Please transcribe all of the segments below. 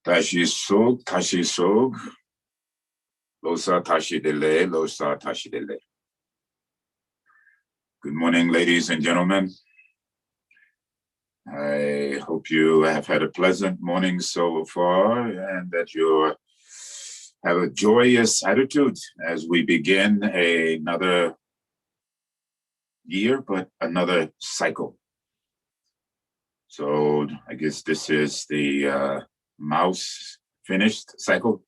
Tashi Sog, Losar Tashi Dele, Losar Tashi Dele. Good morning, ladies and gentlemen. I hope you have had a pleasant morning so far and that you have a joyous attitude as we begin another year, but another cycle. So I guess this is the mouse finished cycle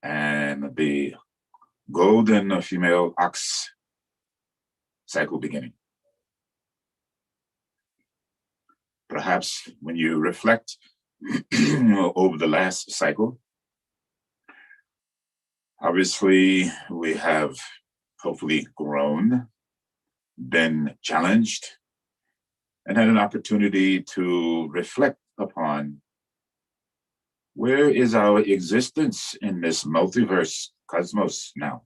and the golden female ox cycle beginning. Perhaps when you reflect over the last cycle, obviously we have hopefully grown, been challenged, and had an opportunity to reflect upon where is our existence in this multiverse cosmos now.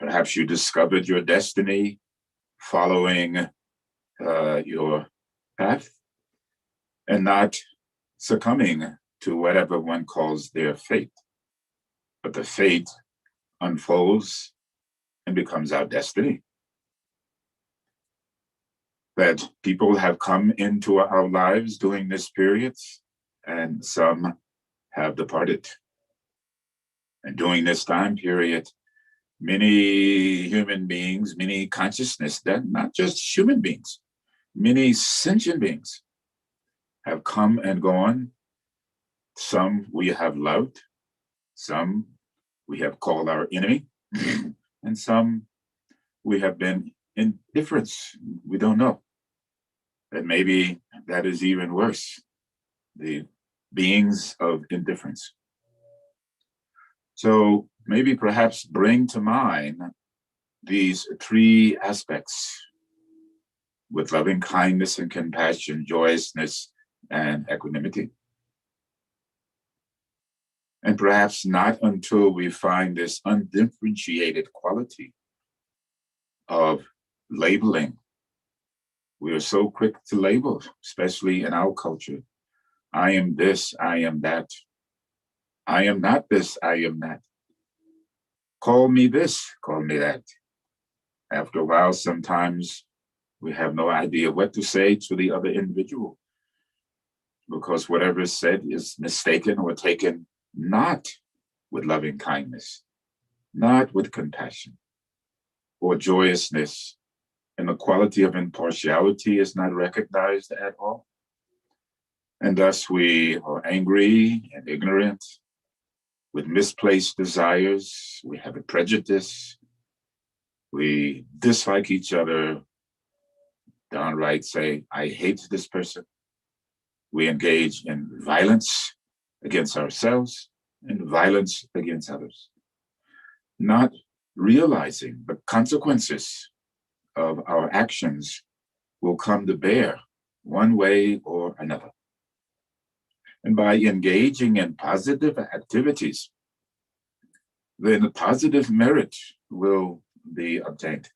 Perhaps you discovered your destiny following your path and not succumbing to whatever one calls their fate. But the fate unfolds and becomes our destiny. That people have come into our lives during this period and some have departed. And during this time period, many human beings, many consciousness, that not just human beings, many sentient beings have come and gone. Some we have loved, some we have called our enemy, and some we have been indifferent. We don't know. And maybe that is even worse, the beings of indifference. So maybe perhaps bring to mind these three aspects with loving kindness and compassion, joyousness, and equanimity. And perhaps not until we find this undifferentiated quality of labeling. We are so quick to label, especially in our culture. I am this, I am that. I am not this, I am that. Call me this, call me that. After a while, sometimes we have no idea what to say to the other individual because whatever is said is mistaken or taken not with loving kindness, not with compassion or joyousness, and the quality of impartiality is not recognized at all. And thus we are angry and ignorant with misplaced desires. We have a prejudice. We dislike each other, downright say, I hate this person. We engage in violence against ourselves and violence against others, not realizing the consequences of our actions will come to bear one way or another. And by engaging in positive activities, then a positive merit will be obtained.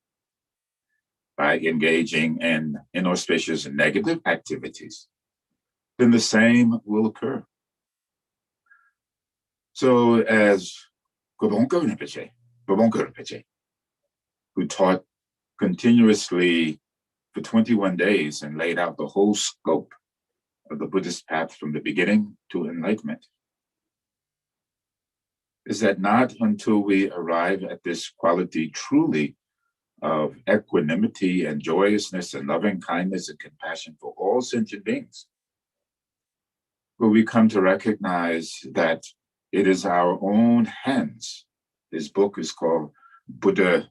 by engaging in inauspicious and negative activities, then the same will occur. So as Gobonko Rinpoche, who taught continuously for 21 days and laid out the whole scope of the Buddhist path from the beginning to enlightenment, is that not until we arrive at this quality truly of equanimity and joyousness and loving kindness and compassion for all sentient beings will we come to recognize that it is our own hands. His book is called Buddha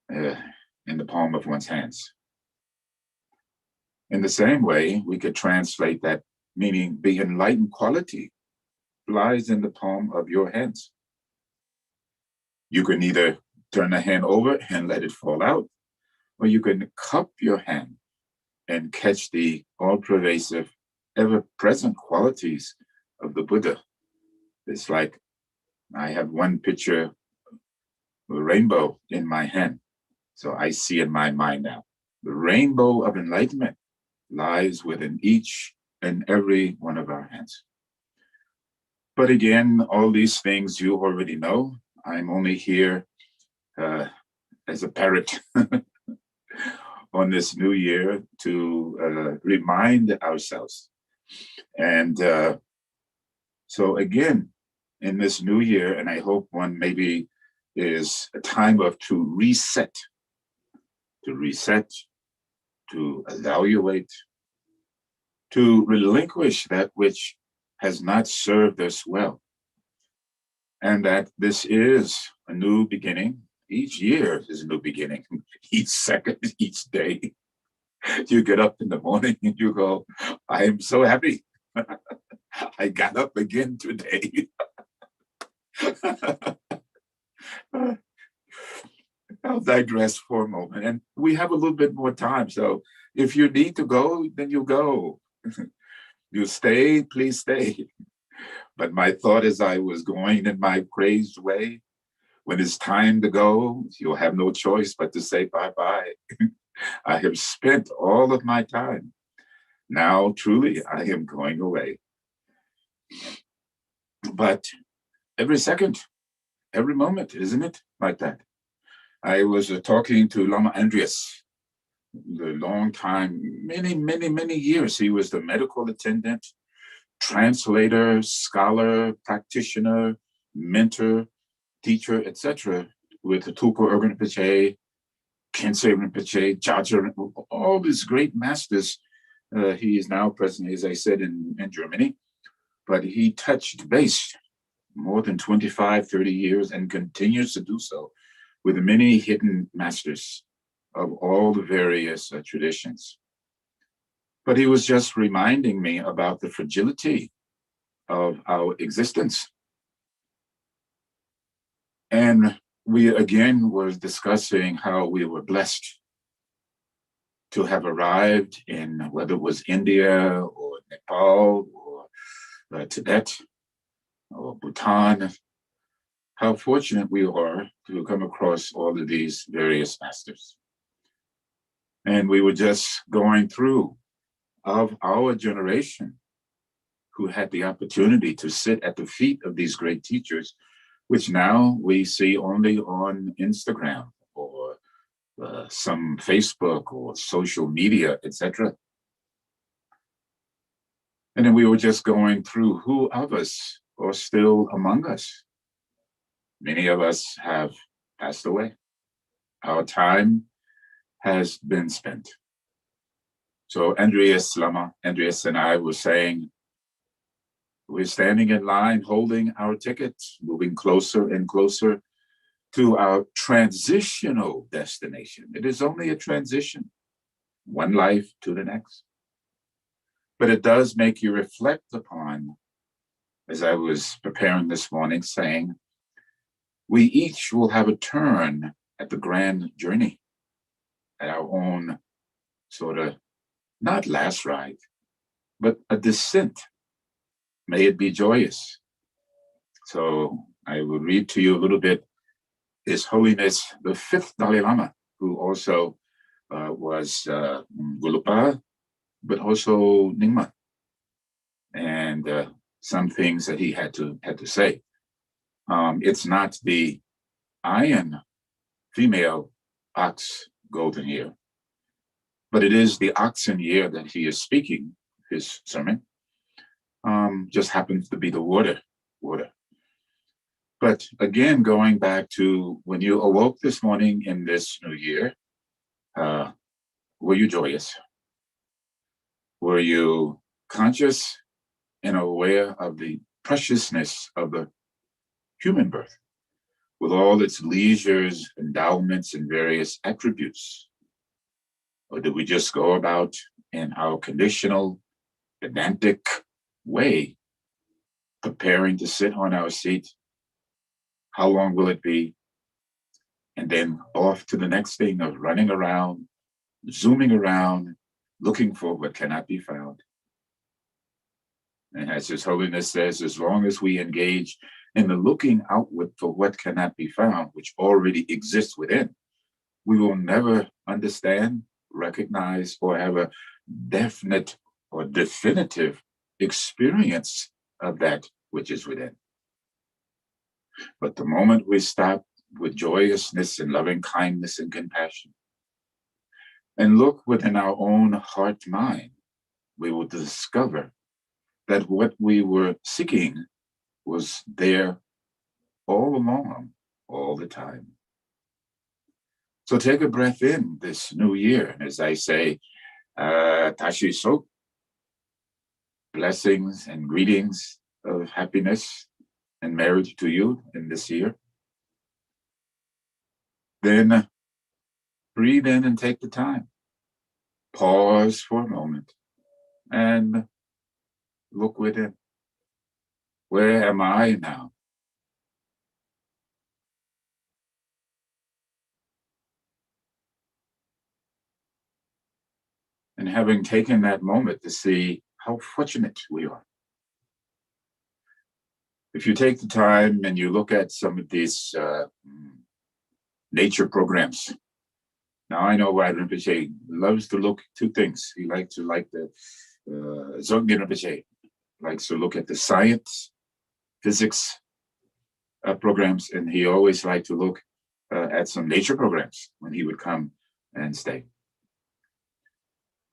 in the palm of one's hands. In the same way, we could translate that, meaning the enlightened quality lies in the palm of your hands. You can either turn the hand over and let it fall out, or you can cup your hand and catch the all-pervasive, ever-present qualities of the Buddha. It's like I have one picture, a rainbow in my hand. So I see in my mind now, the rainbow of enlightenment lies within each and every one of our hands. But again, all these things you already know. I'm only here as a parrot on this new year to remind ourselves. And so again, in this new year, and I hope one maybe is a time to reset, to evaluate, to relinquish that which has not served us well. And that this is a new beginning. Each year is a new beginning. Each second, each day. You get up in the morning and you go, I am so happy. I got up again today. I'll digress for a moment. And we have a little bit more time. So if you need to go, then you go. You stay, please stay. But my thought as I was going in my crazed way, when it's time to go, you'll have no choice but to say bye-bye. I have spent all of my time. Now, truly, I am going away. But every second, every moment, isn't it like that? I was talking to Lama Andreas, the long time, many years. He was the medical attendant, translator, scholar, practitioner, mentor, teacher, etc., with the Urgyen Rinpoche, Khyentse Rinpoche, Gyaltsen, all these great masters. He is now present, as I said, in Germany, but he touched base more than 25, 30 years and continues to do so with many hidden masters of all the various traditions. But he was just reminding me about the fragility of our existence. And we again were discussing how we were blessed to have arrived in, whether it was India or Nepal or Tibet or Bhutan, how fortunate we are to come across all of these various masters. And we were just going through of our generation who had the opportunity to sit at the feet of these great teachers, which now we see only on Instagram or some Facebook or social media, etc. And then we were just going through who of us are still among us. Many of us have passed away. Our time has been spent. So Lama Andreas and I were saying, we're standing in line, holding our tickets, moving closer and closer to our transitional destination. It is only a transition, one life to the next. But it does make you reflect upon, as I was preparing this morning, saying, we each will have a turn at the grand journey, at our own sort of, not last ride, but a descent. May it be joyous. So I will read to you a little bit His Holiness the 5th Dalai Lama, who also was Gulupa, but also Nyingma, and some things that he had to say. It's not the iron female ox golden year, but it is the oxen year that he is speaking his sermon. Just happens to be the water. But again, going back to when you awoke this morning in this new year, were you joyous? Were you conscious and aware of the preciousness of the human birth, with all its leisures, endowments, and various attributes? Or did we just go about in our conditional, pedantic way, preparing to sit on our seat? How long will it be? And then off to the next thing of running around, zooming around, looking for what cannot be found. And as His Holiness says, as long as we engage in the looking outward for what cannot be found, which already exists within, we will never understand, recognize, or have a definite or definitive experience of that which is within. But the moment we stop with joyousness and loving kindness and compassion, and look within our own heart mind, we will discover that what we were seeking was there all along, all the time. So take a breath in this new year. And as I say, Tashi Sok, blessings and greetings of happiness and merit to you in this year. Then breathe in and take the time. Pause for a moment and look within. Where am I now? And having taken that moment to see how fortunate we are. If you take the time and you look at some of these nature programs. Now I know why Rinpoche loves to look two things. He likes to the Dzogchen Rinpoche likes to look at the science, physics programs, and he always liked to look at some nature programs when he would come and stay.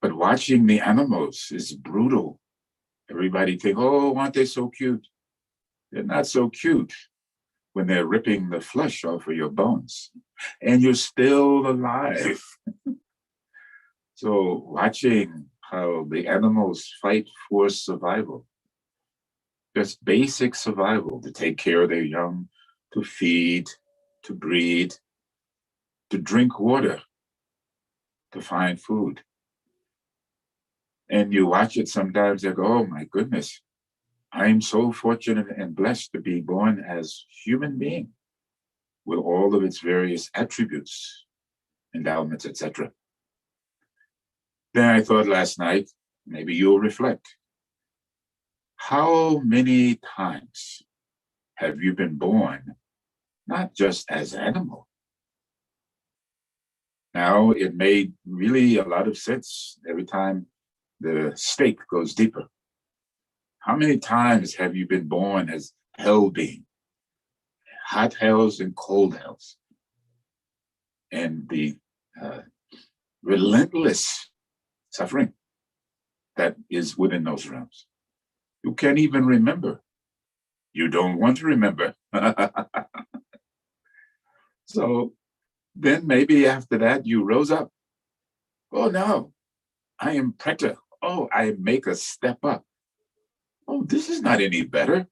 But watching the animals is brutal. Everybody think, oh, aren't they so cute? They're not so cute when they're ripping the flesh off of your bones and you're still alive. So watching how the animals fight for survival, just basic survival, to take care of their young, to feed, to breed, to drink water, to find food. And you watch it sometimes, you go, oh my goodness, I'm so fortunate and blessed to be born as human being with all of its various attributes, endowments, etc. Then I thought last night, maybe you'll reflect. How many times have you been born, not just as an animal? Now, it made really a lot of sense every time the stake goes deeper. How many times have you been born as hell being? Hot hells and cold hells. And the relentless suffering that is within those realms. You can't even remember. You don't want to remember. So then maybe after that you rose up. Oh no, I am preta. Oh, I make a step up. Oh, this is not any better.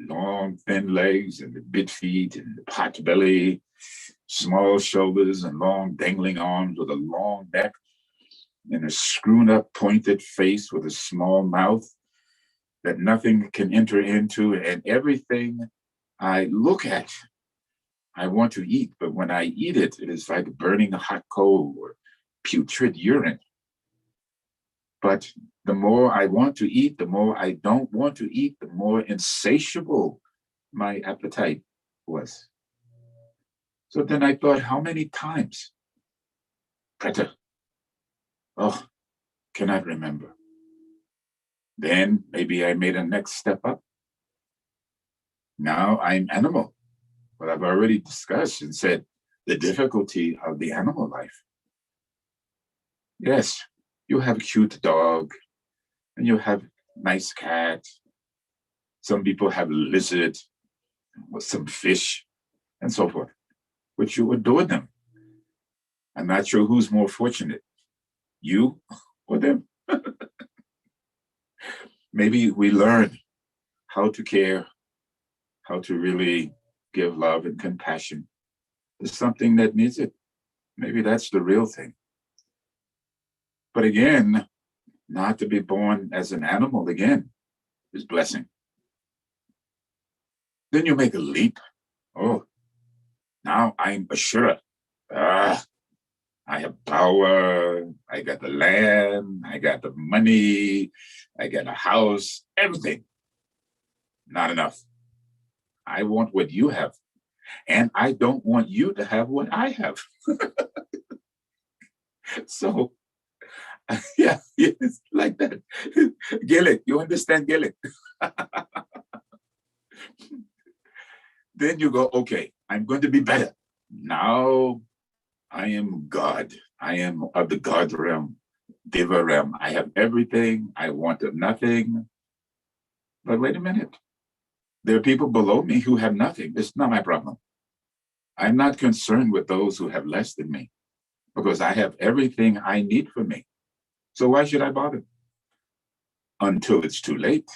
Long, thin legs and the big feet and the pot belly, small shoulders and long dangling arms with a long neck and a screwed up pointed face with a small mouth that nothing can enter into, and everything I look at, I want to eat, but when I eat it, it is like burning a hot coal or putrid urine. But the more I want to eat, the more I don't want to eat, the more insatiable my appetite was. So then I thought, how many times predator. Oh, cannot remember. Then maybe I made a next step up. Now I'm animal. But I've already discussed and said the difficulty of the animal life. Yes, you have a cute dog, and you have nice cat. Some people have a lizard or some fish and so forth, but you adore them. I'm not sure who's more fortunate, you or them. Maybe we learn how to care, how to really give love and compassion to something that needs it. Maybe that's the real thing. But again, not to be born as an animal again is blessing. Then you make a leap. Oh, now I'm Ashura. I have power. I got the land. I got the money. I got a house, everything. Not enough. I want what you have. And I don't want you to have what I have. So, yeah, it's like that. Gillick, you understand Gillick? Then you go, okay, I'm going to be better. Now I am God. I am of the God realm, Deva realm. I have everything. I want nothing. But wait a minute. There are people below me who have nothing. It's not my problem. I'm not concerned with those who have less than me because I have everything I need for me. So why should I bother? Until it's too late.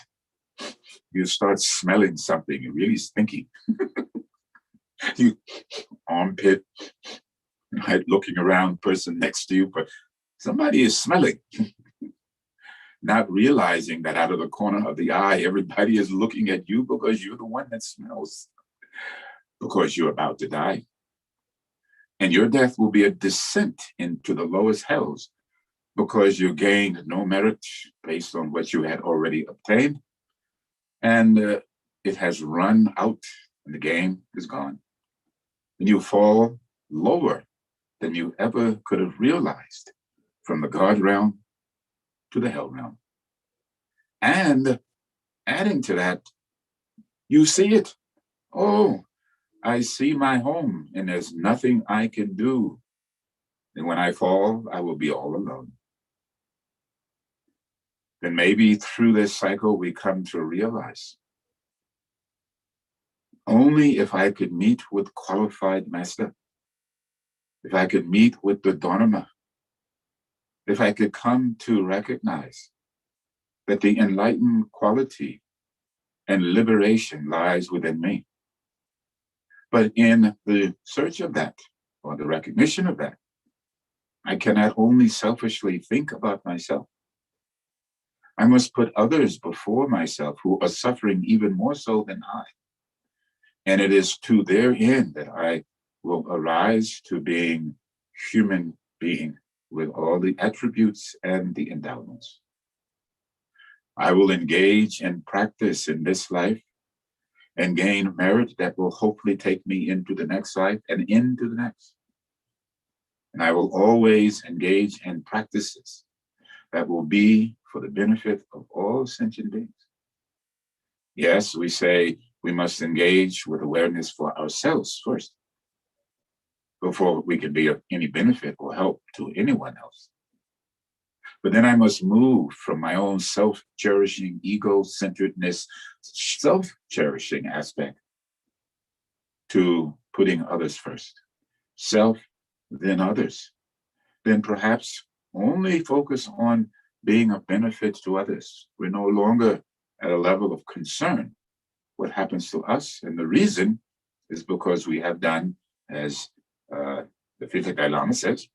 You start smelling something really stinky. You armpit, right, looking around, person next to you, but somebody is smelling. Not realizing that out of the corner of the eye, everybody is looking at you because you're the one that smells, because you're about to die. And your death will be a descent into the lowest hells because you gained no merit based on what you had already obtained. And it has run out and the game is gone. And you fall lower than you ever could have realized from the God realm to the hell realm. And adding to that, you see it. Oh, I see my home and there's nothing I can do. And when I fall, I will be all alone. Then maybe through this cycle, we come to realize only if I could meet with qualified master, if I could meet with the Dharma, if I could come to recognize that the enlightened quality and liberation lies within me. But in the search of that, or the recognition of that, I cannot only selfishly think about myself. I must put others before myself who are suffering even more so than I. And it is to their end that I will arise to being human being with all the attributes and the endowments. I will engage in practice in this life and gain merit that will hopefully take me into the next life and into the next. And I will always engage in practices that will be for the benefit of all sentient beings. Yes, we say we must engage with awareness for ourselves first, before we can be of any benefit or help to anyone else. But then I must move from my own self-cherishing, ego-centeredness, self-cherishing aspect to putting others first. Self, then others. Then perhaps only focus on being of benefit to others. We're no longer at a level of concern what happens to us. And the reason is because we have done, as the fifth Dalai Lama says,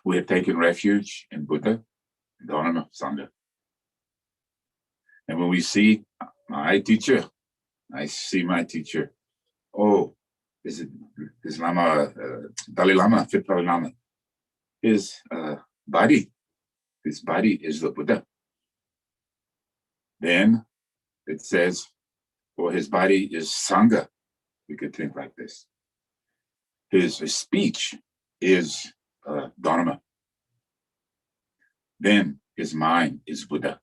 we have taken refuge in Buddha, Dharma, Sangha. And when we see my teacher, I see my teacher. Oh, is Lama, Dalai Lama, fifth Dalai Lama? His body is the Buddha. Then it says, or his body is Sangha. We could think like this. His speech is Dharma. Then his mind is Buddha.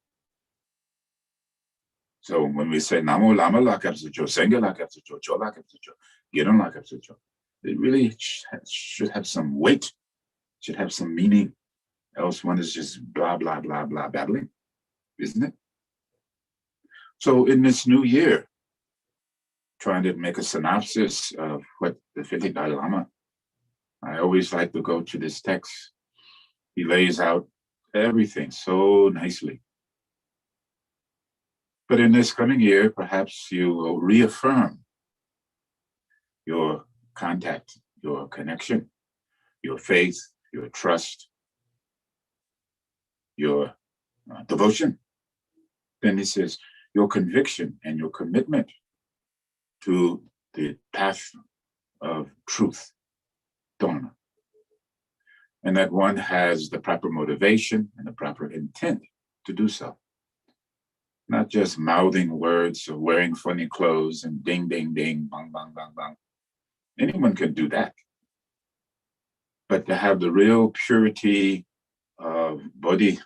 So when we say Namo Lama La Kapsucho, Sangha La Kapsucho, Cho La Kapsucho, Giron La Kapsucho, it really should have some weight, should have some meaning. Else one is just blah, blah, blah, blah, babbling, isn't it? So in this new year, trying to make a synopsis of what the fifth Dalai Lama, I always like to go to this text. He lays out everything so nicely. But in this coming year, perhaps you will reaffirm your contact, your connection, your faith, your trust, your devotion. Then he says, your conviction and your commitment to the path of truth, Dharma. And that one has the proper motivation and the proper intent to do so. Not just mouthing words or wearing funny clothes and ding, ding, ding, bang, bang, bang, bang. Anyone can do that. But to have the real purity of bodhi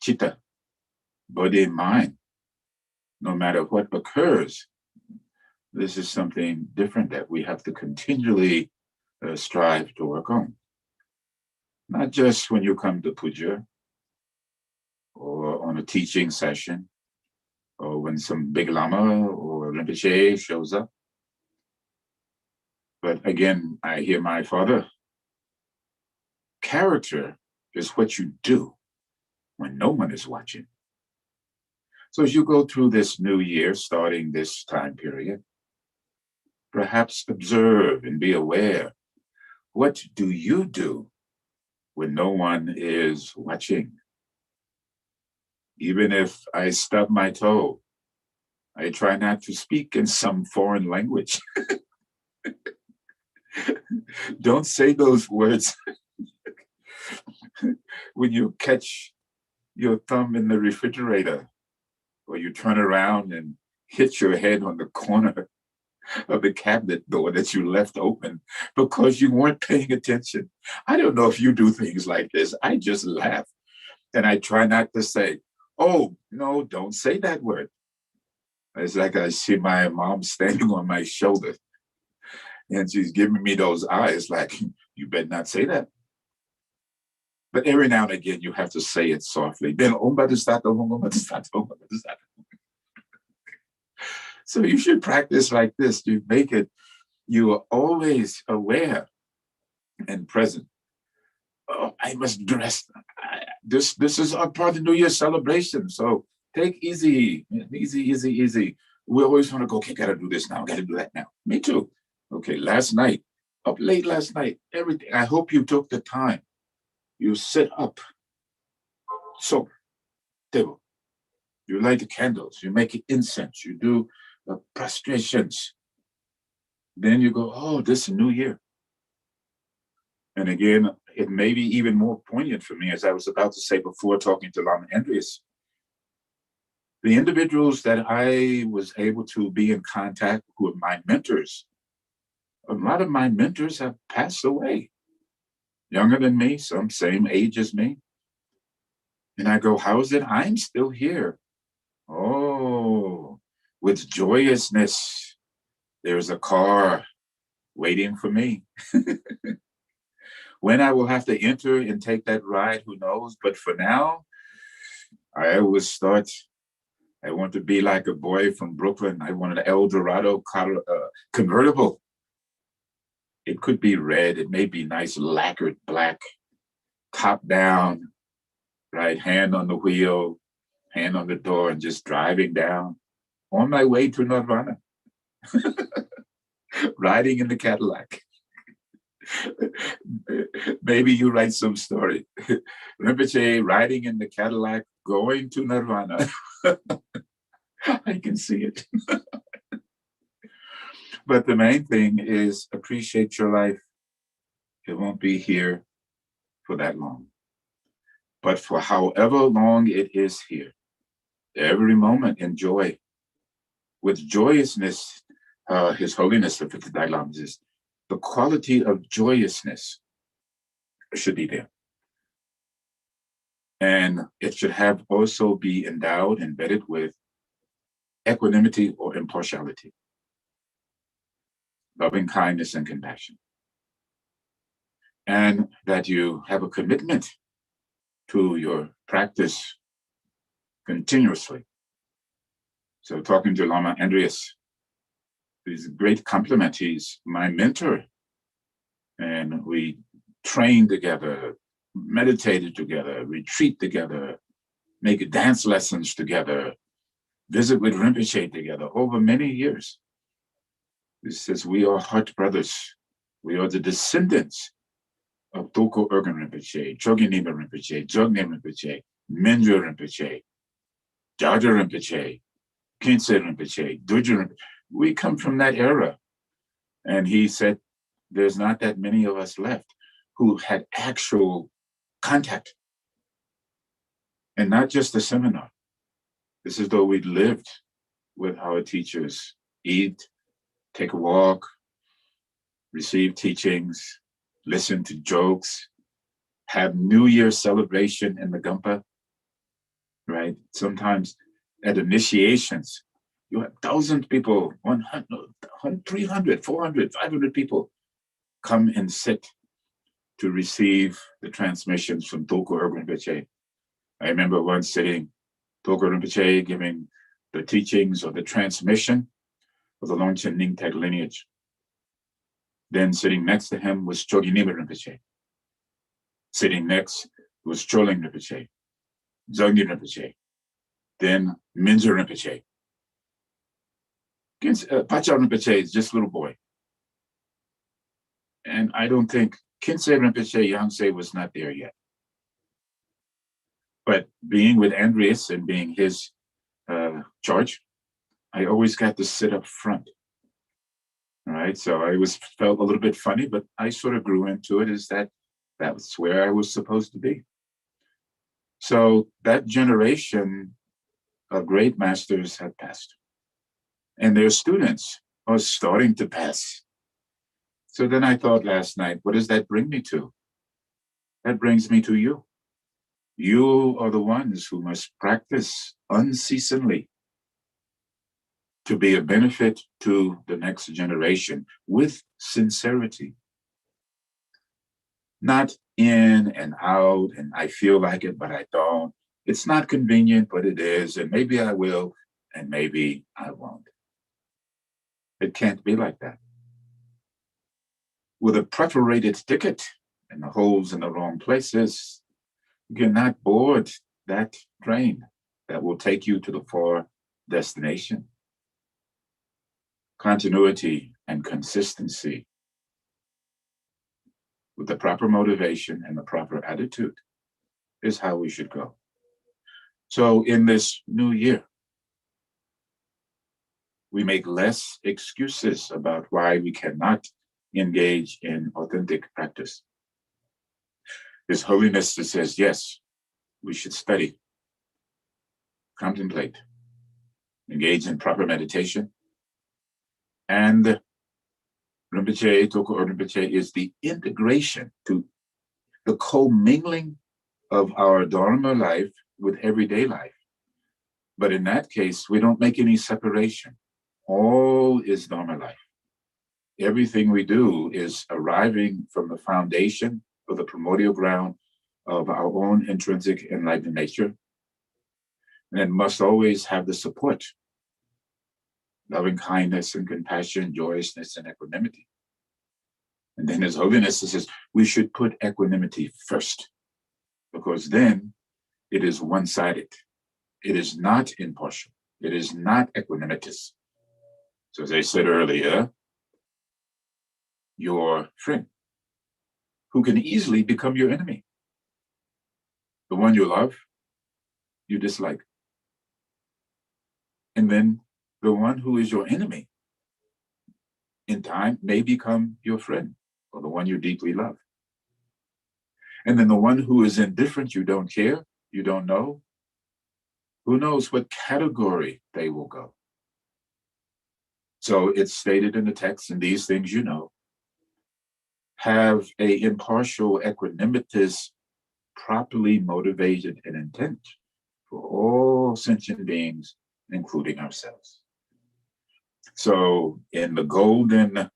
chitta, bodhi mind, no matter what occurs, this is something different that we have to continually strive to work on. Not just when you come to puja or on a teaching session or when some big Lama or Rinpoche shows up. But again, I hear my father, character is what you do when no one is watching. So as you go through this new year, starting this time period, perhaps observe and be aware. What do you do when no one is watching? Even if I stub my toe, I try not to speak in some foreign language. Don't say those words. When you catch your thumb in the refrigerator, or you turn around and hit your head on the corner of the cabinet door that you left open because you weren't paying attention. I don't know if you do things like this. I just laugh and I try not to say, oh, no, don't say that word. It's like I see my mom standing on my shoulder and she's giving me those eyes like, you better not say that. But every now and again, you have to say it softly. So you should practice like this. You make it, you are always aware and present. Oh, I must dress. This is a part of the New Year celebration. So take easy. We always want to go, okay, gotta do this now, gotta do that now. Me too. Okay, last night, up late last night, everything. I hope you took the time. You sit up, sober, table. You light the candles, you make incense, you do prostrations. Then you go, oh, this is New Year. And again, it may be even more poignant for me, as I was about to say before talking to Lama Andreas. The individuals that I was able to be in contact with, my mentors, a lot of my mentors have passed away. Younger than me, some same age as me. And I go, how is it I'm still here? Oh, with joyousness, there's a car waiting for me. When I will have to enter and take that ride, who knows? But for now, I always start, I want to be like a boy from Brooklyn. I want an El Dorado convertible. It could be red. It may be nice lacquered black, top down, right? Hand on the wheel, hand on the door, and just driving down on my way to Nirvana. Riding in the Cadillac. Maybe you write some story. Rinpoche riding in the Cadillac, going to Nirvana. I can see it. But the main thing is appreciate your life. It won't be here for that long. But for however long it is here, every moment enjoy. With joyousness, His Holiness the Fifth Dalai Lama says, the quality of joyousness should be there. And it should have also be endowed, embedded with equanimity or impartiality, loving kindness and compassion. And that you have a commitment to your practice continuously. So talking to Lama Andreas, he's a great compliment. He's my mentor. And we train together, meditated together, retreat together, make dance lessons together, visit with Rinpoche together over many years. He says, we are heart brothers. We are the descendants of Toko Urgyen Rinpoche, Chogyam Rinpoche, Jognim Rinpoche, Mingyur Rinpoche, Jaja Rinpoche, Khyentse Rinpoche, Dorje Rinpoche. We come from that era. And he said, there's not that many of us left who had actual contact. And not just a seminar. This is though we lived with our teachers, eat, take a walk, receive teachings, listen to jokes, have New Year celebration in the Gonpa, right? Sometimes at initiations, you have 1,000 people, 100, 300, 400, 500 people come and sit to receive the transmissions from Toko Urgyen Rinpoche. I remember once sitting, Toko Rinpoche giving the teachings or the transmission of the Longchen Nyingtag lineage. Then sitting next to him was Chogyam Rinpoche. Sitting next was Choling Rinpoche, Dzogchen Rinpoche, then Mingyur Rinpoche. Pacha Rinpoche is just a little boy. And I don't think Khyentse Rinpoche Yangtze was not there yet. But being with Andreas and being his charge, I always got to sit up front. All right, so I felt a little bit funny, but I sort of grew into it as that was where I was supposed to be. So that generation of great masters had passed. And their students are starting to pass. So then I thought last night, what does that bring me to? That brings me to you. You are the ones who must practice unceasingly to be a benefit to the next generation with sincerity. Not in and out, and I feel like it, but I don't. It's not convenient, but it is, and maybe I will, and maybe I won't. It can't be like that. With a perforated ticket and the holes in the wrong places, you cannot board that train that will take you to the far destination. Continuity and consistency with the proper motivation and the proper attitude is how we should go. So in this new year, we make less excuses about why we cannot engage in authentic practice. His Holiness says, yes, we should study, contemplate, engage in proper meditation. And Rinpoche, Toko Rinpoche, is the integration to the co-mingling of our Dharma life with everyday life. But in that case, we don't make any separation. All is Dharma life. Everything we do is arriving from the foundation or the primordial ground of our own intrinsic enlightened nature. And it must always have the support, loving kindness and compassion, joyousness and equanimity. And then His Holiness says, we should put equanimity first, because then it is one-sided. It is not impartial. It is not equanimitous. So as I said earlier, your friend, who can easily become your enemy. The one you love, you dislike. And then the one who is your enemy, in time, may become your friend, or the one you deeply love. And then the one who is indifferent, you don't care, you don't know, who knows what category they will go. So it's stated in the text, and these things you know, have a impartial equanimous, properly motivated and intent for all sentient beings, including ourselves. So in the golden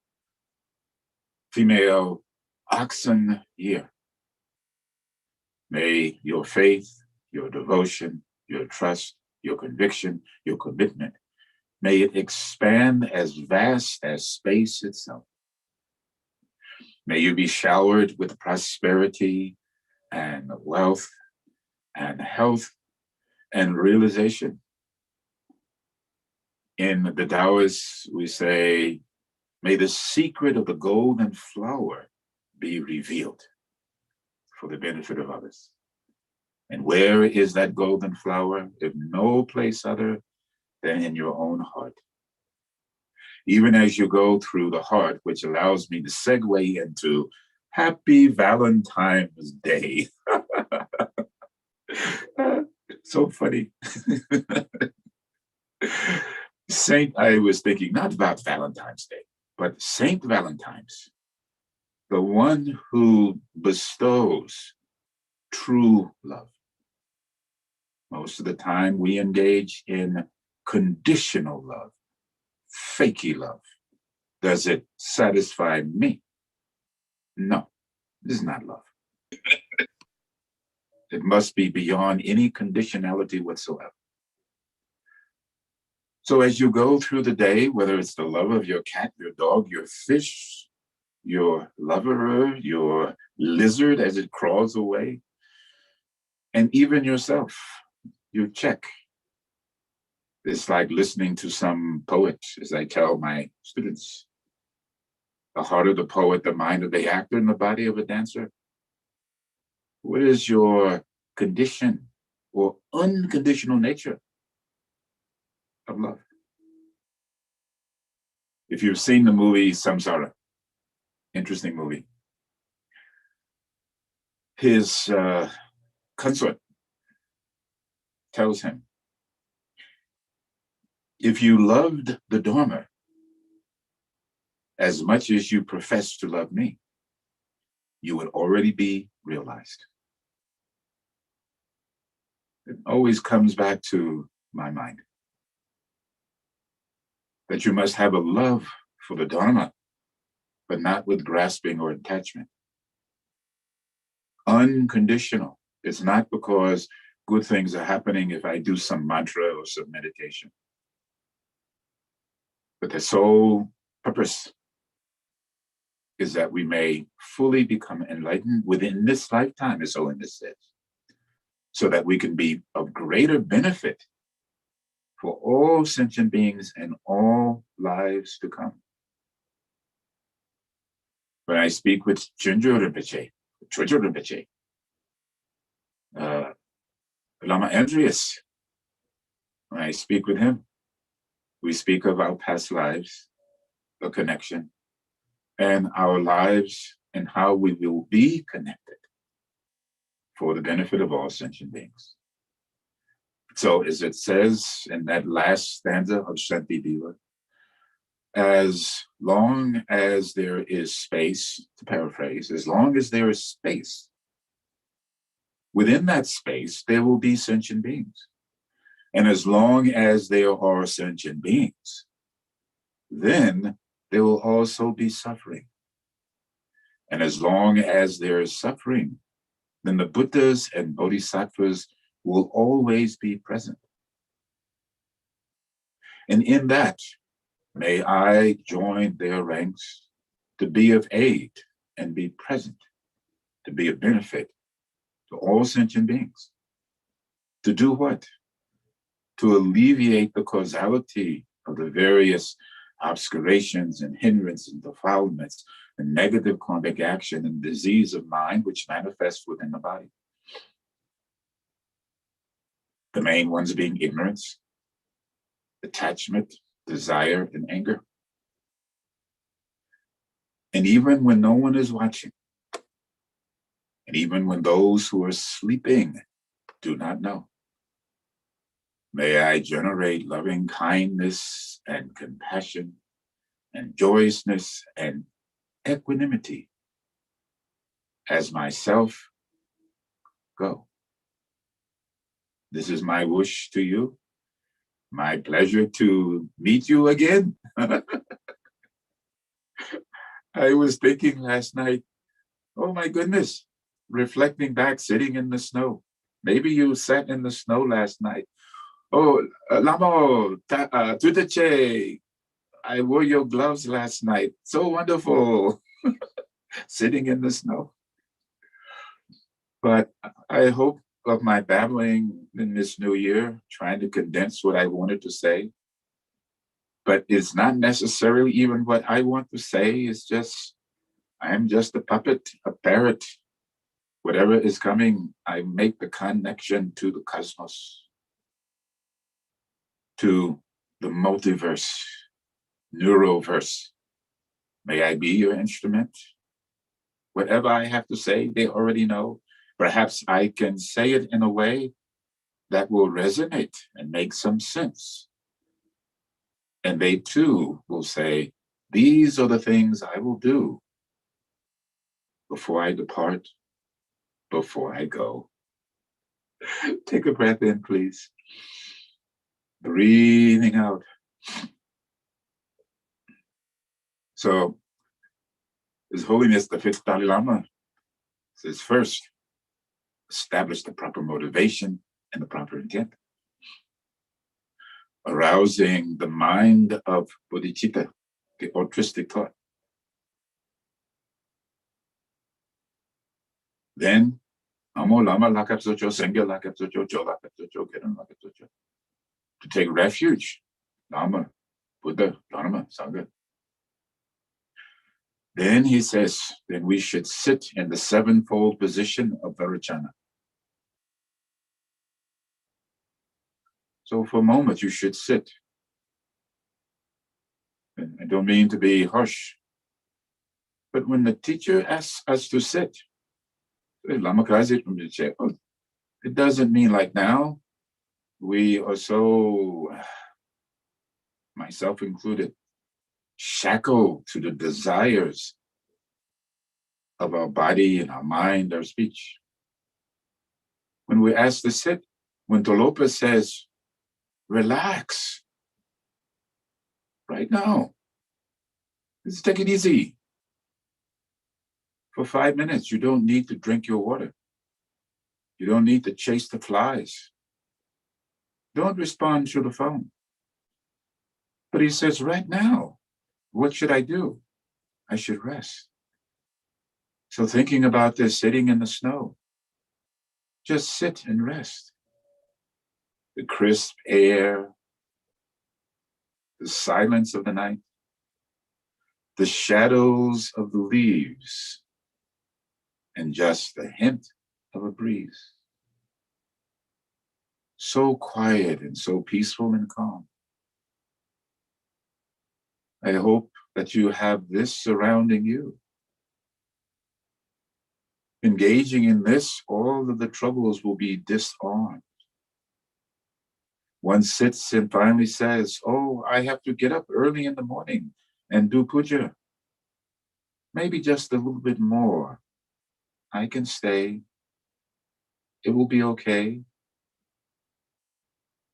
female oxen year, may your faith, your devotion, your trust, your conviction, your commitment, may it expand as vast as space itself. May you be showered with prosperity and wealth and health and realization. In the Taoists, we say, may the secret of the golden flower be revealed for the benefit of others. And where is that golden flower? If no place other than in your own heart. Even as you go through the heart, which allows me to segue into Happy Valentine's Day. So funny. I was thinking not about Valentine's Day, but Saint Valentine's, the one who bestows true love. Most of the time we engage in conditional love, fakey love. Does it satisfy me? No, this is not love. It must be beyond any conditionality whatsoever. So as you go through the day, whether it's the love of your cat, your dog, your fish, your lover, your lizard as it crawls away, and even yourself, you check. It's like listening to some poet, as I tell my students. The heart of the poet, the mind of the actor, and the body of a dancer. What is your condition or unconditional nature of love? If you've seen the movie Samsara, interesting movie, his consort tells him, if you loved the Dharma as much as you profess to love me, you would already be realized. It always comes back to my mind that you must have a love for the Dharma, but not with grasping or attachment. Unconditional. It's not because good things are happening if I do some mantra or some meditation. But the sole purpose is that we may fully become enlightened within this lifetime, as Holiness says, so that we can be of greater benefit for all sentient beings and all lives to come. When I speak with Rinpoche, Lama Andreas, when I speak with him, we speak of our past lives, the connection, and our lives and how we will be connected for the benefit of all sentient beings. So as it says in that last stanza of Shanti Diva, as long as there is space, to paraphrase, as long as there is space, within that space, there will be sentient beings. And as long as there are sentient beings, then there will also be suffering. And as long as there is suffering, then the Buddhas and Bodhisattvas will always be present. And in that, may I join their ranks to be of aid and be present, to be of benefit to all sentient beings. To do what? To alleviate the causality of the various obscurations and hindrances and defilements and negative karmic action and disease of mind which manifests within the body. The main ones being ignorance, attachment, desire, and anger. And even when no one is watching, and even when those who are sleeping do not know, may I generate loving kindness and compassion and joyousness and equanimity as myself, go. This is my wish to you. My pleasure to meet you again. I was thinking last night, oh my goodness, reflecting back, sitting in the snow. Maybe you sat in the snow last night. Oh, Lama, Tutache, I wore your gloves last night. So wonderful, sitting in the snow. But I hope of my babbling in this new year, trying to condense what I wanted to say. But it's not necessarily even what I want to say. It's just, I'm just a puppet, a parrot. Whatever is coming, I make the connection to the cosmos, to the multiverse, neuroverse. May I be your instrument? Whatever I have to say, they already know. Perhaps I can say it in a way that will resonate and make some sense. And they too will say, these are the things I will do before I depart, before I go. Take a breath in, please. Breathing out. So, His Holiness the Fifth Dalai Lama says, first, establish the proper motivation and the proper intent. Arousing the mind of bodhicitta, the altruistic thought. Then, Amo Lama Lakap Socho, Sangha Lakap Socho, Cho Lakap Socho, Keran Lakap Socho. To take refuge, Lama, Buddha, Dharma, Sangha. Then he says, then we should sit in the sevenfold position of Vajrayana. So for a moment, you should sit. And I don't mean to be harsh, but when the teacher asks us to sit, it doesn't mean like now, we are so, myself included, shackled to the desires of our body and our mind, our speech. When we ask to sit, when Tolopa says, relax, right now, let's take it easy. For 5 minutes, you don't need to drink your water. You don't need to chase the flies. Don't respond to the phone. But he says, right now, what should I do? I should rest. So thinking about this, sitting in the snow, just sit and rest. The crisp air, the silence of the night, the shadows of the leaves, and just the hint of a breeze. So quiet and so peaceful and calm. I hope that you have this surrounding you. Engaging in this, all of the troubles will be disarmed. One sits and finally says, oh, I have to get up early in the morning and do puja. Maybe just a little bit more. I can stay. It will be okay.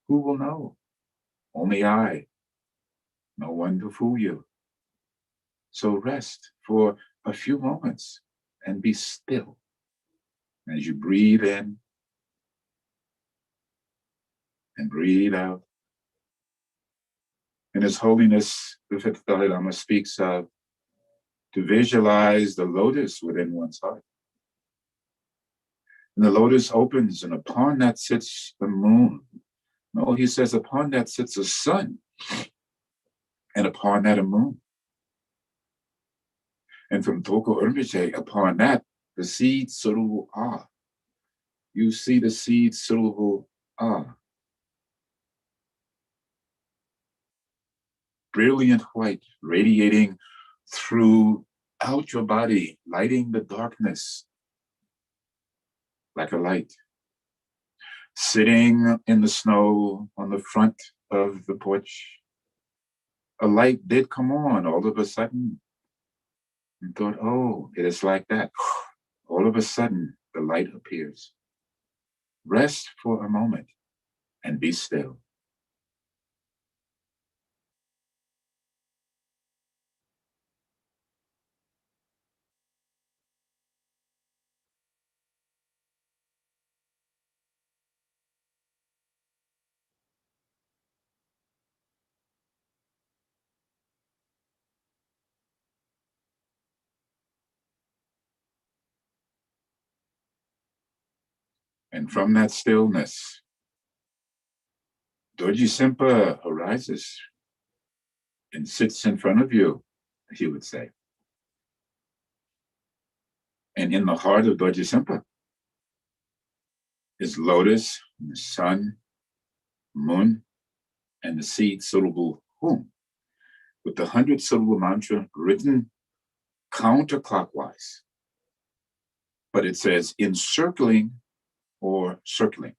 Who will know? Only I. No one to fool you. So rest for a few moments and be still as you breathe in and breathe out. And His Holiness, the Fifth Dalai Lama, speaks of to visualize the lotus within one's heart. And the lotus opens, and upon that sits the moon. No, he says, upon that sits a sun, and upon that a moon. And from Toko Rinpoche, upon that, the seed Suruvu Ah. You see the seed Suruvu Ah. Brilliant white, radiating throughout your body, lighting the darkness like a light. Sitting in the snow on the front of the porch, a light did come on all of a sudden, and thought, oh, it is like that. all of a sudden the light appears. Rest for a moment and be still. And from that stillness, Dorje Samten arises and sits in front of you, he would say. And in the heart of Dorje Samten is lotus, and the sun, moon, and the seed syllable hum, with the 100-syllable mantra written counterclockwise. But it says encircling or circling,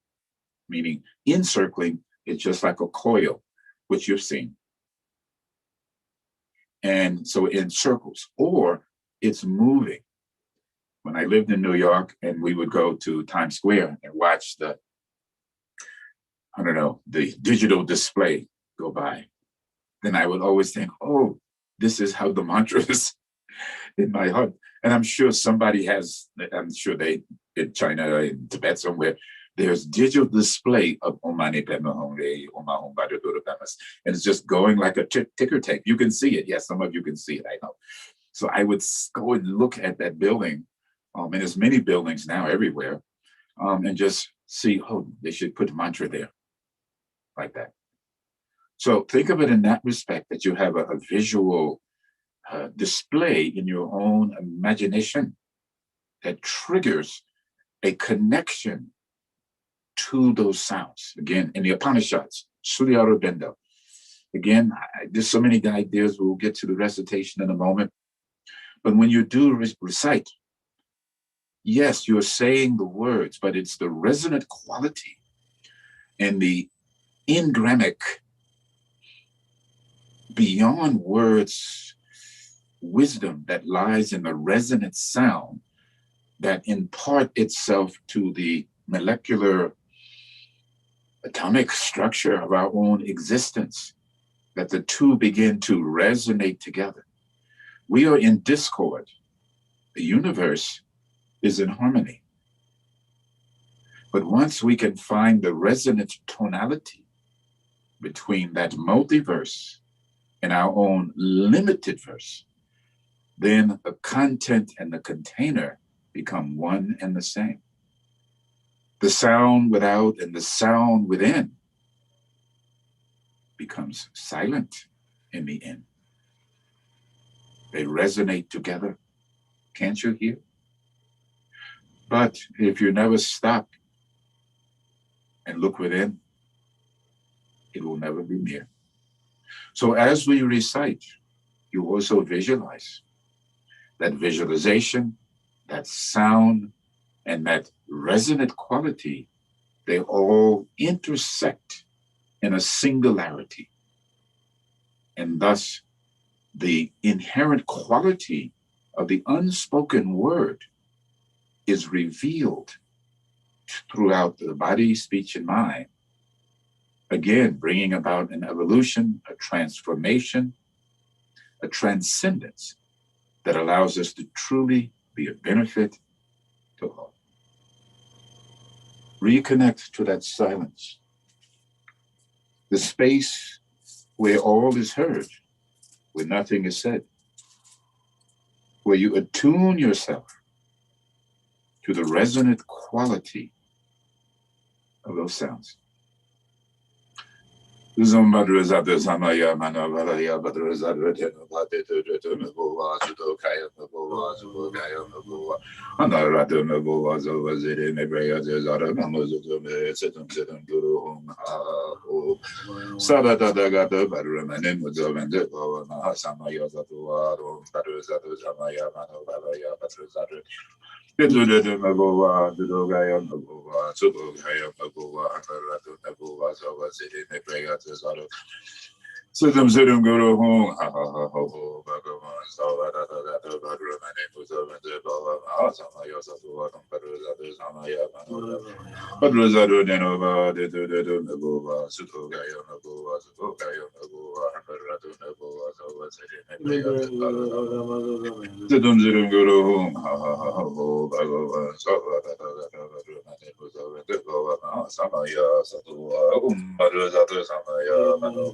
meaning encircling is just like a coil, which you've seen. And so it encircles, or it's moving. When I lived in New York and we would go to Times Square and watch the digital display go by, then I would always think, oh, this is how the mantra is in my heart. And I'm sure somebody has, I'm sure they, in China, in Tibet somewhere, there's digital display of Om Mani Padme Hum Re, Om Ahum Bhadra Pamas, and it's just going like a ticker tape. You can see it. Yes, some of you can see it, I know. So I would go and look at that building, and there's many buildings now everywhere, and just see, oh, they should put mantra there, like that. So think of it in that respect, that you have a visual display in your own imagination that triggers a connection to those sounds. Again, in the Upanishads, Surya Aurobindo. Again, there's so many ideas. We'll get to the recitation in a moment. But when you do recite, yes, you're saying the words, but it's the resonant quality and the engrammic, beyond words, wisdom that lies in the resonant sound that impart itself to the molecular atomic structure of our own existence, that the two begin to resonate together. We are in discord. The universe is in harmony. But once we can find the resonant tonality between that multiverse and our own limited verse, then the content and the container become one and the same. The sound without and the sound within becomes silent in the end. They resonate together. Can't you hear? But if you never stop and look within, it will never be near. So as we recite, you also visualize. That visualization, that sound, and that resonant quality, they all intersect in a singularity. And thus, the inherent quality of the unspoken word is revealed throughout the body, speech, and mind. Again, bringing about an evolution, a transformation, a transcendence that allows us to truly be a benefit to all. Reconnect to that silence, the space where all is heard, where nothing is said, where you attune yourself to the resonant quality of those sounds. Zumbadrazada Samaya Manavalaya Badrazada Nabova Sudokaya Nabova Zubokaya Nabova Anarada Nabova Zovazid Nebrea Zara Namazum Setum Guru Hum Sabata Gata Badramanim Zovende Samaya Zatua Badrazada Samaya Manavalaya Badrazada Nabova Zudokaya Nabova Zubokaya Nabova Anarada Nabova Zovazid Nebrea Zara Siddham Siddham Guru Hum Ha Ha Ha Ho Ho Bhagavan Buddhadharma Denova, the Nabova, Sutogaya Nabova, Sutogaya Nabova, Hamaratu Nabova, Sidum Zirum Guru, ha ha ha ho, Bhagava, Samaya, Satua, Badhazatu Samaya, Mano,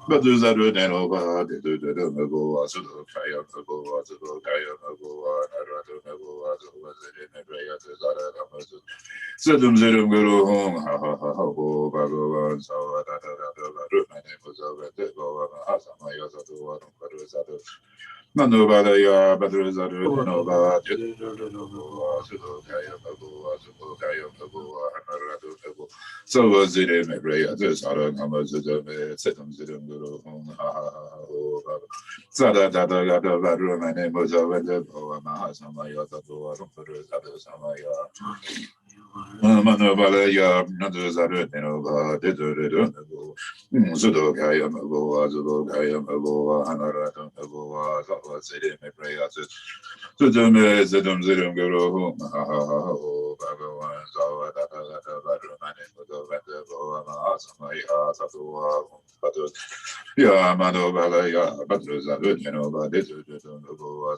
Badhazatu Denova, the Nabova, Sutokaya Nabova, Sutokaya Nabova, Naratu Nabova, Zara, Sidum Zirum Guru, ha ha ha ho, Bhagavan, Savatata, my name was over the Gova, Hasamaya, Satua, Badhazatu. Manubadaya, Badhazatu, Nova, Sudokaya, Bagua, Sudokaya, Bagua, Hamaratu, Bagu. So was it in a prayer, this other numbers of the Setum Zitum Guru, ha ha ha ho, Sada Dada Gada Badru, my name was over the Goa, Mahasamaya, Satua, Badhazatu, Samaya. Manobalaya, Naduzarut, Nova, Didu, Sudokaya, Magoa, Zudokaya, Magoa, Hanarata, Magoa, Sawa City, Mepreatis, Sudum, Zidum, Zidum, Guru, Bhagavan, Sawa, Data, Badrumani, Mudo, Mahasamaya, Satua, Batu, Manobalaya, Badruzarut, Nova, Didu,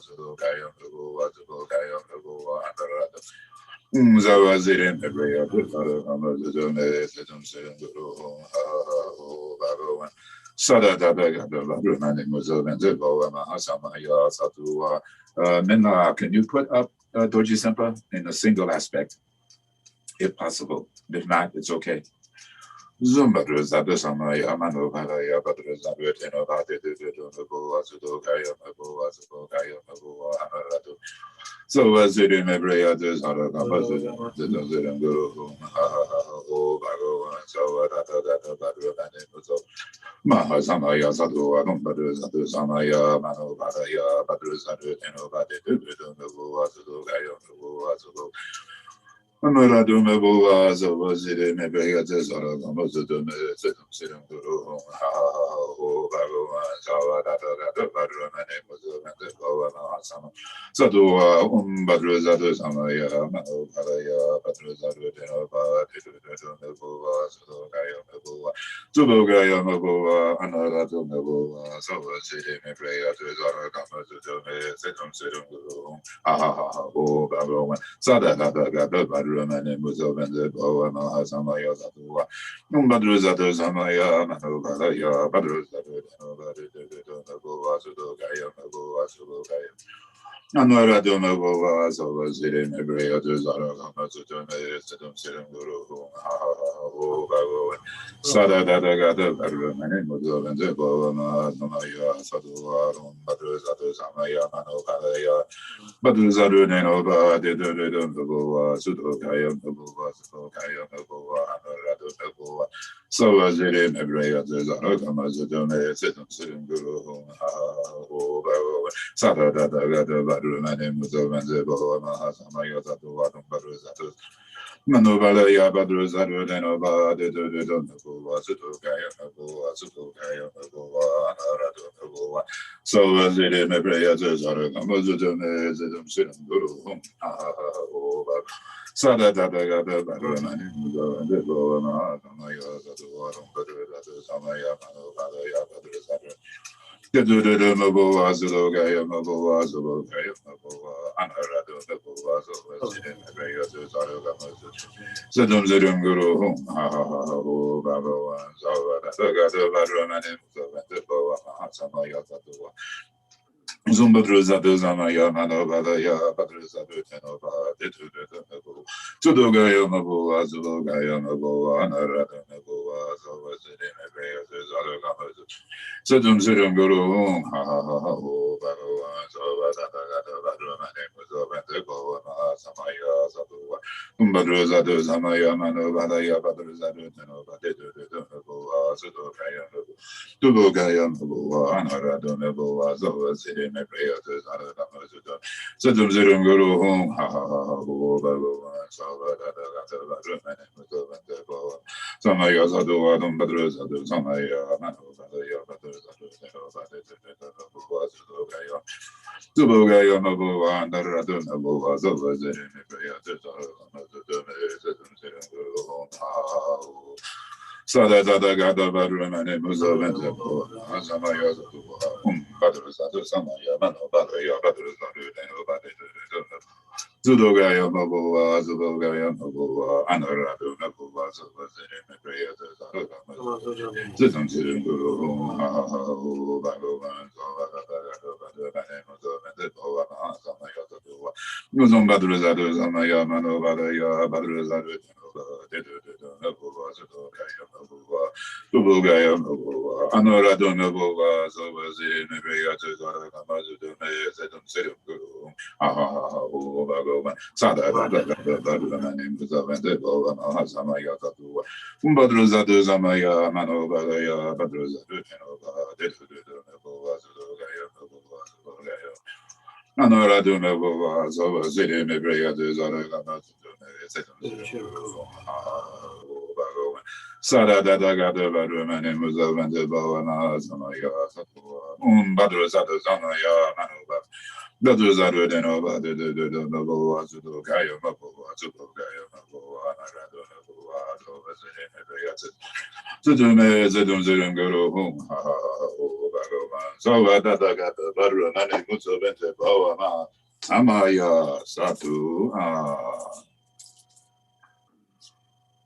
Sudokaya, Magoa, Hanarata. Zawazirin, Hebrea, Buddha, Hamadune, Sedum, Sedum, Guru, Bhagavan, Sada, Dada, Brahmani, Muzavan, Zebo, Mahasamaya, Satua. Minna, can you put up Dorje Sempa in a single aspect, if possible? If not, it's okay. Zumbadru Zadu Samaya Manu Padaya Badru Zabu Tenobati Dudu Azudo Kaya Mabu Azudo Kaya Mabu Amaratu. So as it in Hebrea does Harakabazu, the Zidan Guru, O Bago, and so Data Badru Banimuzo. Mahasamaya Sadu Adumbadu Zadu Samaya Manu Padaya Badru Zadu Tenobati Dudu Azudo Kaya Mabu Azudo. Amaradu Mabua, so was it in a Begatas or a Mosutum, Situm Guru, Bago, Sawa, Badru, my name was Sama. Sadua, Badruzadu Samaya, Manu Padaya, Badruzadu Denova, Nabua, Sudokaya Nabua, Subogaya Mabua, Anaradu Nabua, so was it in a Begatas or a Mosutum, Situm Guru, Bago, Sada Badruman and Muzovan, the Boa Mahasamaya Zatua, Badruzatu Samaya, Manu Padaya, Badruzadu, Boa Sudokaya, Boa Sudokaya. Anwaradu Mabua, so was it in Hebrea to Zara, Masutum, Sedum, Sedum Guru, Bago, Sada Dada Badruman and Muzovan, the Boa Mahasamaya, Sadua, Badruzatu Samaya, Manu Padaya. Badruzaru Nenova, Didu, Sudokaya, Nabua, Sudokaya, Nabua, Anaradu Nabua. So was it in Hebrea, the Zarakamazume, Situm Guru, Sada Dada Badru, my name was over the Boa Mahasamaya, Badruzatu. Manobalaya Badruzaru Nenova, Didu, Nabua, Sudokaya, Nabua, Sudokaya, Nabua, Anaradu Nabua. So was it in Hebrea, the Zarakamazume, Situm Guru, Sada Dada Gada Badramani, the Boa Mahasamaya, Badru, Samaya, Manobalaya Badruzaru. The Dudu Mabua, Zulogaya, Mabua, Zulogaya, Mabua, Anaradu, Mabua, Zulogaya, Hebrea, Zarakamazu. Sedum Zedum Guru, Baba, Zava, Gada Badramani, the Boa Mahasamaya, Satua. Zumbadruza Zamaya Manobadaya Badruza Tenova, Tudogaya Mabua, Zulogaya Mabua, Anarada Mabua, Zovasim, Zalagamazu, Sedum Zidum Guru, ha ha ha ha, Bagawa, Zovata, Badramane, Zovantego, Samaya, Satua, Umbadruza Zamaya Manobadaya Badruza Tenova, Sudokaya, Tudogaya Mabua, Anarada Mabua, Zovasim. Sedum Zidum Guru, ha ha ha, Bagawan, Samaya Sadua, Badruzadu, Samaya, Manu, Badaya, Badruzadu, Sada Dada Gada Badramane Muzaventa Azamaya Badruzadu Samaya Mano Badaya Badruzadu Zudogaya Mabua Zudogaya Mabua Anaradu Nabua Zubazine Zidam Zidam Guru Bhagavan Nuzum Badruzadu Samaya Mano Badaya Badruzadu Sada Dada Gada Badramane Muzavante Bhavana Samaya Badru Sada Samaya Manuba Badru Denova Nova Zudogaya Mabua Zudogaya Mabua Zudume Zedum Zedum Guru Bhagavan Sava Dada Gada Badramane Muzavante Bhavana Samaya Satu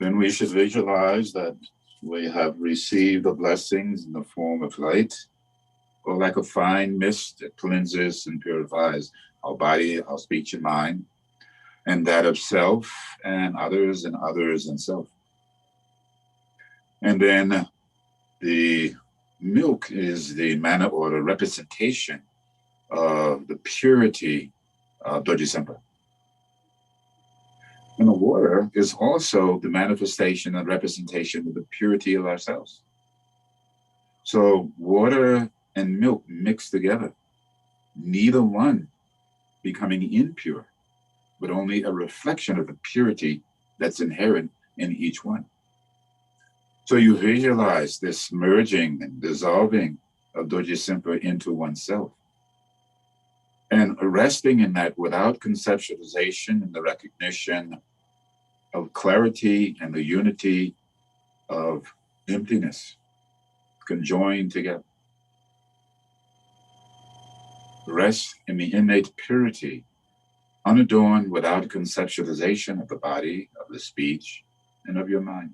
Then we should visualize that we have received the blessings in the form of light, or like a fine mist that cleanses and purifies our body, our speech and mind, and that of self and others and self. And then the milk is the manner or the representation of the purity of Dorje Sempa. And the water is also the manifestation and representation of the purity of ourselves. So water and milk mixed together, neither one becoming impure, but only a reflection of the purity that's inherent in each one. So you visualize this merging and dissolving of Dorje Sempa into oneself. And resting in that without conceptualization and the recognition of clarity and the unity of emptiness conjoined together. Rest in the innate purity, unadorned without conceptualization of the body, of the speech, and of your mind.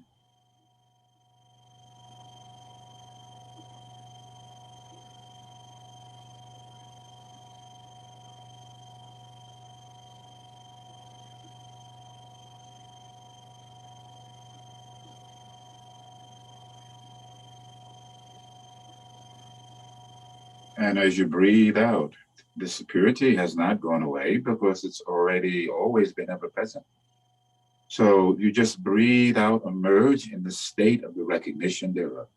And as you breathe out, this purity has not gone away because it's already always been ever present. So you just breathe out, emerge in the state of the recognition thereof.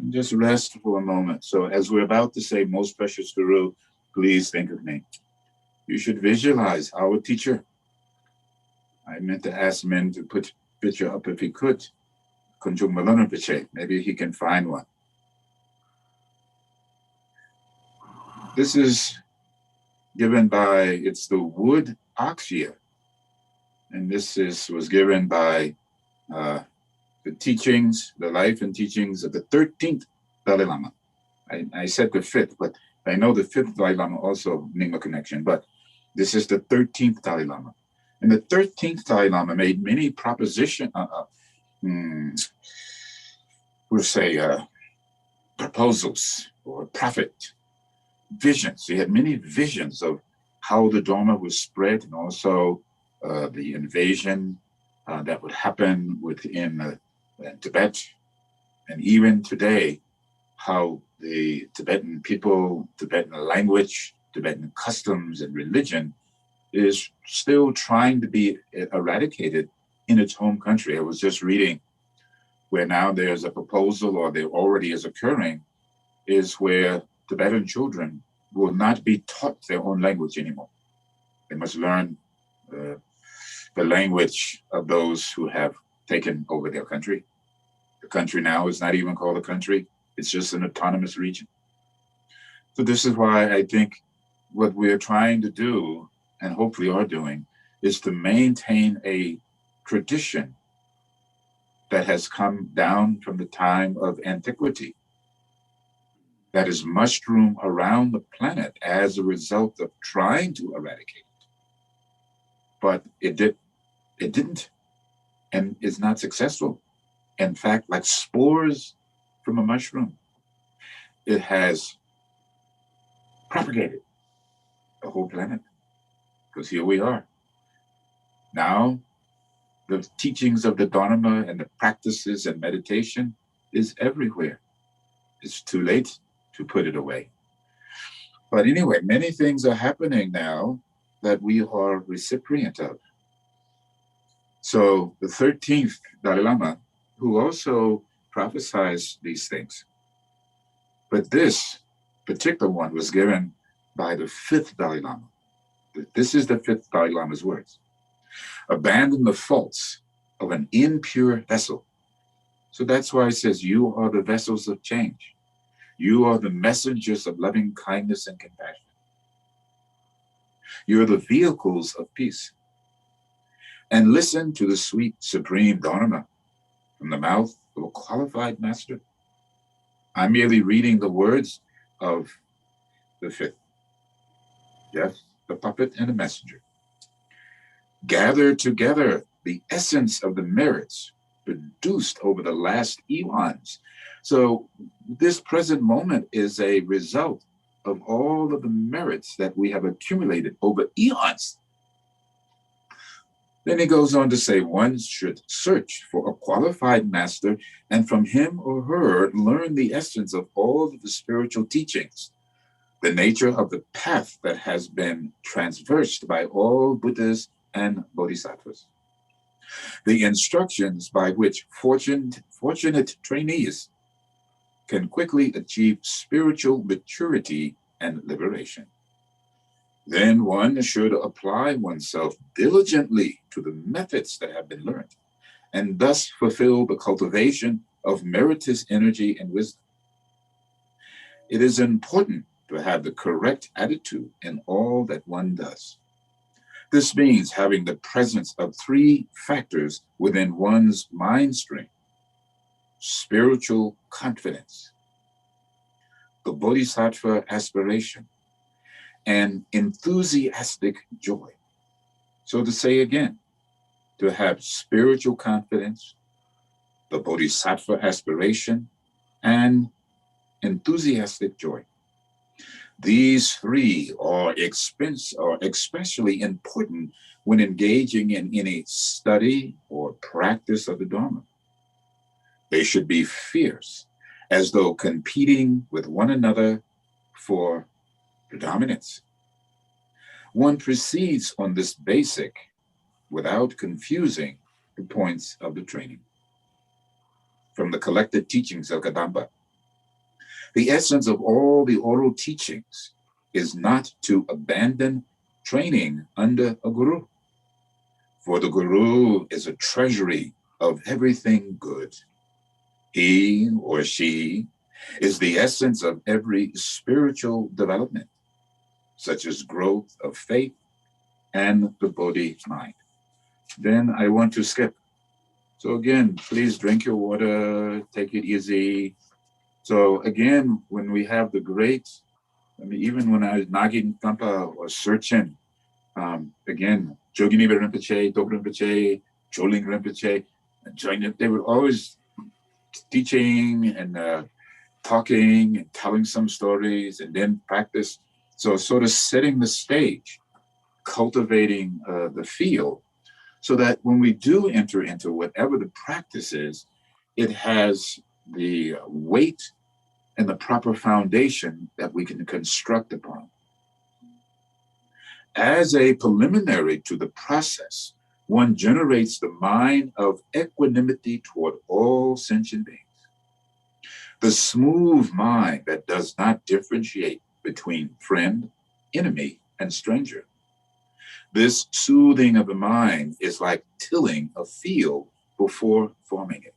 Just rest for a moment. So as we're about to say, most precious Guru, please think of me. You should visualize our teacher. I meant to ask men to put picture up if he could. Kunjung Malana Piche, maybe he can find one. This is given by, it's the wood ox year. And this was given by the teachings, the life and teachings of the 13th Dalai Lama. I said the 5th, but I know the 5th Dalai Lama also Nyingma connection, but this is the 13th Dalai Lama. And the 13th Dalai Lama made many propositions, we'll say proposals or prophet visions. He had many visions of how the Dharma was spread and also the invasion that would happen within Tibet. And even today, how the Tibetan people, Tibetan language, Tibetan customs and religion is still trying to be eradicated in its home country. I was just reading where now there's a proposal, or there already is occurring, is where Tibetan children will not be taught their own language anymore. They must learn the language of those who have taken over their country. The country now is not even called a country. It's just an autonomous region. So this is why I think what we're trying to do, and hopefully are doing, is to maintain a tradition that has come down from the time of antiquity, that is mushroomed around the planet as a result of trying to eradicate it. But it didn't, and is not successful. In fact, like spores from a mushroom, it has propagated the whole planet. Because here we are. Now, the teachings of the Dharma and the practices and meditation is everywhere. It's too late to put it away. But anyway, many things are happening now that we are recipient of. So the 13th Dalai Lama, who also prophesies these things, but this particular one was given by the 5th Dalai Lama. This is the 5th Dalai Lama's words. Abandon the faults of an impure vessel. So that's why it says, you are the vessels of change. You are the messengers of loving kindness and compassion. You are the vehicles of peace. And listen to the sweet, supreme Dharma from the mouth of a qualified master. I'm merely reading the words of the 5th. Yes, the puppet and the messenger. Gather together the essence of the merits produced over the last eons. So this present moment is a result of all of the merits that we have accumulated over eons. Then he goes on to say, one should search for a qualified master and from him or her learn the essence of all of the spiritual teachings, the nature of the path that has been traversed by all Buddhas and Bodhisattvas, the instructions by which fortunate trainees can quickly achieve spiritual maturity and liberation. Then one should apply oneself diligently to the methods that have been learned, and thus fulfill the cultivation of meritorious energy and wisdom. It is important to have the correct attitude in all that one does. This means having the presence of 3 factors within one's mind stream: spiritual confidence, the bodhisattva aspiration, and enthusiastic joy. So to say again, to have spiritual confidence, the bodhisattva aspiration, and enthusiastic joy. These 3 are especially important when engaging in any study or practice of the Dharma. They should be fierce, as though competing with one another for predominance. One proceeds on this basic without confusing the points of the training. From the collected teachings of Kadamba, the essence of all the oral teachings is not to abandon training under a guru, for the guru is a treasury of everything good. He or she is the essence of every spiritual development, such as growth of faith and the Bodhi mind. Then I want to skip. So again, please drink your water, take it easy. So again, when we have the great, even when I was Nagin Gonpa or searching, again, Jogini Rinpoche, Dorje Rinpoche, Choling Rinpoche, they were always teaching and talking and telling some stories and then practice. So sort of setting the stage, cultivating the field, so that when we do enter into whatever the practice is, it has the weight and the proper foundation that we can construct upon. As a preliminary to the process, one generates the mind of equanimity toward all sentient beings. The smooth mind that does not differentiate between friend, enemy, and stranger. This soothing of the mind is like tilling a field before forming it.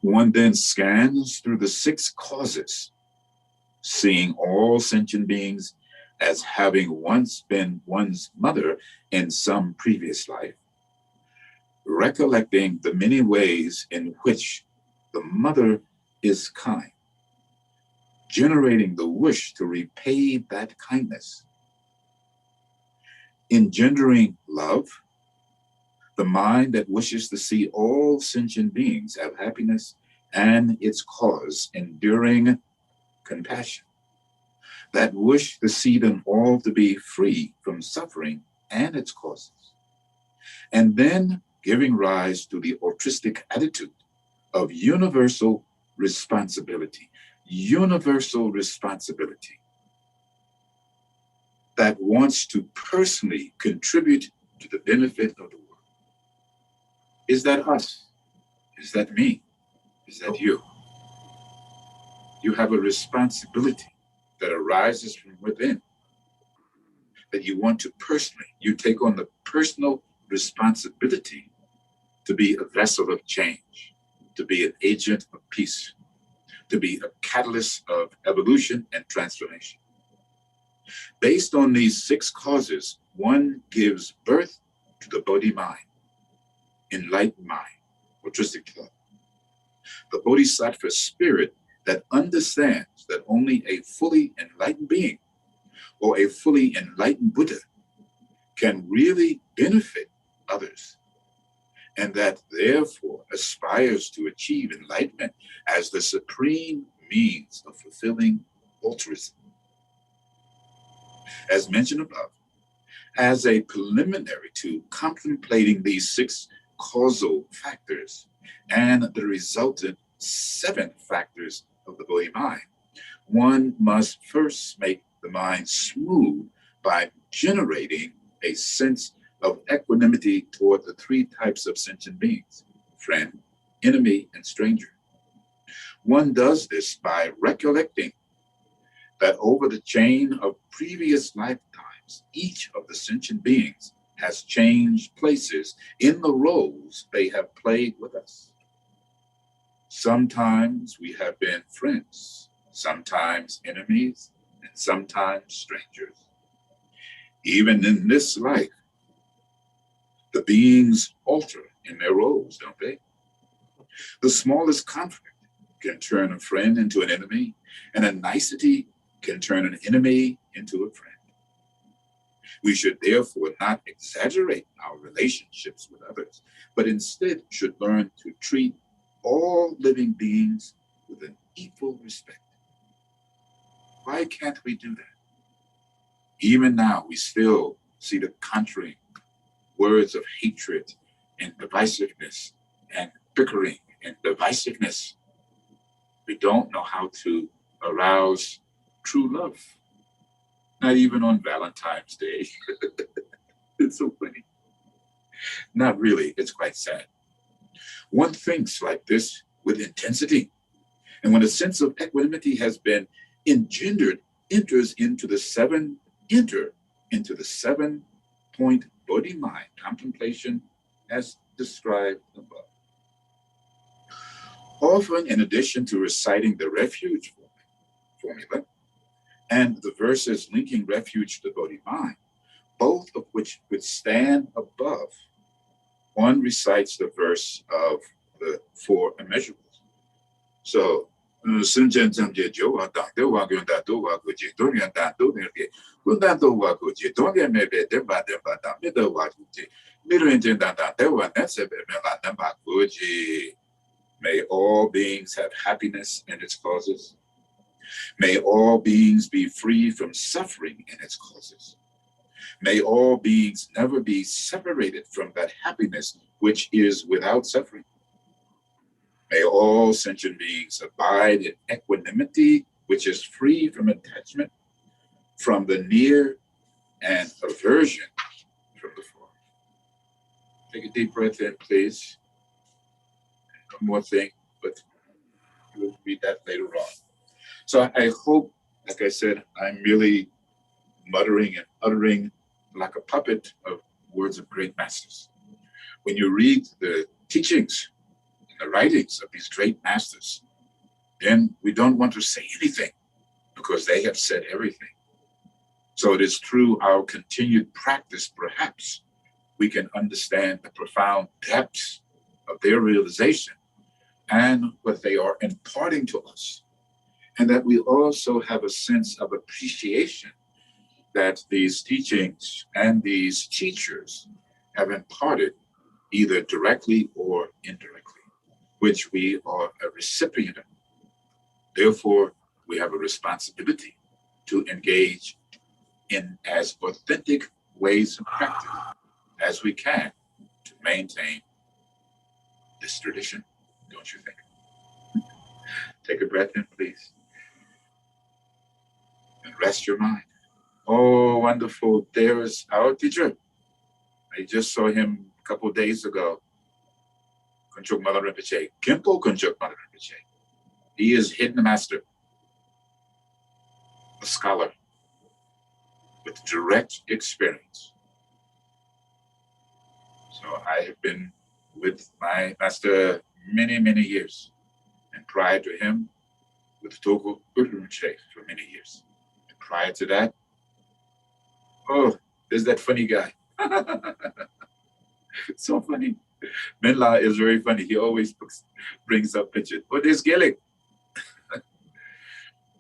One then scans through the 6 causes, seeing all sentient beings as having once been one's mother in some previous life, recollecting the many ways in which the mother is kind, generating the wish to repay that kindness, engendering love, the mind that wishes to see all sentient beings have happiness and its cause enduring compassion, that wish to see them all to be free from suffering and its causes, and then giving rise to the altruistic attitude of universal responsibility that wants to personally contribute to the benefit of the world. Is that us? Is that me? Is that you? You have a responsibility that arises from within, that you want to personally, you take on the personal responsibility to be a vessel of change, to be an agent of peace, to be a catalyst of evolution and transformation. Based on these 6 causes, one gives birth to the Bodhi mind, enlightened mind, altruistic thought. The Bodhisattva spirit that understands that only a fully enlightened being or a fully enlightened Buddha can really benefit others, and that therefore aspires to achieve enlightenment as the supreme means of fulfilling altruism. As mentioned above, as a preliminary to contemplating these 6 causal factors and the resultant 7 factors of the Bodhi mind, one must first make the mind smooth by generating a sense of equanimity toward the 3 types of sentient beings: friend, enemy, and stranger. One does this by recollecting that over the chain of previous lifetimes, each of the sentient beings has changed places in the roles they have played with us. Sometimes we have been friends, sometimes enemies, and sometimes strangers. Even in this life, the beings alter in their roles, don't they? The smallest conflict can turn a friend into an enemy, and a nicety can turn an enemy into a friend. We should therefore not exaggerate our relationships with others, but instead should learn to treat all living beings with an equal respect. Why can't we do that? Even now, we still see the conjuring words of hatred and divisiveness and bickering and divisiveness. We don't know how to arouse true love. Not even on Valentine's Day. It's so funny. Not really, it's quite sad. One thinks like this with intensity. And when a sense of equanimity has been engendered, enters into the 7-point Bodhi mind contemplation as described above. Often, in addition to reciting the refuge formula and the verses linking refuge to the Bodhi mind, both of which would stand above, one recites the verse of the 4 immeasurables. So, Urgyen Samten May all beings have happiness and its causes. May all beings be free from suffering and its causes. May all beings never be separated from that happiness which is without suffering. May all sentient beings abide in equanimity, which is free from attachment, from the near, and aversion from the far. Take a deep breath in, please. One more thing, but we'll read that later on. So I hope, like I said, I'm really muttering and uttering like a puppet of words of great masters. When you read the teachings, in the writings of these great masters, then we don't want to say anything because they have said everything. So it is through our continued practice, perhaps, we can understand the profound depths of their realization and what they are imparting to us. And that we also have a sense of appreciation that these teachings and these teachers have imparted either directly or indirectly, which we are a recipient of. Therefore, we have a responsibility to engage in as authentic ways of practice as we can to maintain this tradition, don't you think? Take a breath in, please, and rest your mind. Oh, wonderful. There's our teacher. I just saw him a couple of days ago. Kunchuk Mala Rinpoche, Kimpo Kunchuk Mala Rinpoche. He is hidden master, a scholar with direct experience. So I have been with my master many, many years. And prior to him, with Togo Rinpoche for many years. And prior to that, oh, there's that funny guy. It's so funny. Menla is very funny. He always brings up pictures. Oh, there's Gillick.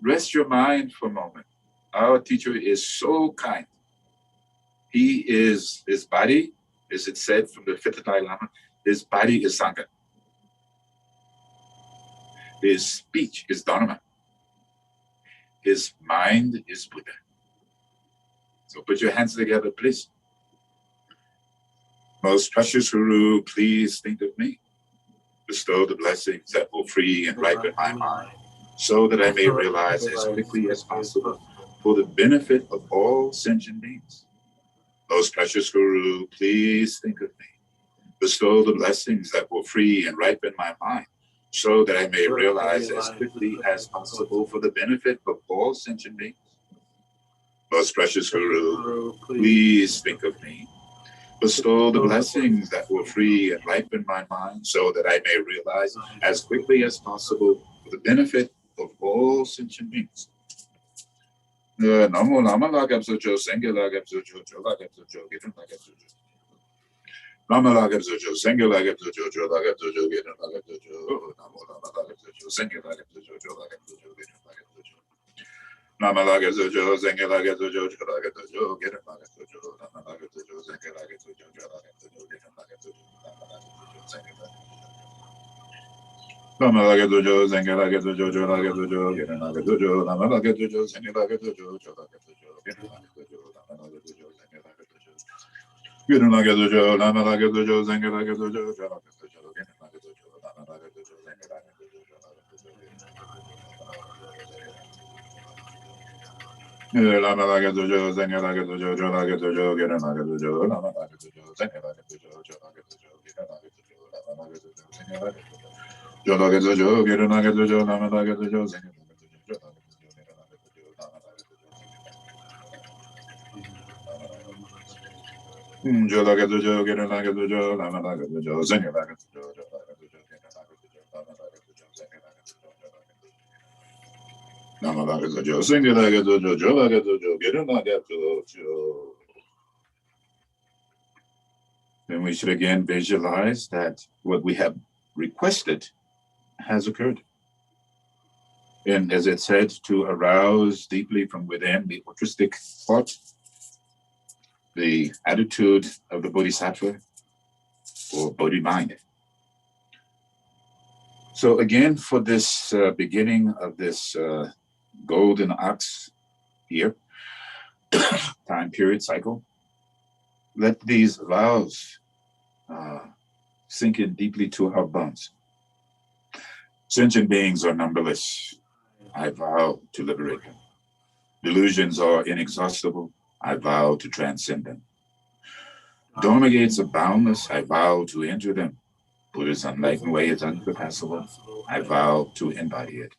Rest your mind for a moment. Our teacher is so kind. He is, his body, as it said from the fifth Dalai Lama, his body is Sangha. His speech is Dharma. His mind is Buddha. So put your hands together, please. Most precious Guru, please think of me. Bestow the blessings that will free and ripen my mind, so that I may realize as quickly as possible for the benefit of all sentient beings. Most precious Guru, please think of me. Bestow the blessings that will free and ripen my mind, so that I may realize as quickly as possible for the benefit of all sentient beings. Most precious Guru, please think of me. Bestow the blessings that will free and ripen my mind, so that I may realize as quickly as possible for the benefit of all sentient beings. Namo Lama Lagab Sojo, Sengye Lagab Sojo, Lagab Sojo, Gitan Lagab Sojo. Lama Lagab Sojo, Sengye Lagab Sojo, Lagab Sojo, Gitan Lagab Sojo. Namo Lama Lagab Sojo, Sengye Lagab Sojo, Lagab Sojo, Gitan Lagab Sojo. Lama Lagab Sojo, Sengye Lagab Sojo, Lagab Sojo, Gitan Lagab Sojo. Lama Lagab Sojo, Sengye Lagab Sojo, Lagab Sojo, Gitan Lagab Sojo. Lama Lagab Sojo, Sengye Lagab Sojo, Lagab Sojo, Gitan Lagab Sojo. Lama Lagab Sojo, Sengye Lagab Sojo, Lagab Sojo, Gitan Lagab Sojo. Lama Lagab Sojo, Sengye Lagab Sojo. Gitan Lagab Sojo, Lama Lagab Sojo, Sengye Lagab Sojo, Lagab Sojo, Gitan Lagab Sojo. Lama Lagab Sojo, Sengye Lagab Sojo, Lagab Sojo, Gitan Lama Lagab Sojo, Sengye Lagab Sojo, Lagab Sojo, Gitan Lagab Sojo. Lama Lagab Sojo, Sengye Lagab Sojo, Lagab Sojo, Gitan Lagab Sojo. Lama Lagab Sojo, Sengye Lagab Sojo. Lagab Sojo, Gitan Lagab Sojo, Lama Lagab Sojo, Sengye Lagab Sojo, Lagab Sojo, Gitan Lagab Sojo. Lagab Sojo, Gitan Lagab Sojo, Lama Lagab Sojo, Sengye Lagab Sojo, Lagab Sojo, Gitan Lagab Sojo, Lama Lagab Sojo, Sengye Lagab Sojo, Lama Lagab Sojo, Sengye Lagab Sojo, Lagab Sojo, Gitan Lagab Sojo. Then we should again visualize that what we have requested has occurred. And as it said, to arouse deeply from within the altruistic thought, the attitude of the Bodhisattva or Bodhi mind. So again, for this beginning of this golden ox year, time period cycle, let these vows sink in deeply to our bones. Sentient beings are numberless. I vow to liberate them. Delusions are inexhaustible. I vow to transcend them. Dharma gates are boundless. I vow to enter them. Buddha's unenlightened way is unsurpassable. I vow to embody it.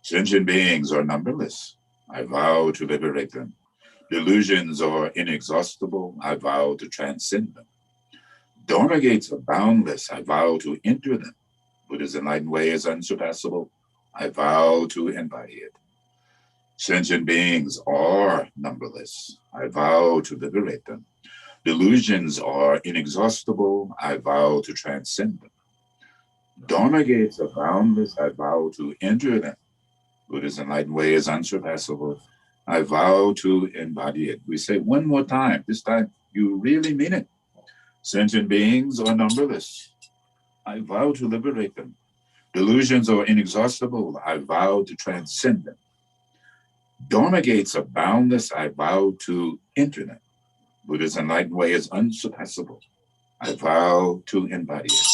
Sentient beings are numberless. I vow to liberate them. Delusions are inexhaustible. I vow to transcend them. Dharma gates are boundless. I vow to enter them. Buddha's enlightened way is unsurpassable. I vow to embody it. Sentient beings are numberless. I vow to liberate them. Delusions are inexhaustible. I vow to transcend them. Dharma gates are boundless. I vow to enter them. Buddha's enlightened way is unsurpassable. I vow to embody it. We say one more time. This time you really mean it. Sentient beings are numberless. I vow to liberate them. Delusions are inexhaustible. I vow to transcend them. Dharma gates are boundless. I vow to enter them. Buddha's enlightened way is unsurpassable. I vow to embody it.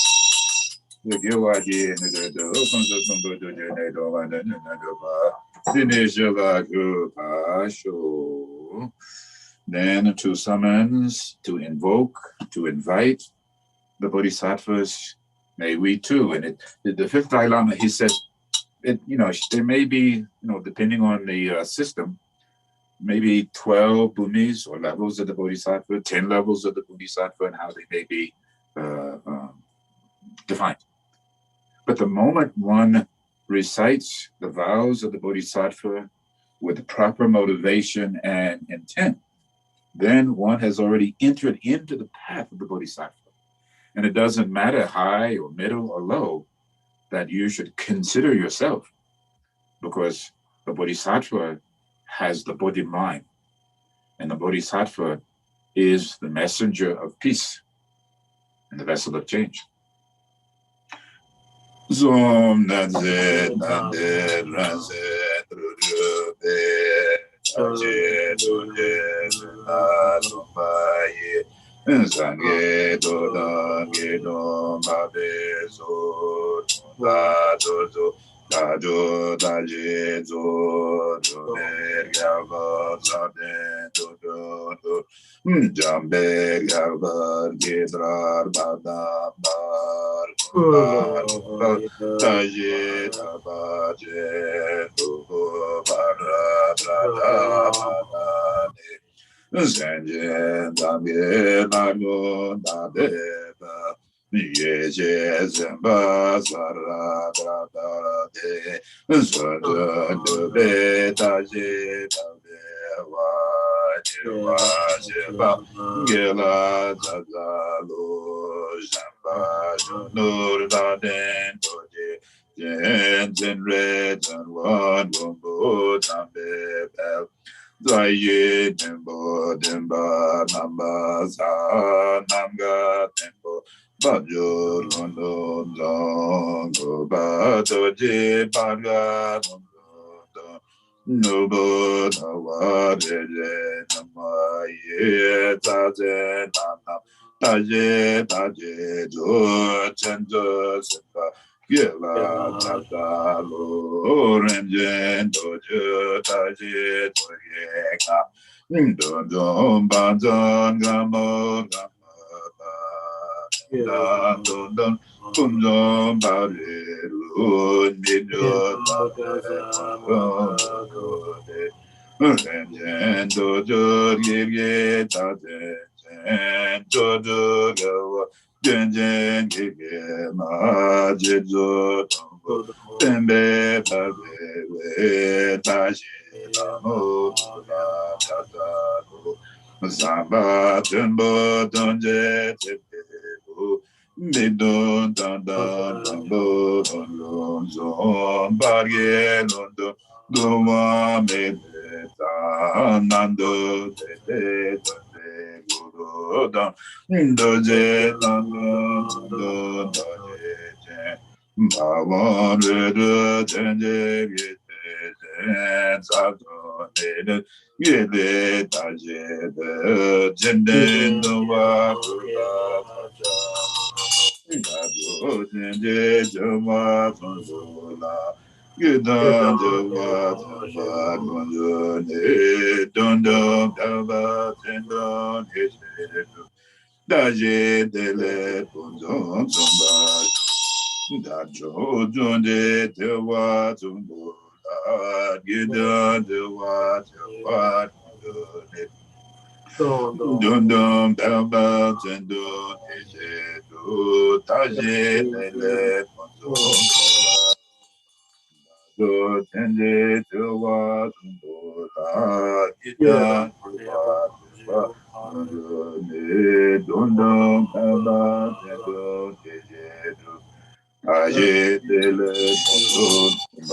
Then to summons, to invoke, to invite the bodhisattvas, may we too. And the fifth Dalai Lama, he said, there may be, depending on the system, maybe 12 bhumis or levels of the bodhisattva, 10 levels of the bodhisattva, and how they may be defined. But the moment one recites the vows of the bodhisattva with the proper motivation and intent, then one has already entered into the path of the bodhisattva. And it doesn't matter high or middle or low that you should consider yourself, because the bodhisattva has the Bodhi mind, and the bodhisattva is the messenger of peace and the vessel of change. Zom Nanze Nande Ranze Trudube Aje Tuje Nazumaye Sange Dodange Domabe Zo Dadozo Dajo Daje Zo Dober Gava Zade Dodo Jamber Gava Gidrar Badam Bar Daje Tabaje Tuho Barada Badane Zenje Damye Nago Dadeba Yeje Zemba Zara Dadade Zada Dube Daje Dabewa Jeba Gela Zazalo Jamba Nur Daden Doje Jen Red and One Wumbo Tambe Bel Zaye Dembo Demba Namba Za Namga Tembo Bajo Londo Zongo Badoje Baga Londo Nobo Nawaje Namaye Taje Nana Taje Jo Chenjo Sepa Gela Tata Lo Renjen Dojo Taje Toyeka Dondon Banzon Gamo Gama Dondon Kunzon Bari Lun Minyo Renjen Dojo Gye Taje Dojo Gawa Jen Gige Ma Jejo Tombo Tembe Pabe Taji Lamo Tata Samba Tembo Donje Tepebu Midon Tanda Tambo Lonzon Barye Londo Doma Medeta Nando Tete Guru Doje Nando Doje Bhavan Vedu Jenje Gite Sato Nede Gede Taje De Jende Nova Pura Gado Jenje Jama Konsola Gidan Java Java Konjone Dondo Gava Tendon Geshetu Daje Dele Konjon Somba Dajo Jonde Tewa Tumbola Gidan Tewa Tewa Konjone Dundum Damba Zendu Tejedu Taje Nele Do Tende Tuwa Dundu La Ita Tuwa Tuwa Dundum Damba Zendu Tejedu Taje Nele Dundu.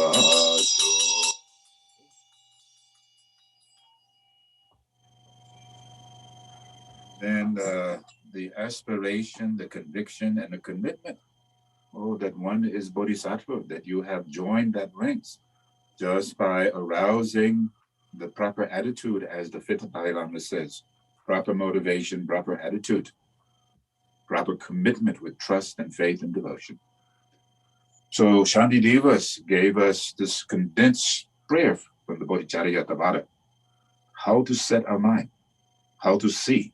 Then the aspiration, the conviction, and the commitment. Oh, that one is bodhisattva, that you have joined that ranks just by arousing the proper attitude, as the fifth Dalai Lama says, proper motivation, proper attitude, proper commitment with trust and faith and devotion. So Shantidevas gave us this condensed prayer from the Bodhicharya how to set our mind, how to see.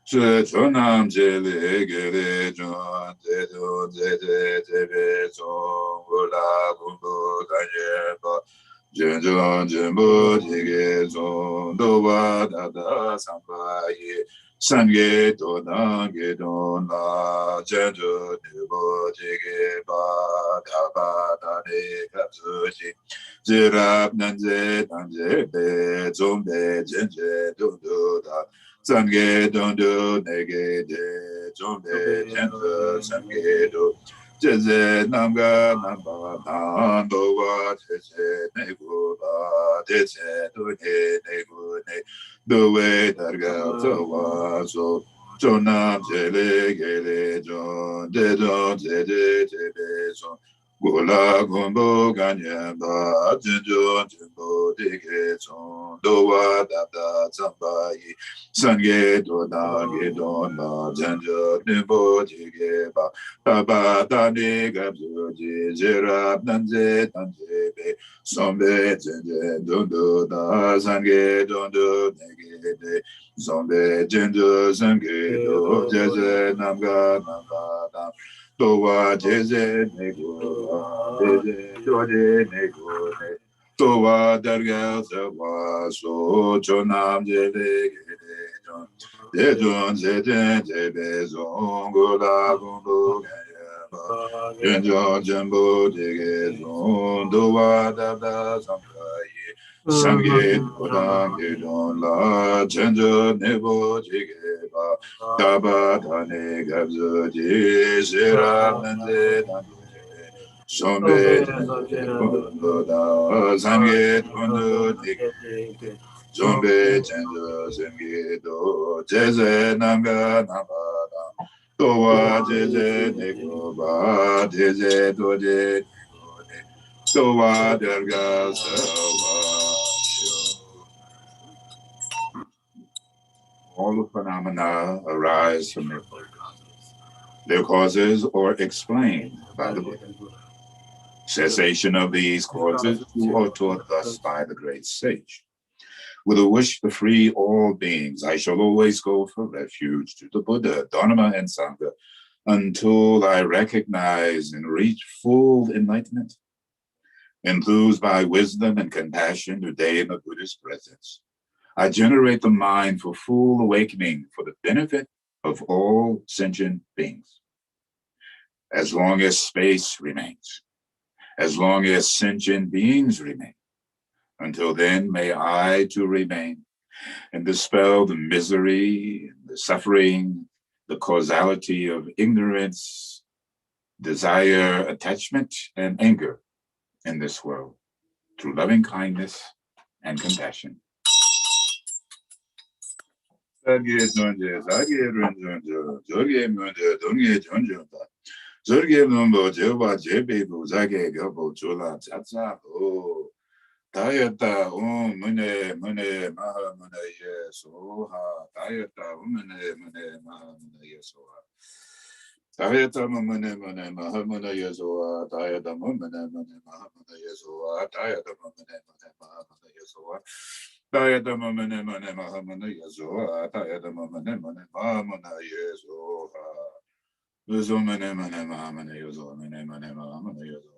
Chonam jele gele chon te do te te te be chon gula gumbu kanye ba jen chon jembo jige chon do wa da da samba ye sangye do na ge do na jen jo de bo jige ba da ne kap su ji jirap nan je be chon be jen je do do da Sange dondo nege de jombe jento sange do jeze namga namba nando wa jeze nego ba jeze do ne nego ne do we darga zo wa zo jonam jele gele jon de don jeze jebe son Gula gumbo ganyan ba jinjo jimbo dike son do wa da da zambayi Sangye do na ge do na janjo nimbo jige ba taba tani gabzu ji jirab nanje tanje be sombe jenje dundu da sangye dundu nege de sombe jenjo sangye do jeze namga namba dam do wa jeze nego ba jeze do je nego ne do wa darga se wa so chonam jele Dejun zeten jebe zongo la gombo ganyaba Jenjo jembo jege zondo wa dabda samkaye Sangye dodange don la Jenjo nebo jege ba Daba dane gabzo je Zera nanze nandu jebe Sombe jenjo da Sangye dondo jege Zombe chenjo semge do jeze namga nambada Towa jeze nego ba jeze do je nego ne Towa derga sawa All the phenomena arise from their causes or explained by the Buddha. Cessation of these causes are taught thus by the great sage. With a wish to free all beings, I shall always go for refuge to the Buddha, Dharma, and Sangha until I recognize and reach full enlightenment. Enthused by wisdom and compassion today in the Buddha's presence, I generate the mind for full awakening for the benefit of all sentient beings. As long as space remains, as long as sentient beings remain, until then may I too remain and dispel the misery, the suffering, the causality of ignorance, desire, attachment, and anger in this world through loving kindness and compassion. Dayata mune maha mune yesoha. Dayata mune maha mune yesoha. Dayata mune maha mune yesoha. Dayata mune maha mune yesoha. Dayata mune maha mune yesoha. Dayata mune maha mune yesoha. Dayata mune maha mune yesoha. Uzo mune maha mune yesoha. Mune maha mune yesoha.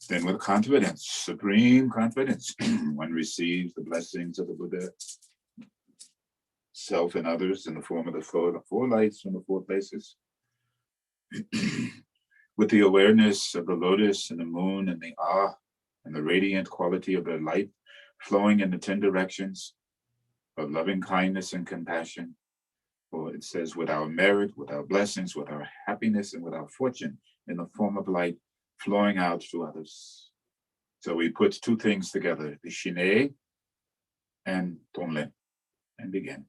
Then with confidence, supreme confidence, one receives the blessings of the Buddha, self and others in the form of the four lights from the four places. With the awareness of the lotus and the moon and the and the radiant quality of their light flowing in the 10 directions of loving kindness and compassion. For it says, with our merit, with our blessings, with our happiness, and with our fortune in the form of light flowing out to others. So we put two things together, the Shine and Tonlen, and begin.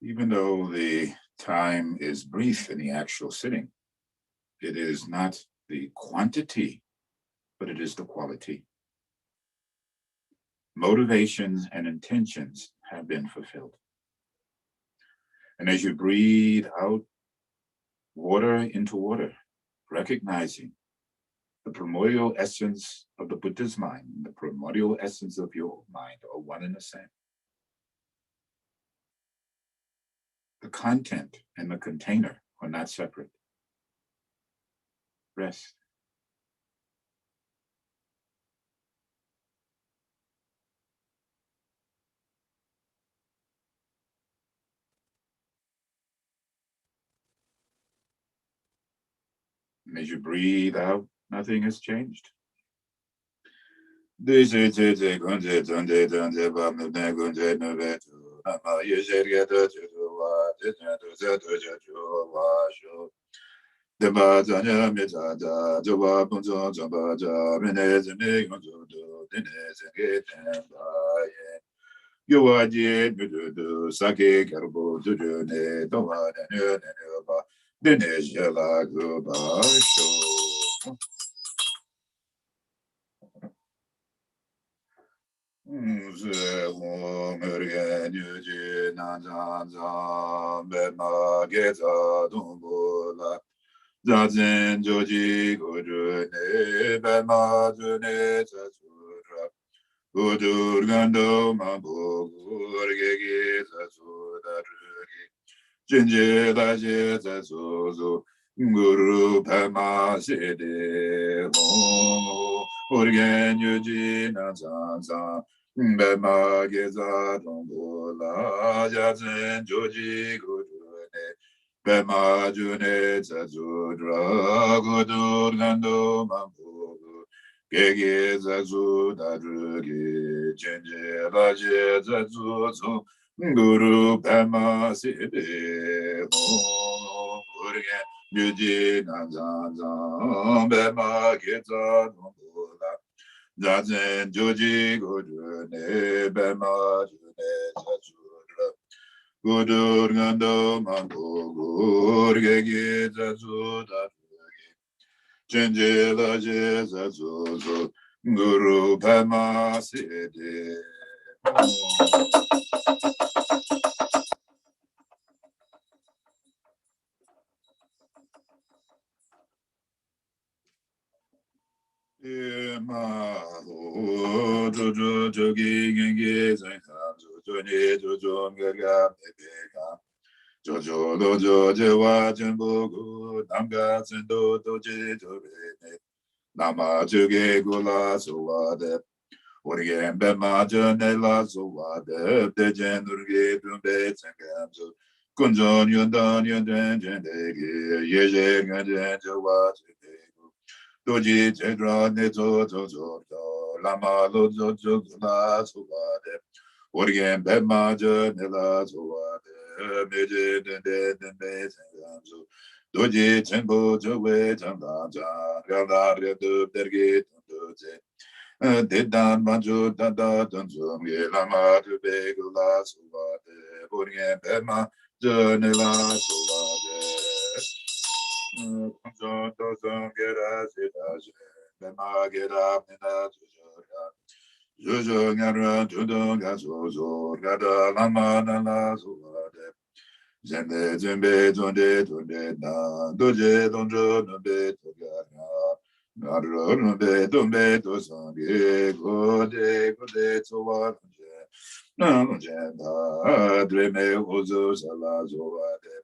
Even though the time is brief in the actual sitting, it is not the quantity, but it is the quality. Motivations and intentions have been fulfilled. And as you breathe out water into water, recognizing the primordial essence of the Buddha's mind, the primordial essence of your mind are one and the same. The content and the container are not separate. Rest. And as you breathe out, nothing has changed. This is a conject on the Bam the Gunjay Noveto. Nama Yesheria to Washo. The Bazanya Mizada, Java Punzo, Zabaja, Menez and Negonzo, Dines and Gate and Baye. You are the Sake Karbo, June, Doma, and Yoba, Dines Yala Goba Show. Urgyen Gyaltsen joji goju ne bema june tsura goju gando mambo urge ge tsu darugi jinje da je tsu guru bema sede ho urgen yuji na san bema ge za dongbo la Gyaltsen joji goju ne Bema june zazu dragudur gando mambu gege zazu darugi chenje laje zazu zu guru bema sede ho urge yuji nanzan bema geza numbula zazen joji guru ne bema june zazu Gudur gando mango gur gege zazu darugi chenje la je zazu zo guru pama sede ma ho jojo jogi genge zai jojo ne jojo ngaga bebega Jojo dojo jewa jembogu namga zendo doje jobene Lama juge gula suwade Urgyen bema jene la suwade Dejen urge dumbe tsengamzu Kunjon yundan yundan jendegi Yeje ganjen jewa jebegu Doji jedra nezo zozo Lama lozo jugula suwade Urgyen bema jene la suwade Meje dende dende tsengamzu Doji chenpo jowe chandaja Gala redu dergi tunduze Dedan manju dada tunzum Ye lama tube gula suwade Urgyen bema jene la suwade Kunjo tozum gera sitaje Bema gera mina tujura Juju ngara tudung gasozo Gada lama nala suwade Zende zimbe zonde zonde na doje donjo numbe togana Naro numbe dumbe to sange gode gode towa nje Nanje na dreme ozo sala zoade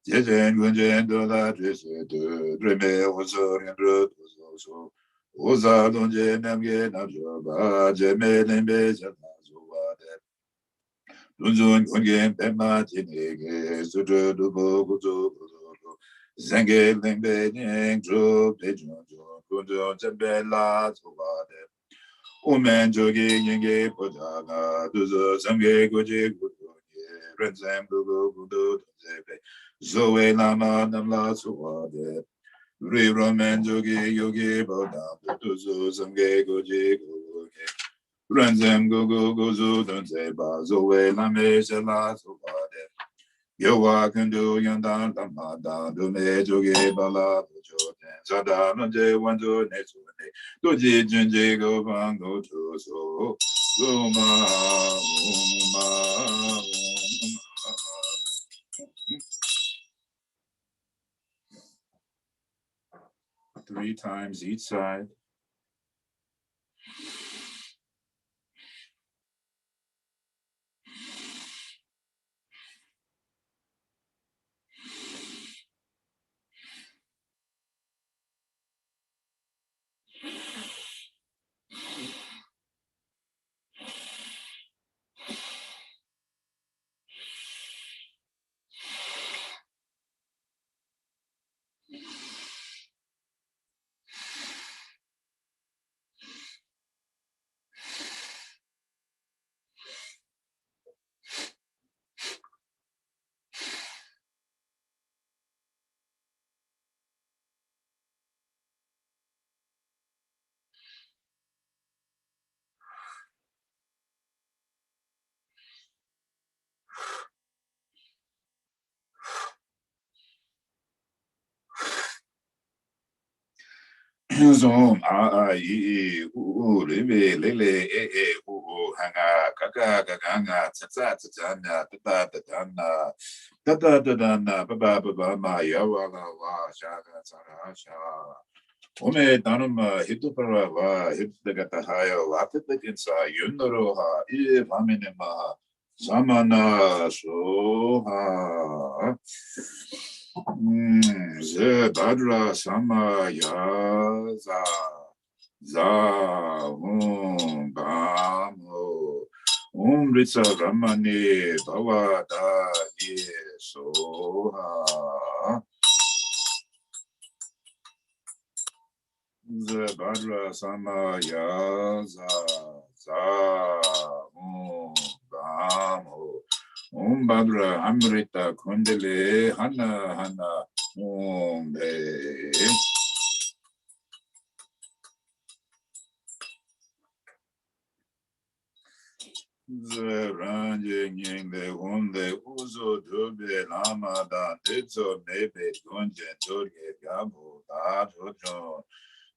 Jejen gunjen dola drese de dreme ozo rendro tozo so Oza donje namge namjoba jeme lembe jala zoade Lunzun kungen pema tinege suju dubo guzu guzu Zenge limbe nyeng zhub de junjun kunjun zembe la zubade Umen jogi nyenge pojaga duzu zemge guji guzu ye Renzem gugu gudu dunzebe Zoe lama namla suwade Ri romen jogi yogi bodam duzu zemge guji gugu ye Renzem gugu guzu dunze ba zoe lame se la subade. Yowa kundu yandan lama dan du me joge bala bujo ten. Sada nanje wanjo ne sune. Doji junje go bang go to so. Uma, uma, uma. 3 times each side. Zoom I u lele lele u hanga kaka kakanga tsa tsana tata baba ma yawa wa shaka tsara sha ome tanum hitu para wa hitu daga tahaya wa kinsa yunoro ha vamine ma samana soha ze badra sama ya za bamo ritsa ramani bhava da ye soha ze badra sama ya za bamo Badra Amrita Kundale Hana Be Ranjing the Hunde Uzo Dube Lama Da Ditso Nebe Gunje Dorje Gabu Jojo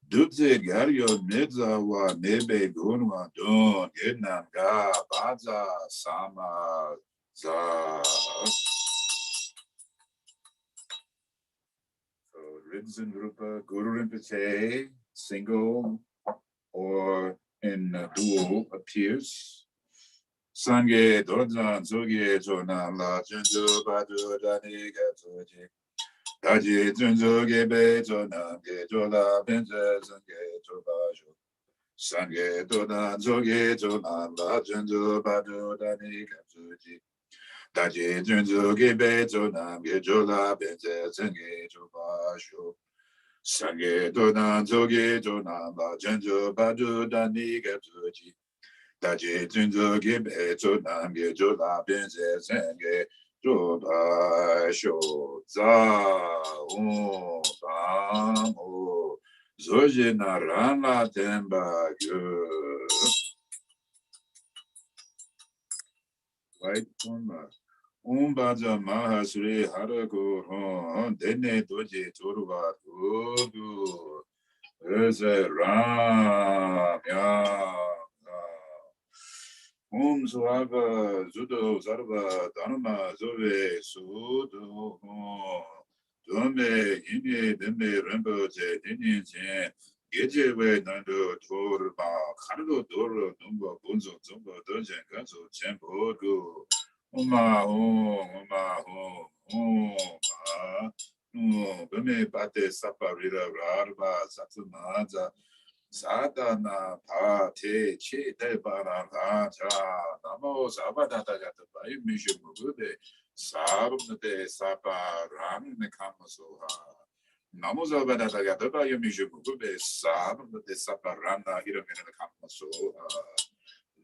Dubze Gario Midzawa Nebe Gunwa Dun Gidnanga Baza Sama So Rinzen Rupa Guru Rinpoche, single or in duo appears. Sange Dorjan Zogi Jona La Junjo Badu Dani Gatoji. Daji Junjo Gebe Jona Gejola Benja Zange Jobajo. Sange Dodan Zogi Jona La Junjo Badu Dani Gatoji. Daji Junjo Gebe Jona Gejola Benja Zange Jobajo. Sange Dodan Zogi Jona La Junjo Badu Dani Gatoji. Daji Junjo Gebe Jona Gejola Benja Zange Jobajo. Za Bang O Zoji Narana Temba Yu. White Puma. Baja Mahasri Harago Dene Doji Turva Tudu Eze Ram Ya Suava Zudo Zarva Dharma Zove Sudo Dome Hini Deme Rinpoche Dini Chen Gejewe Nando Torba Kardo Doro Numba Bunzo Zumba Dojen Ganzo Chempo Oma Beme Bate Saparira Rarba Satsumaza Sadana Pate Che Debara Raja Namo Sabadata Gata Mishu Mugube Sabum de Sapa Ram Nekamasoha Namo Sabadata Gata Mishu Mugube Sabum de Sapa Rana Hiramina Kamasoha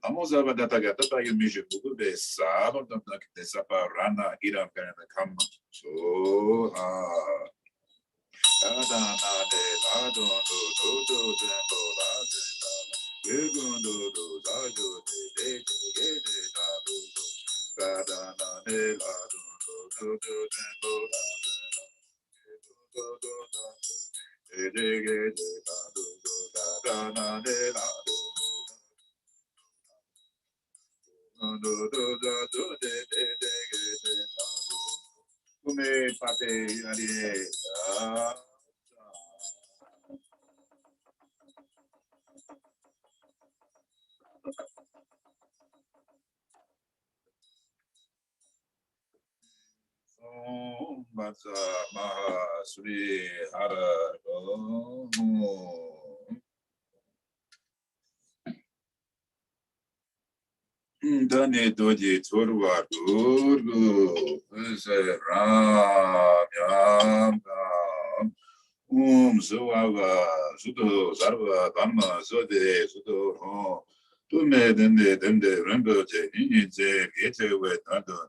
Amozava Dataga Tata Yumisha Bube Saba de Sapa Rana Iram Kam so Dana de Lado Dodo Zembo Lazenda Gugundo do Zajo de Dabu Dana de Lado Dodo Zembo Lazenda de Dana de Lado Come fate Matsa Maha Sri Hara Dane Doji Turwa Durgu Ram Yam Zuava Zudo Zarva Dhamma Zode Zudo Tume Dende Rinpoche Ninje Getewe Nando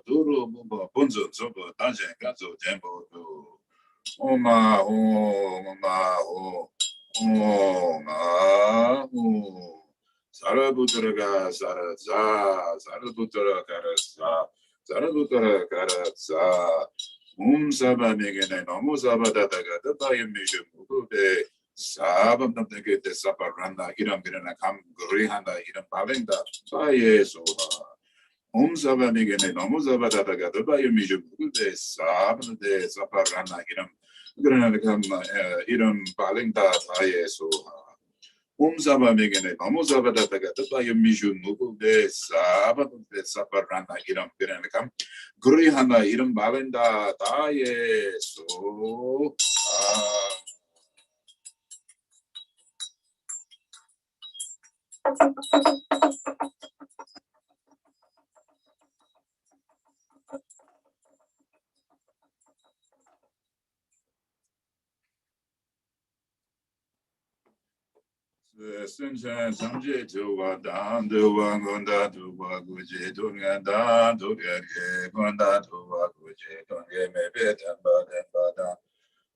Doro Mumba Bunzo Zobo Danshen Ganzo Tembo Oma Zarabutraga Saraza Zarabutra Karasa Zarabutra Karasa Saba Megane Nomo Saba Dataga Data Yamishu Mukube Sabam nam the get the saparanda, Hiram Girana Kam Grihanda, Hiram Palinda, Saye Soha. Saba Migene, Nomuzaba Data by Miju, the Sabam de Saparana, Hiram Grana Kam Hiram Palinda, Saye Soha. Saba Migene, Nomuzaba Data by Miju, the Sabam de Saparana, Hiram Grana Kam Grihanda, Hiram Palinda, Saye So. Sunshine, some jet to what down, do one gonda to what would you do down to get gonda to what would you don't get me bit and bada.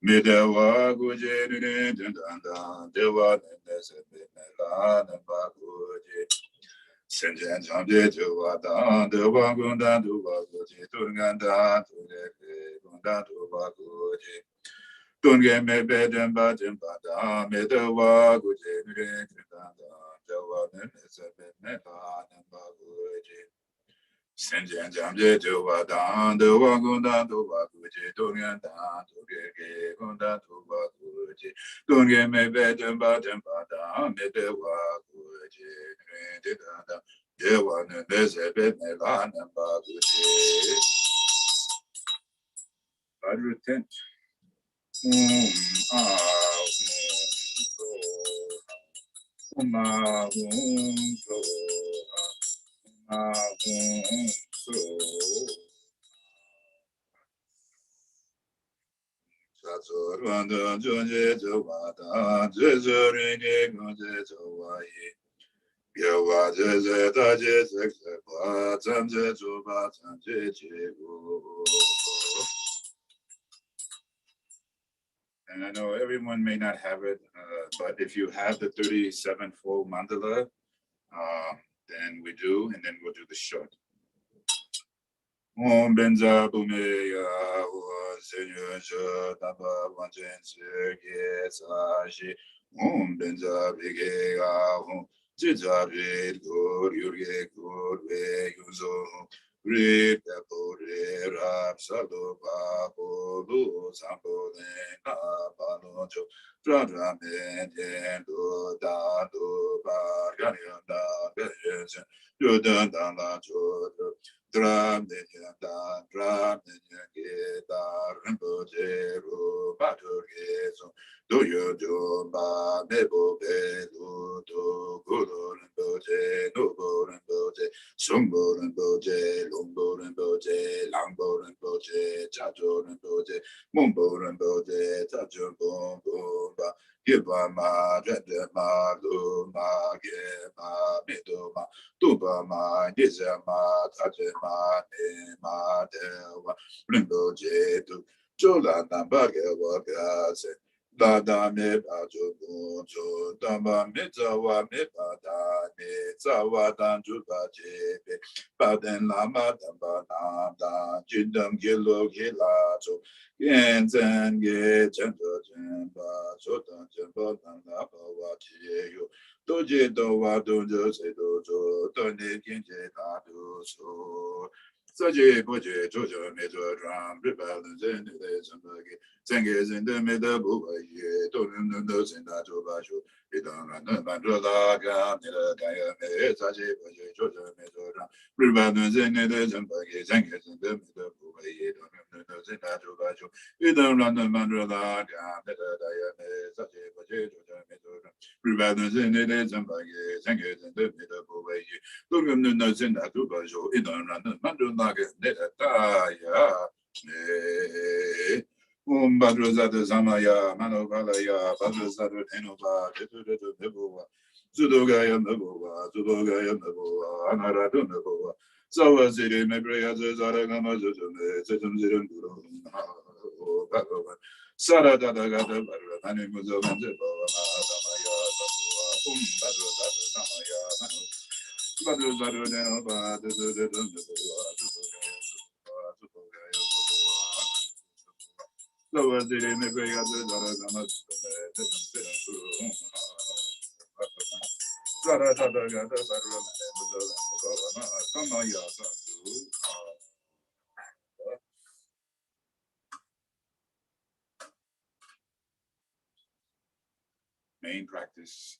Midawa would you do down, do what and there's a bit and back would you. Sunshine, some jet to what down, do one gonda to what would you do down to get gonda to what would you. Don't get me bed and bad and bad. Made the walk with it. The one is a bit meta and baguji. Send and jam to what down the walk on down to baguji. Don't get down to get on down to baguji. Don't get me bed and bad and bad. Made the walk with it. The one is a bit meta and baguji. Bad retent. And I know everyone may not have it, but if you have the 37-fold mandala, then we do, and then we'll do the short. Om benza bumeya senyo jo taba wanchen ge sashi. Om benza bige om jiza red gur yurge gur ve yuzo. Red pore rap sado pa lu sampo ne na pa no jo tra tra me de do da do ba ya ya da ge yen do da da la jo dra me ya da dra me ya ge da Rinpoche ru ba tu ge so do yo jo ba me bo be lu do gu do Rinpoche no bo Rinpoche Sumbo Rinpoche Lumbo Rinpoche Langbo Rinpoche Chacho Rinpoche Mumbo Rinpoche Chacho Bom Bom Ba Giba Ma Jende Ma Lu Ma Ge Ma Mido Ma Tuba Ma Giza Ma Tache Ma Ne Ma Dewa Rinpoche Tu Chola Namba Gewa Gase Da da me ba ju bu ju da ba me za wa me ba da me za wa dan ju ba je be ba den la ma da ba na da jin dam ge lo ge la ju yan zhen ge chen de chen ba ju da chen ba da na ba wa ji yu do je do wa do je se do ju do ne jian je da du su 这些不觉周周没做庄，日本人真的怎么给？真给人的没得不可以，都能都真的做不出。一当然能办做大干，你的干也没这些不觉周周没做庄，日本人真的怎么给？真给人的没得不可以，都能都真的做不出。一当然能办做大干，你的干也没这些不觉周周没做庄，日本人真的怎么给？真给人的没得不可以。 都能真的都不说，一能让能满足那个那个大呀，我们把这啥子什么呀，满足巴了呀，把这啥子天龙吧，这没不啊，这都该也没不啊，这都该也没不啊，那拉都没不啊，早晚这里没不呀，这咋的干嘛这没，这种这种不懂啊，我把个问，啥的哒哒个的把这那你们这问这不啊，什么呀，什么啊，我们把这啥子什么呀，满足。 Lower the Main practice.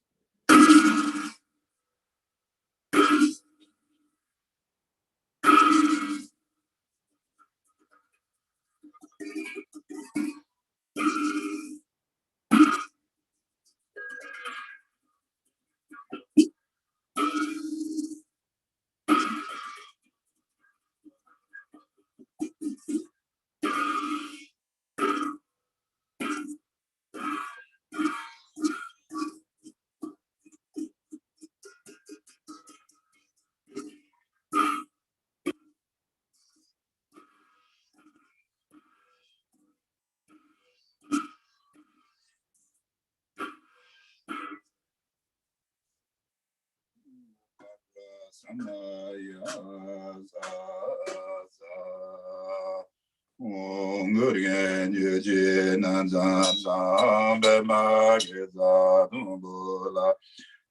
Urgyen Samten Ling Gonpa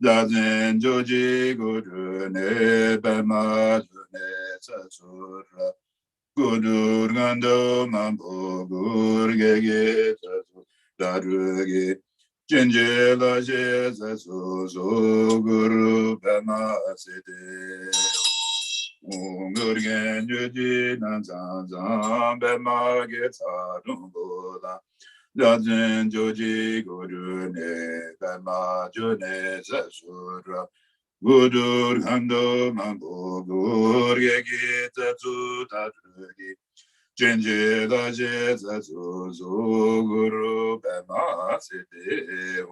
Gyaltsen Joji Guru Ne Bema Ne Satsura Guru Gando Mambo Gurge Darugi Jenje La Sasu Guru Bema Sede Urgyen Samten Bema Gyaltsen Gyaltsen Joji Guru Ne Bema Ne Satsura Guru Gando Mambo Gurge Darugi Jenje La Sasu Guru Bema Sede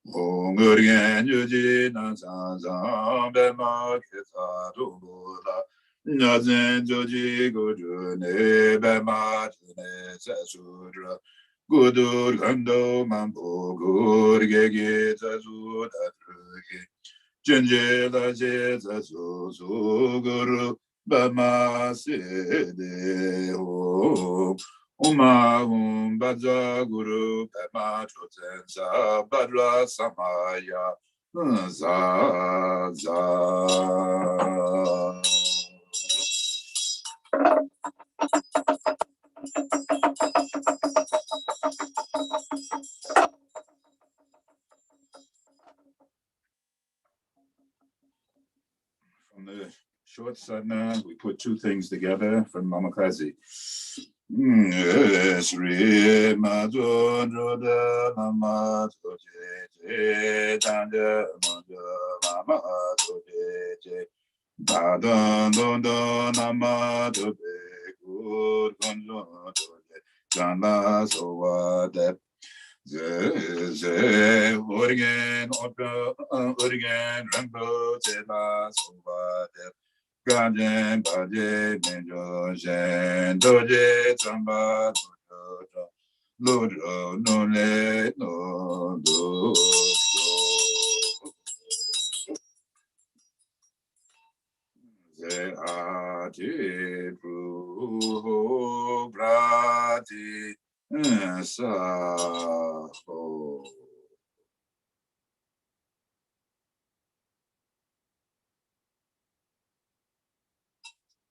Urgyen Samten Bema Gyaltsen Joji Guru Ne Bema Ne Satsura Guru Gando Mambo Gurge Darugi Jenje La Sasu Guru Bema Sede Oma Baja Guru Bema Chotensa Badra Samaya Za From the short sadhana, we put two things together from Mama Kazi. Sri Madhu Roda Mama Toje Tanda Mama Toje Dada Dodo Nama Toje Good Gonjo Toje Jana Sowade Urgyen Rinpoche La Sowade Gajen Baje Benjo Shen Dorje Tsamba Lodro No Le No Do Ati Pru Brati Sa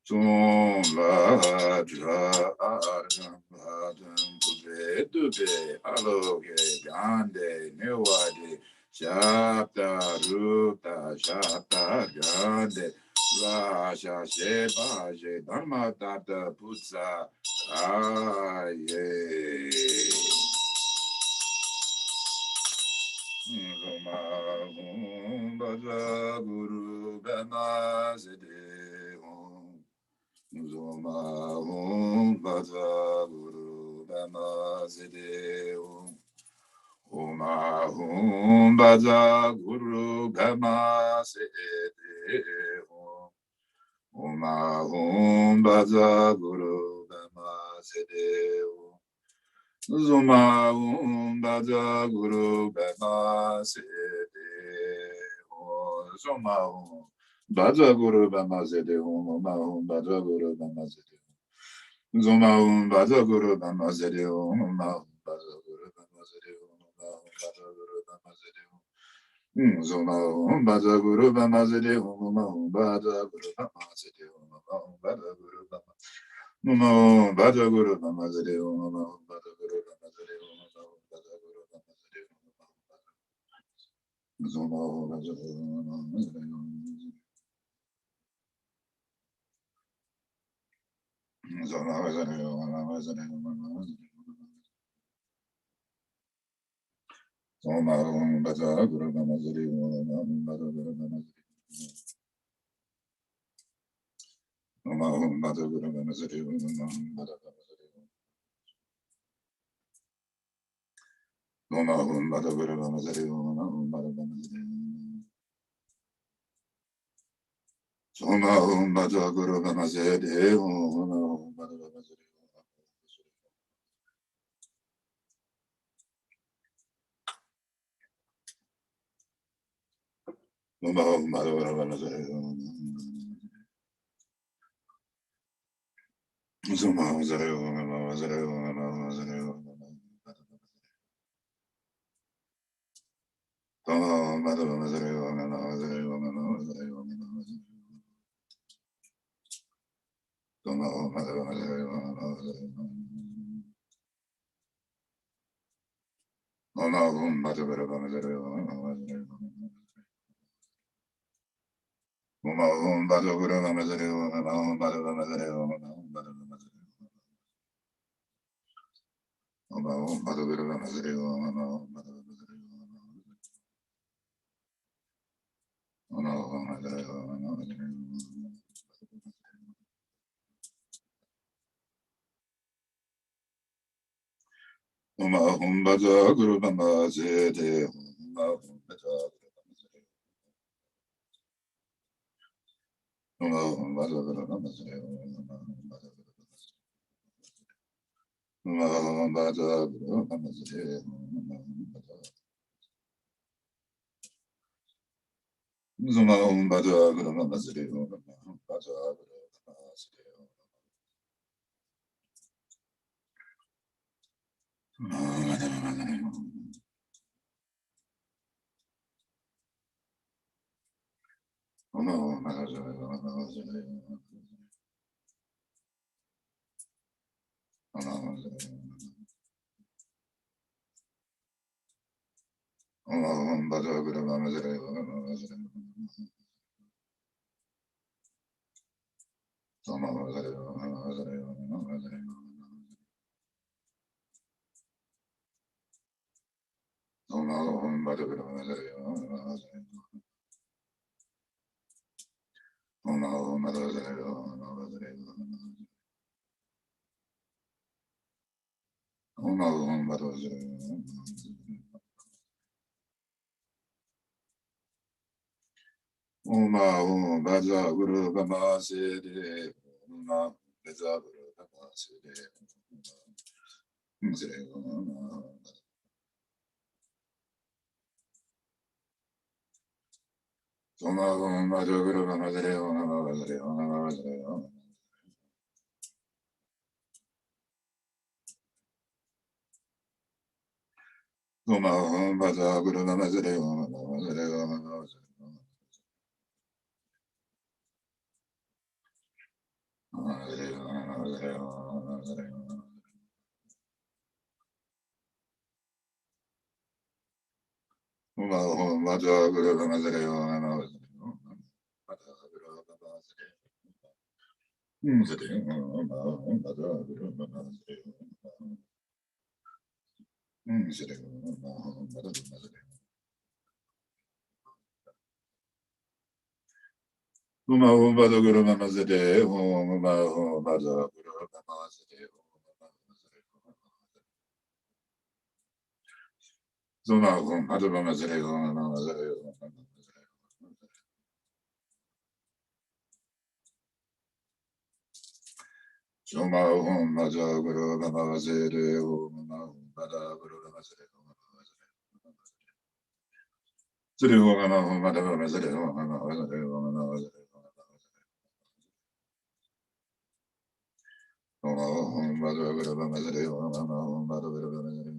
Son la Adam Pube Dube Aloge Gande Newadi Shapta Ruta Shapta Gande Rasha Shebaje Dharma Tata Putsa Aye Roma Baja Guru Bema Sede Zoma Baja Guru Bema Sede Oma Baja Guru Bema Sede Oma Baja Guru Bema Sede Zoma Baja Guru Bema Sede Zoma Baja Guru Bema Sede Oma Baja Guru Bema Sede Zoma Baja Guru Bema Sede Oma Baja Guru Bema Sede Oma Baja Guru Bema Sede Zoma Om Bada Guru Bamazade Om Bada Guru Bamazade Om Bada Guru Bamazade Om Bada Guru Bamazade Om Bada Guru Bamazade Om Bada Guru Bamazade Zoma Om Zoma Om Bada Guru Bamazade Om Bada Guru Bamazade Om Bada Guru Bamazade Om Bada Om Bada Guru Bamazade Om Bada Soma Om Bada Guru Bamazade Om Bada Bamazade Om Bada Guru Bamazade Soma Bamazade Om Bamazade Om Bamazade Om Bada Bamazade Om Bamazade Om Bamazade Soma Om Bada Bamazade Om Bamazade Om Bada Guru Bamazade Om Bamazade Om Bada Guru Bamazade Om Bada Bamazade Om Bada Bamazade Om Bada Guru Bamazade Om Bada Om Bada Guru Bamazade Om Bada Om Bada Guru Bamazade Om Bada Guru Bamazade Zuma Om Bada Guru Bamazade Om Bada Guru Bamazade Om Bada Guru Bamazade Om Bada Guru Bamazade Om Bada Guru Bamazade Om Bada Guru Bamazade Om Bada Guru Bamazade Om Om Bada Guru Bamazade Om Bada Guru Bamazade Om Bada Guru Bamazade Om Bada Guru Bamazade Zoma Om Bada Bamazade Om Bamazade Zoma Om Bada Guru Bamazade Om Bada Guru Bamazade Zuri Om Bada Bamazade Om Bamazade Om Bada Guru Bamazade Om Bada Guru Bamazade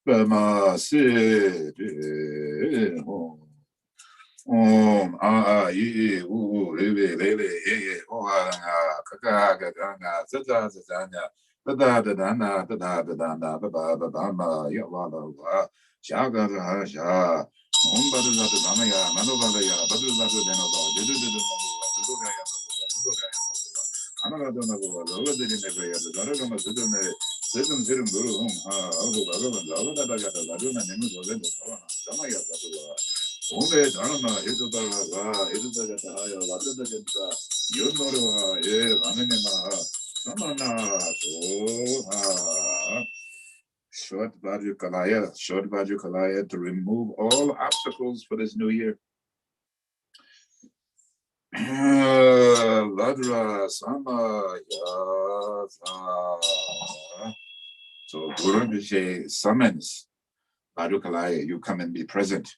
Bama se Om ye u lele lele ye oanga kaka ganga zaza zazanya da ma ya wa shaga ha sha om badu zatu dana ya mano bada ya badu zatu dena ba dedu dedu ga ya ana ga go lo de ne ga ya da ga ma dedu ne dedu dedu guru ha ago ga ga da na ne mu go le do sama ya badu 오메 다나나 해도다가 해도다가 다요 와도다겠다 연노로와 예 라면에마 나나나 소하 short baju kalaya to remove all obstacles for this new year. Ladra sama yasa. So Guru Rinpoche summons baju kalaya, you come and be present.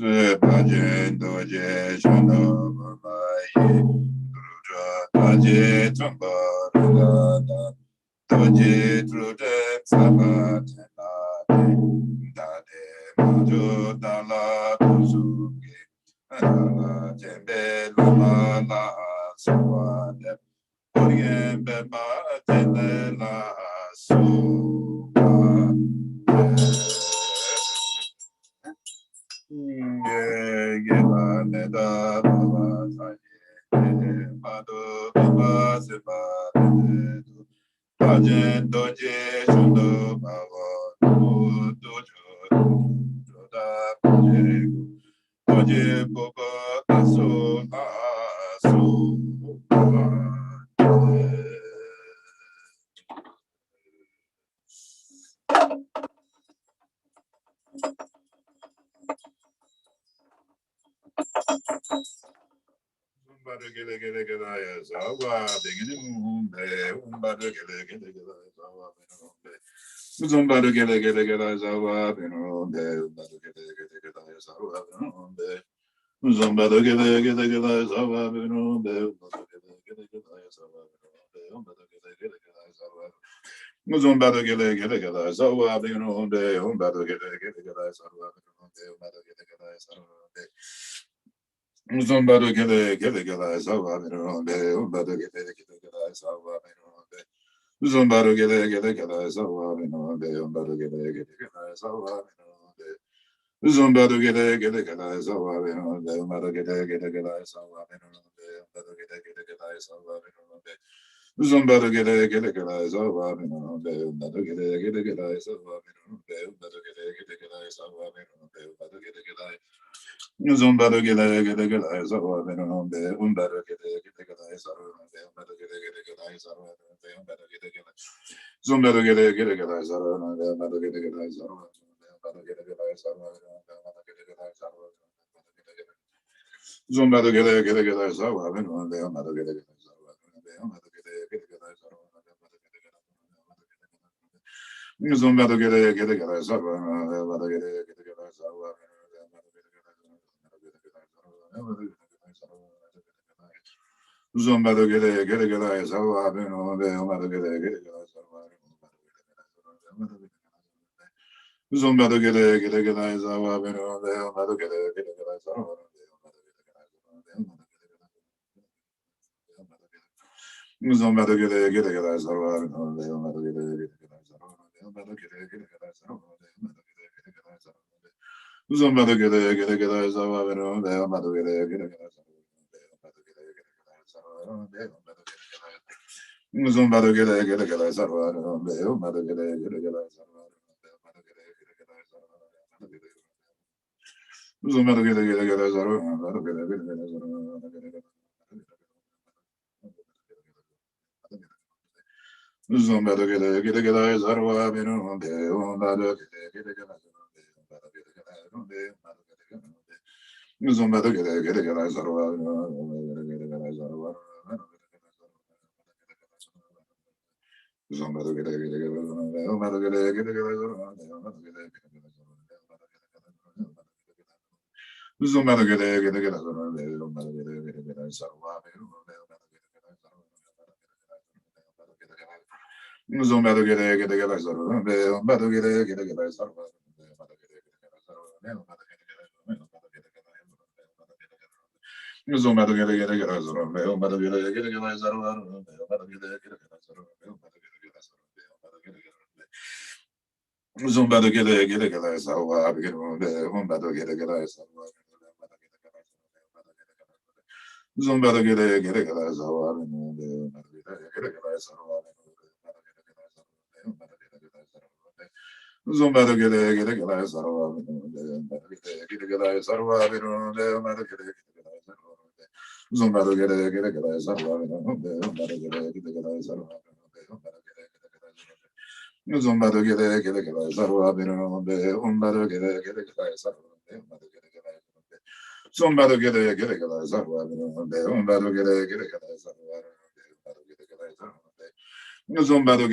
Bhajan Dorje Shana Mamaye Druja Taje Tambarana Taje Druja Sabatana Dade Majo Dala Tuzuki Dala Jembe Lama La Sawade Urgyen Bema Tene La Suwa Zombado gele sawa beronde umbado gele sawa beronde Zombado gele sawa beronde umbado gele sawa beronde Zombado gele sawa beronde umbado gele sawa beronde umbado gele sawa beronde Zombado gele sawa beronde umbado gele sawa beronde umbado gele sawa beronde umbado gele Zumbado gele sawa beronde umbado gele sawa beronde umbado gele sawa beronde umbado gele Zumbado gele sawa beronde umbado gele sawa beronde umbado gele sawa beronde umbado gele sawa beronde Zumbado gele sawa beronde umbado gele sawa beronde umbado gele sawa Zumbado gele sawa umbado gele sawa Zombado gele sawa beronde umbado gele sawa Zombado gele sawa beronde umbado gele sawa Zombado gele sawa beronde umbado gele Zombado gele sawa beronde umbado gele Zumbado gele sawa beronde umbado gele sawa Zumbado gele sawa Zumbado gele sawa beronde umbado gele Zumbado gele sawa Zombado Zumbado get a sort Zumbado get a Zumbado get Zumbado get Zumbado Zumbado Zumbado Zumbado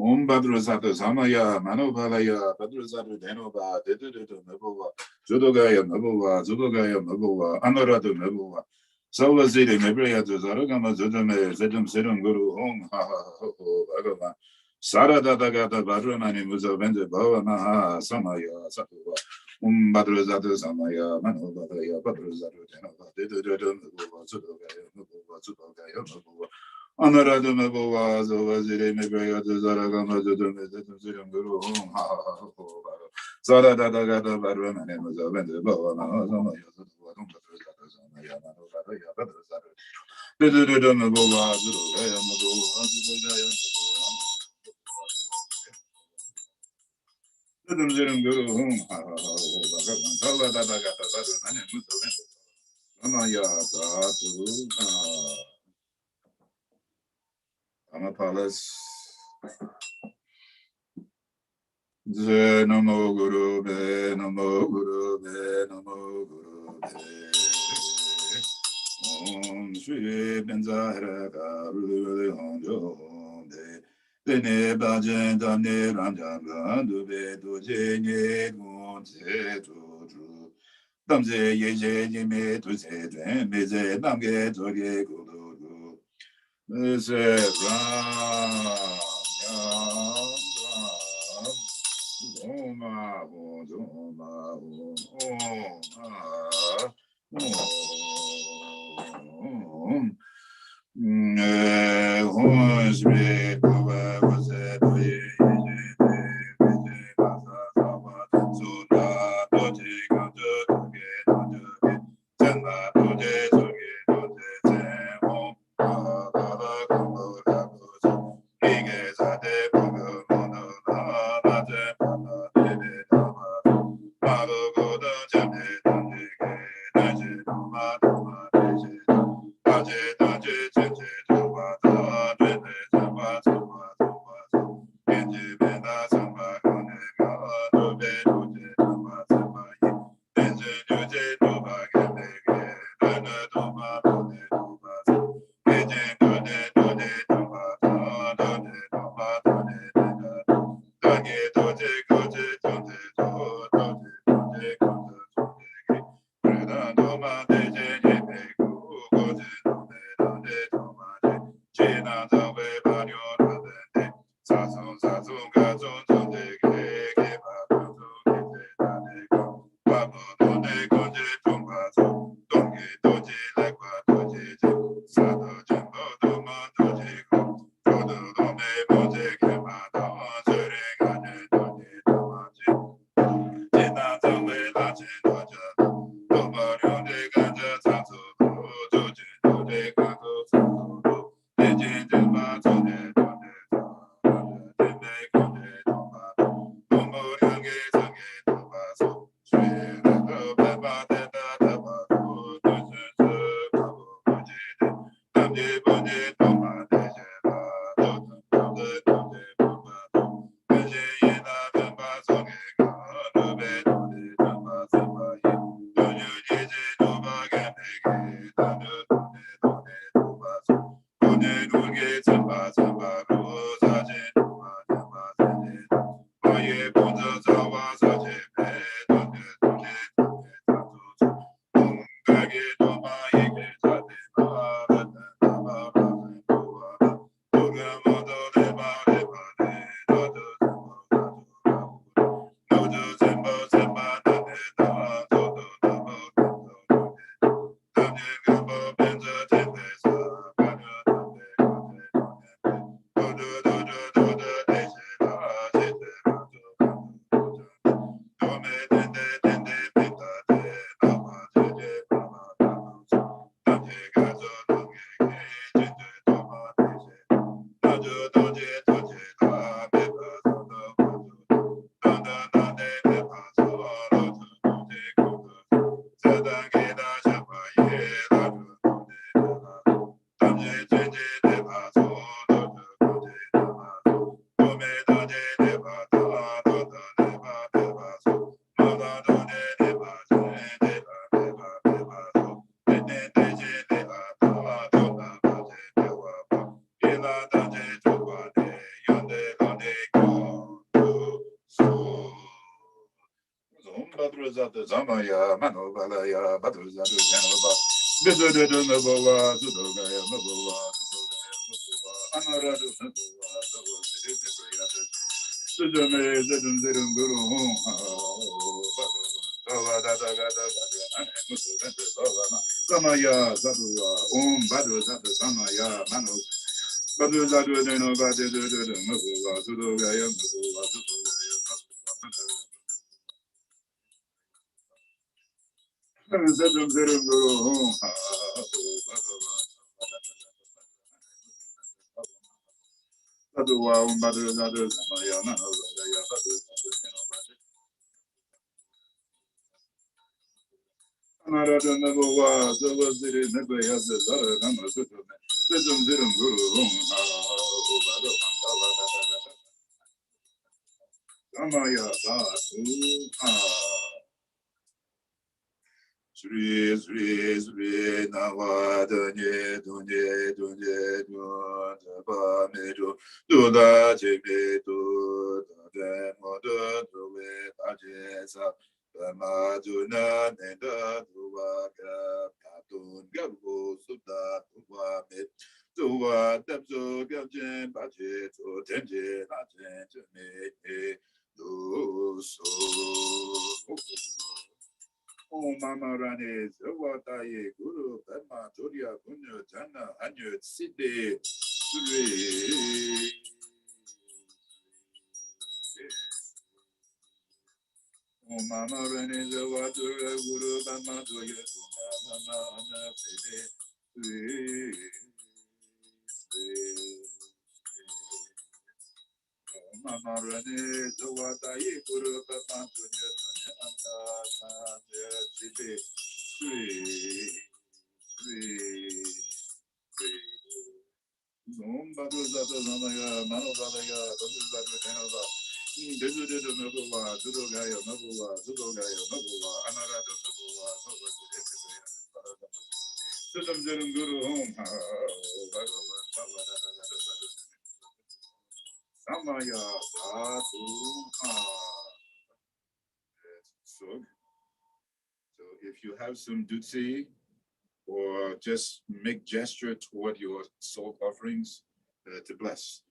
Badrusatu Samaya, Manobalaya, Badrusatu Denova, Dedu Nabua, Judogaya Nabua, Zubogaya Nabua, Anoratu Nabua, Sawa City, Mebrea to Zaragama, Zudame, Zedum Sedum Guru, Hong, Ha Ha Ho, Bagama, Sara Datagata, Badramani, Muzavende, Bava Maha, Samaya, Satua, Badrusatu Samaya, Manobalaya, Badrusatu Denova, Dedu Nabua, Zudogaya Nabua, Zubogaya Nabua. Anarada Mabua, Zovazire, Mebrea, Zaragama, Zudum Guru, Ha Ha Ho, Sara Datagata, Badramani, Muzavende, Bava Maha, Samaya, Palace. Namo Guru Be, Namo Guru Be, Namo Guru Be. Om Shri Benzahara Karu Honjo De. Dene Bajen Dane Ranjam Gandu Be Duje Nye Gun Se Tu Tru. Damze Yeje Yime Tu Se Dren Meze Namge Dorje Kudu Du. Se Ram Yam Ram. Om Om Om Om Shri Baba Vase Doye Suna Doji Ganjo Doge Doge Chanda Doje Doge Doje Chen Om Baba Kumbo Dago Ige Zade Kumbo Mono Nama Naje Pama Dede Nama Malo Goda Jane Dane Ge Naje Nama Nama Deje Daje Daje Jeje Java Da Dene Java Java Java Genji Bena Samba Kone Gawa Dobe Doje Nama Samba Yi Denje Doje Doba Gende Ge Dana Doma Dode Doba Geje Dode Dode Doba Da Dode Doba Dode Deda Dage Doje Goje Doje Do Doje Doje Goje Doje Reda Doma Deje Nyepe Gu Goje Dode Dode Doma De Jena Zawe Banyo Dode Sazun Sazun Gazun Dode Ge Ge Babu Ge Dade Go Babu Dode Goje Doma Zo Donge Doje Legwa Doje Je Sado Jembo Doma Doje Go Dodo Dome Boje Kema Doma Zere Gane Doje Doma Je Jena Zawe La Je Doja Doma Ryonde Ganja Sansu Doje Doje Kango Sansu Deje Jema Doje Doje Doje Deme Goje Sri Sri Sri Nawa Dunye Dunye Dunye Dunye Medu Duda Jebe Du Dade Modu Duwe Pajesa Maduna Neda Duwaga Katun Gabu Suda Duwa Met Duwa Debzo Gabjen Baje To Tenje Lajen Jeme Du So Om Mama Rani Zawataye Guru Dharma Dorje Punya Jana Anyu Siddhi Sri Om Mama Rani Zawataye Guru Dharma Dorje Punya Jana Anyu Siddhi Sri Om Mama Rani Zawataye Guru Dharma Dorje Punya Jana Anyu Siddhi Om Badu Zata Zamaya, Mano Dalaya, Badu Zata Tenova, Dedu Dedu Nabula, Dudo Gaya Nabula, Dudo Gaya Nabula, Anarado Nabula, Sudam Zerum Guru Home, Samaya, Satu, So if you have some dutsi, or just make gesture toward your soul offerings to bless.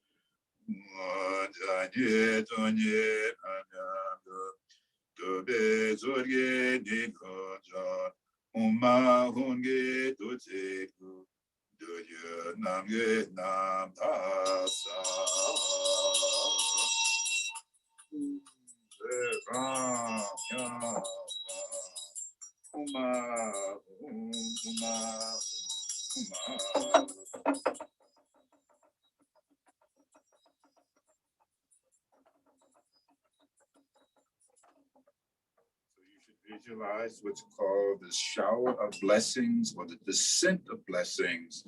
Visualize what's called the shower of blessings or the descent of blessings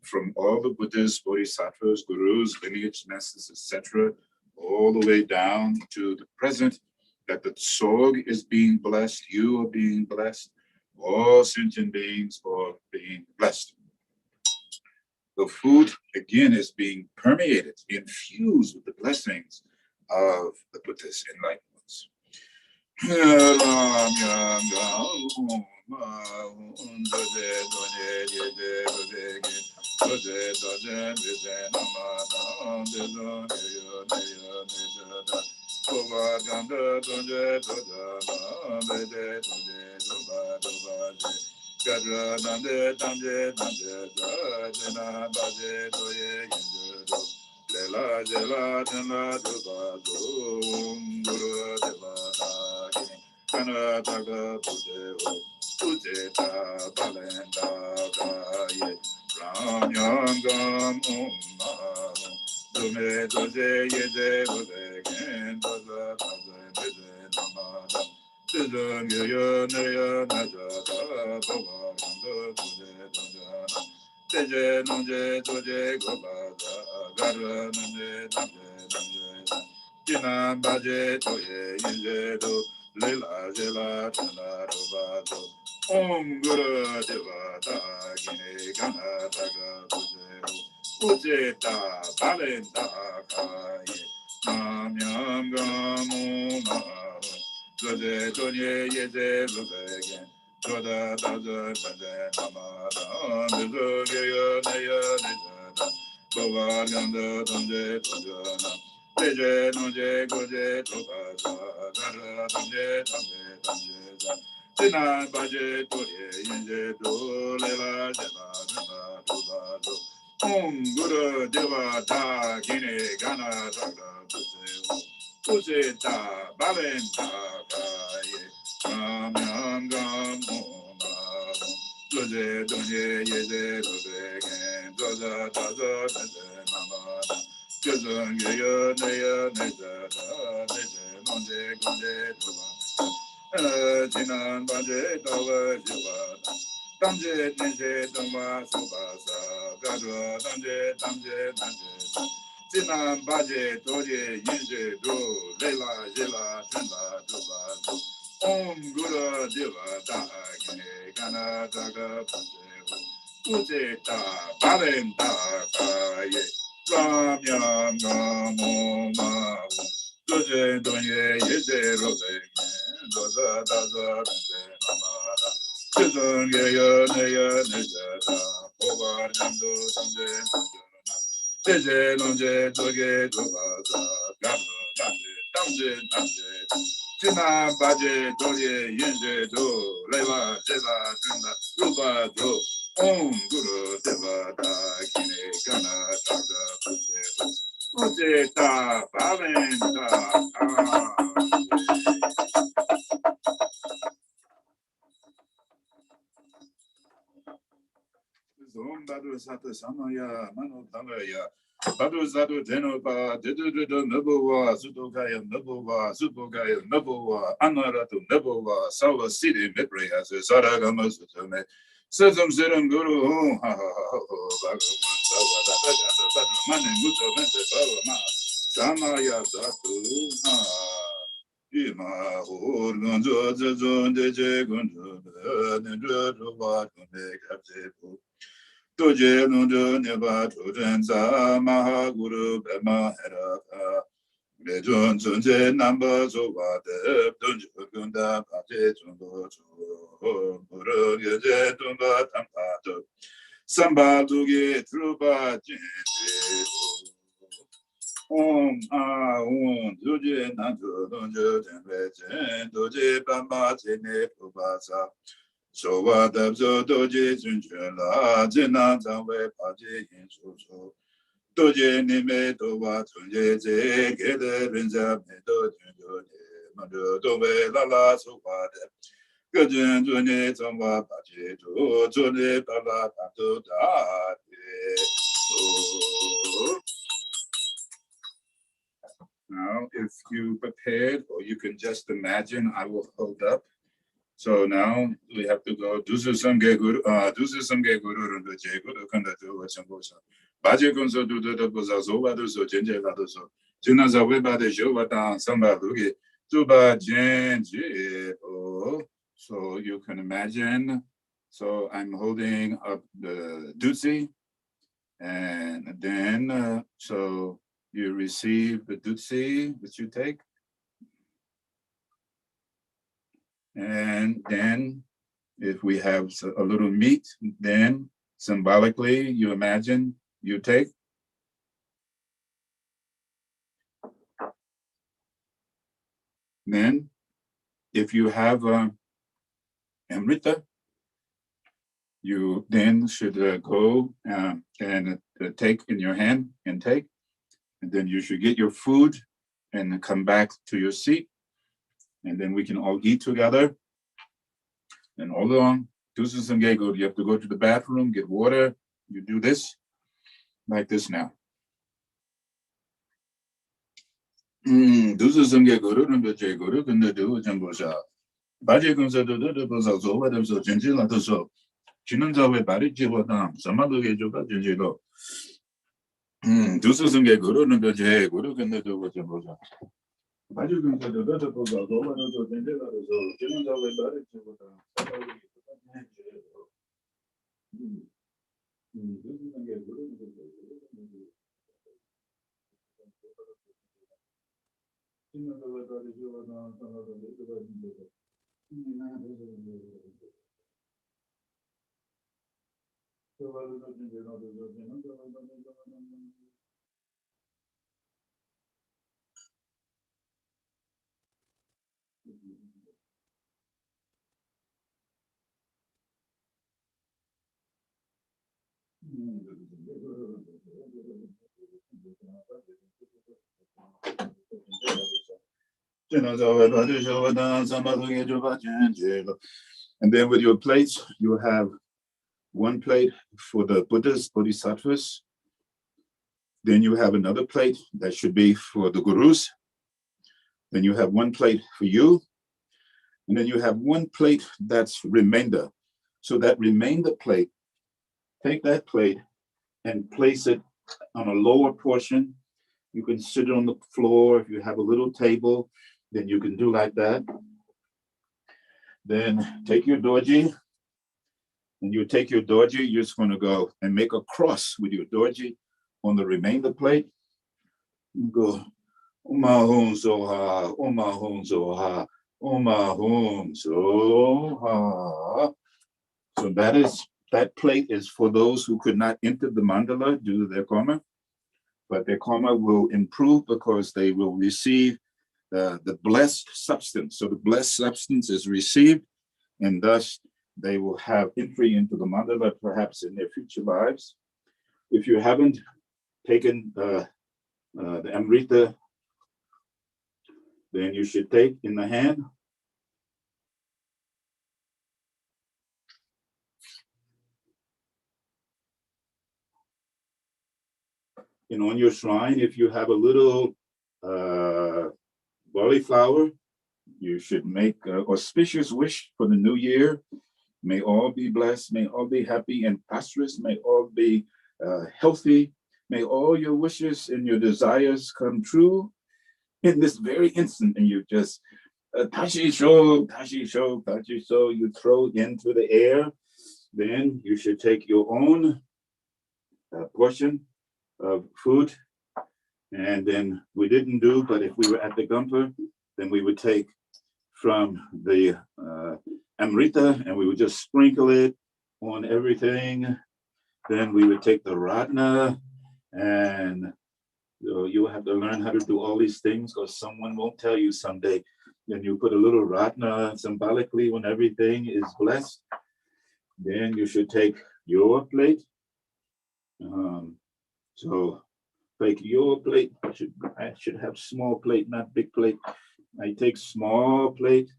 from all the Buddhas, Bodhisattvas, Gurus, lineage, masters, etc., all the way down to the present, that the Tsog is being blessed, you are being blessed, all sentient beings are being blessed. The food, again, is being permeated, infused with the blessings of the Buddha's enlightenments. Om Guru Devata Gine Ganataga Ujeta Balenta Kaye Namyam Gamu Mahu Zode Donye Yeze Lubegen Zoda Daza Bade Namada Nizuge Naya Nizada Bova Ganda Donje Tojana Teje Noje Goje Tobaza Gara Donje Tanje Tanje Tina Baje Dorje Yenje Do Lela Jela Jela Duba Do Om Guru Devata Gine Gana Daga Puse Ta Balenta Kaye Namyam Gam Oma Doje Donye Yeze Doze Gen Doza Daza Daze Namada Jezun Geyo Neya Neza Da Neze Nonje Gonje Duba Jinan Baje Dawa Jiwa Damje Nenje Dama Subasa Gadwa Damje Jinan Baje Dorje Yenje Do Lela Jela Tenda Duba Do Om Guru Deva Da Gine Gana Daga Puje Ta Baren Da Kaye Ram Yam Namo Ma Doje Donye Yeze Roze Doza Daza Nze Namada Chizun Geya Neya Nezada Ovar Jando Tamje Tamjana Teje Nonje Toge Tobaza Gado Tamje Tina Baje Dorje Yenje Do Leva Jela Tunda Ruba Do Om Guru Devata Kine Gana Taga Puje Ta Balenta Om Badu Sata Samaya Mano Talaya Badu Satu Denopa Dedu Nubua Sudokaya Nubua Subokaya Nubua Anaratu Nubua Sawa City Mipri as a Saragama Sutame Sesam Siram Guru Ha Bhagavan Sawa Mani Muto Mente Bhavama Samaya Datu Ima Hur Gunjo Zon Deje Gunjo Nindro Gunde Kapse Doje Nundo Neba Tujenza Mahaguru Bema Heraka Lejon Sunje Namba Zoba De Dunjo Gunda Paje Jumbo Guru Yeje Tumba Tampato Samba Dugi Truba Jinte Om Om Doje Nanjo Dunjo Tenve Jen Doje Bamba Jene Pubasa Sowa Dabzo Doji Junjula Jina Zangwe Paji Yinsu Doji Nime Dowa Tunje Ze Gede Rinza Medo Junjo Mando Dowe Lala Suwade Gajun Juni Zangwa Paji Tu Juni Bala Tanto Dade Now, if you prepared, or you can just imagine, I will hold up. So now we have to go. Dusu samge guru rundu je guru kanda tu wachambosa. Baje kunso du du boza zoba du so jenje la du so. Jina za weba de jo wata samba lugi tu ba jenje o. So you can imagine. So I'm holding up the dutsi, and then so you receive the dutsi that you take. And then if we have a little meat, then symbolically you imagine you take. Then if you have amrita, you then should go and take in your hand and take. And then you should get your food and come back to your seat. And then we can all eat together. And all along, you have to go to the bathroom, get water. You do this, like this now. And then with your plates, you have one plate for the Buddhas, Bodhisattvas. Then you have another plate that should be for the Gurus. Then you have one plate for you. And then you have one plate that's remainder. So that remainder plate, take that plate and place it on a lower portion. You can sit on the floor. If you have a little table, then you can do like that. Then take your Dorje. And you take your Dorje, you're just going to go and make a cross with your Dorje on the remainder plate. You go, Om Soha, Om Soha, Om Soha. So that plate is for those who could not enter the mandala due to their karma, but their karma will improve because they will receive the blessed substance. So the blessed substance is received, and thus they will have entry into the mandala perhaps in their future lives. If you haven't taken the amrita, then you should take in the hand. And on your shrine, if you have a little barley flour, you should make an auspicious wish for the new year. May all be blessed, may all be happy and prosperous, may all be healthy, may all your wishes and your desires come true in this very instant. And you just tashi sho, you throw into the air. Then you should take your own portion of food. And then we didn't do, but if we were at the Gonpa, then we would take from the amrita and we would just sprinkle it on everything. Then we would take the ratna, and you have to learn how to do all these things because someone won't tell you someday. Then you put a little ratna symbolically when everything is blessed. Then you should take your plate. So take your plate. I should have small plate, not big plate. I take small plate.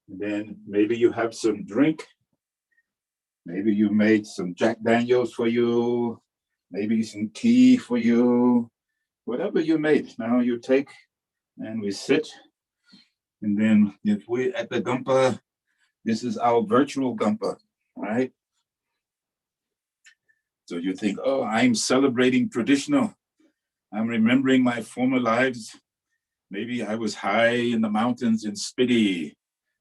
And then maybe you have some drink. Maybe you made some Jack Daniels for you. Maybe some tea for you. Whatever you made. Now you take and we sit. And then if we're at the Gonpa, this is our virtual Gonpa, right? So you think, oh, I'm celebrating traditional. I'm remembering my former lives. Maybe I was high in the mountains in Spiti,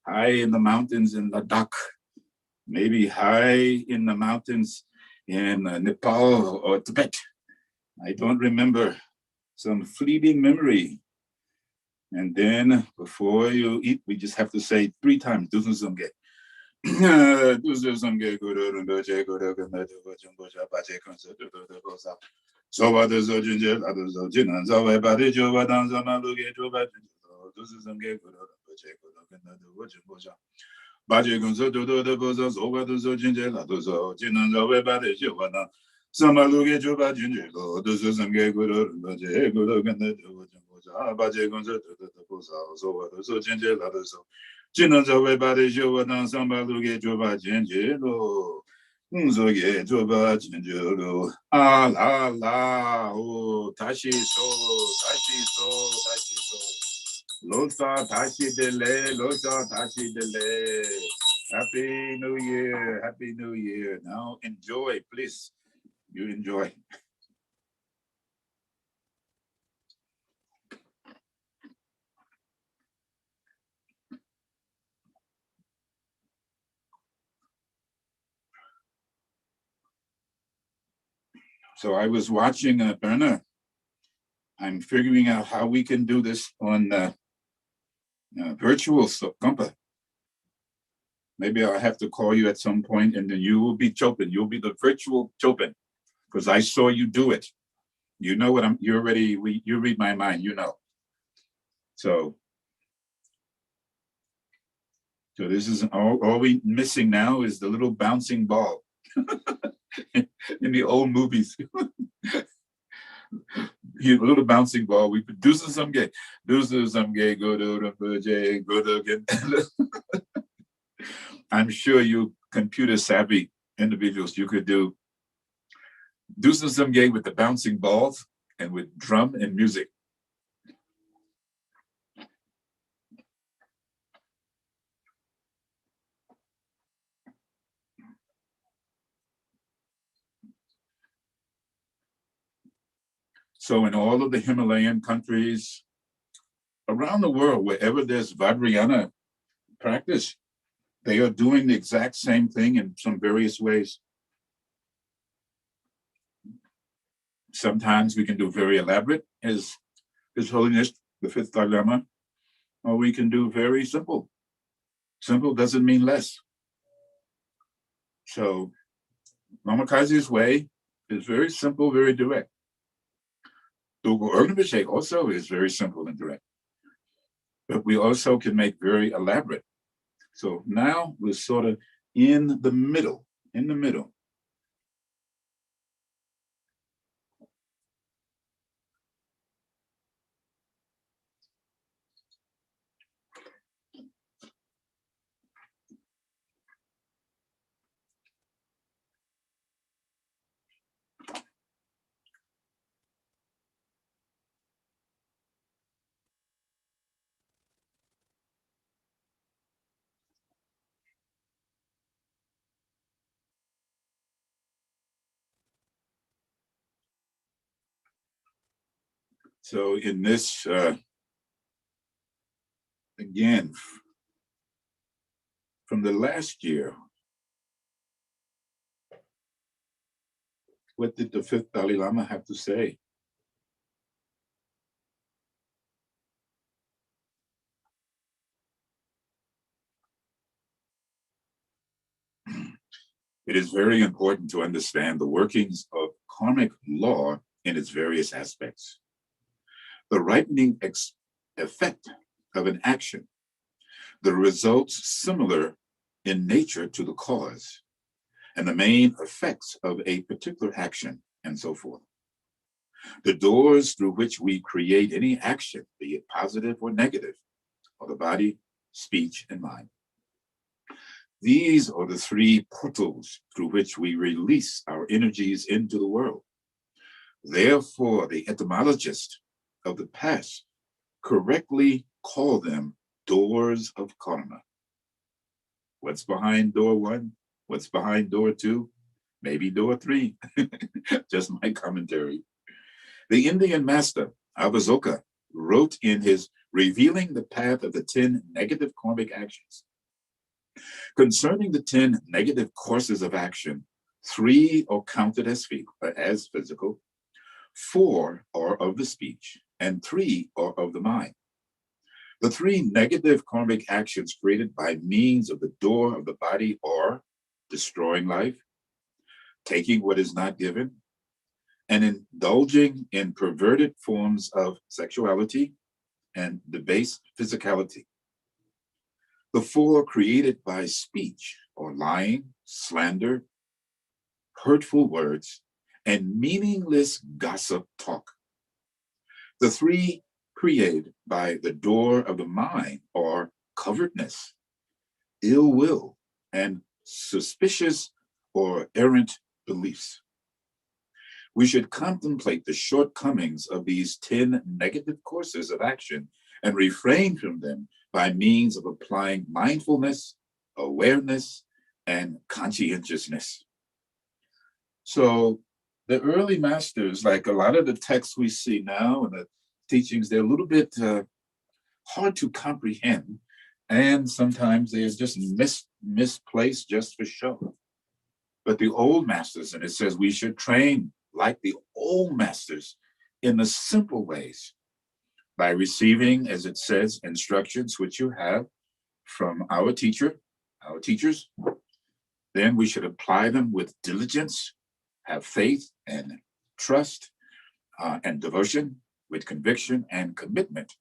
high in the mountains in Ladakh, maybe high in the mountains in Nepal or Tibet. I don't remember. some fleeting memory. And then before you eat, we just have to say 3 times, Dusun Sumge. Dusun Sumge, Guru Rinpoche, Guru Ganda, Jumboja, Bache, Concert, Bosa. So what is the ginger, others of Jinan, so I body Jova dance on a look at Jova. Dusun Sumge, Guru Rinpoche, Guru Ganda, Jumboja. Bache, Concert, the Bosa, so what is the ginger, others of Jinan, so I body Jova. Some look at Jova ginger, Dusun Sumge, Guru Rinpoche, Guru Ganda, Bache Concert, the Bosa, so ginger, others of Jinan, so I body Jova, some look at Jova ginger. So yeah, Jova ginger. Ah la la, oh, tashi so. Losar tashi dele, Losar tashi dele. Happy New Year, Happy New Year. Now enjoy, please. You enjoy. So I was watching Berna. I'm figuring out how we can do this on virtual Gonpa. Maybe I'll have to call you at some point, and then you will be Chopin. You'll be the virtual Chopin, because I saw you do it. You know what you read my mind, you know. So this is all we missing now is the little bouncing ball in the old movies. A little bouncing ball. We produce some gay, go to Rinpoche, go to again. I'm sure you computer savvy individuals, you could do some gay with the bouncing balls and with drum and music. So in all of the Himalayan countries around the world, wherever there's Vajrayana practice, they are doing the exact same thing in some various ways. Sometimes we can do very elaborate, as His Holiness, the Fifth Dalai Lama, or we can do very simple. Simple doesn't mean less. So Lama Kazi's way is very simple, very direct. Rinpoche also is very simple and direct, but we also can make very elaborate. So now we're sort of in the middle. So in this, again, from the last year, what did the Fifth Dalai Lama have to say? It is very important to understand the workings of karmic law in its various aspects. The ripening effect of an action, the results similar in nature to the cause, and the main effects of a particular action, and so forth. The doors through which we create any action, be it positive or negative, are the body, speech, and mind. These are the 3 portals through which we release our energies into the world. Therefore, the etymologist of the past correctly call them doors of karma. What's behind door 1? What's behind door 2? Maybe door 3. Just my commentary. The Indian master, Avasoka, wrote in his Revealing the Path of the 10 Negative Karmic Actions. Concerning the 10 negative courses of action, 3 are counted as physical, 4 are of the speech, and 3 are of the mind. The 3 negative karmic actions created by means of the door of the body are destroying life, taking what is not given, and indulging in perverted forms of sexuality and debased physicality. The 4 created by speech are lying, slander, hurtful words, and meaningless gossip talk. The 3 created by the door of the mind are covetousness, ill will, and suspicious or errant beliefs. We should contemplate the shortcomings of these 10 negative courses of action and refrain from them by means of applying mindfulness, awareness, and conscientiousness. So the early masters, like a lot of the texts we see now and the teachings, they're a little bit hard to comprehend. And sometimes they're just misplaced just for show. But the old masters, and it says we should train like the old masters in the simple ways by receiving, as it says, instructions which you have from our teachers. Then we should apply them with diligence, have faith and trust and devotion with conviction and commitment,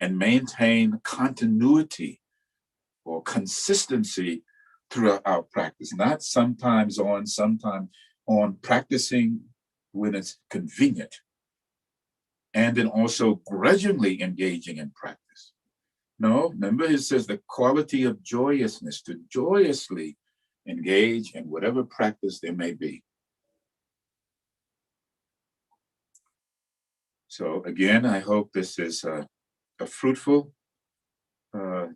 and maintain continuity or consistency throughout our practice, not sometimes on practicing when it's convenient, and then also grudgingly engaging in practice. No, remember it says the quality of joyousness, to joyously engage in whatever practice there may be. So again, I hope this is a fruitful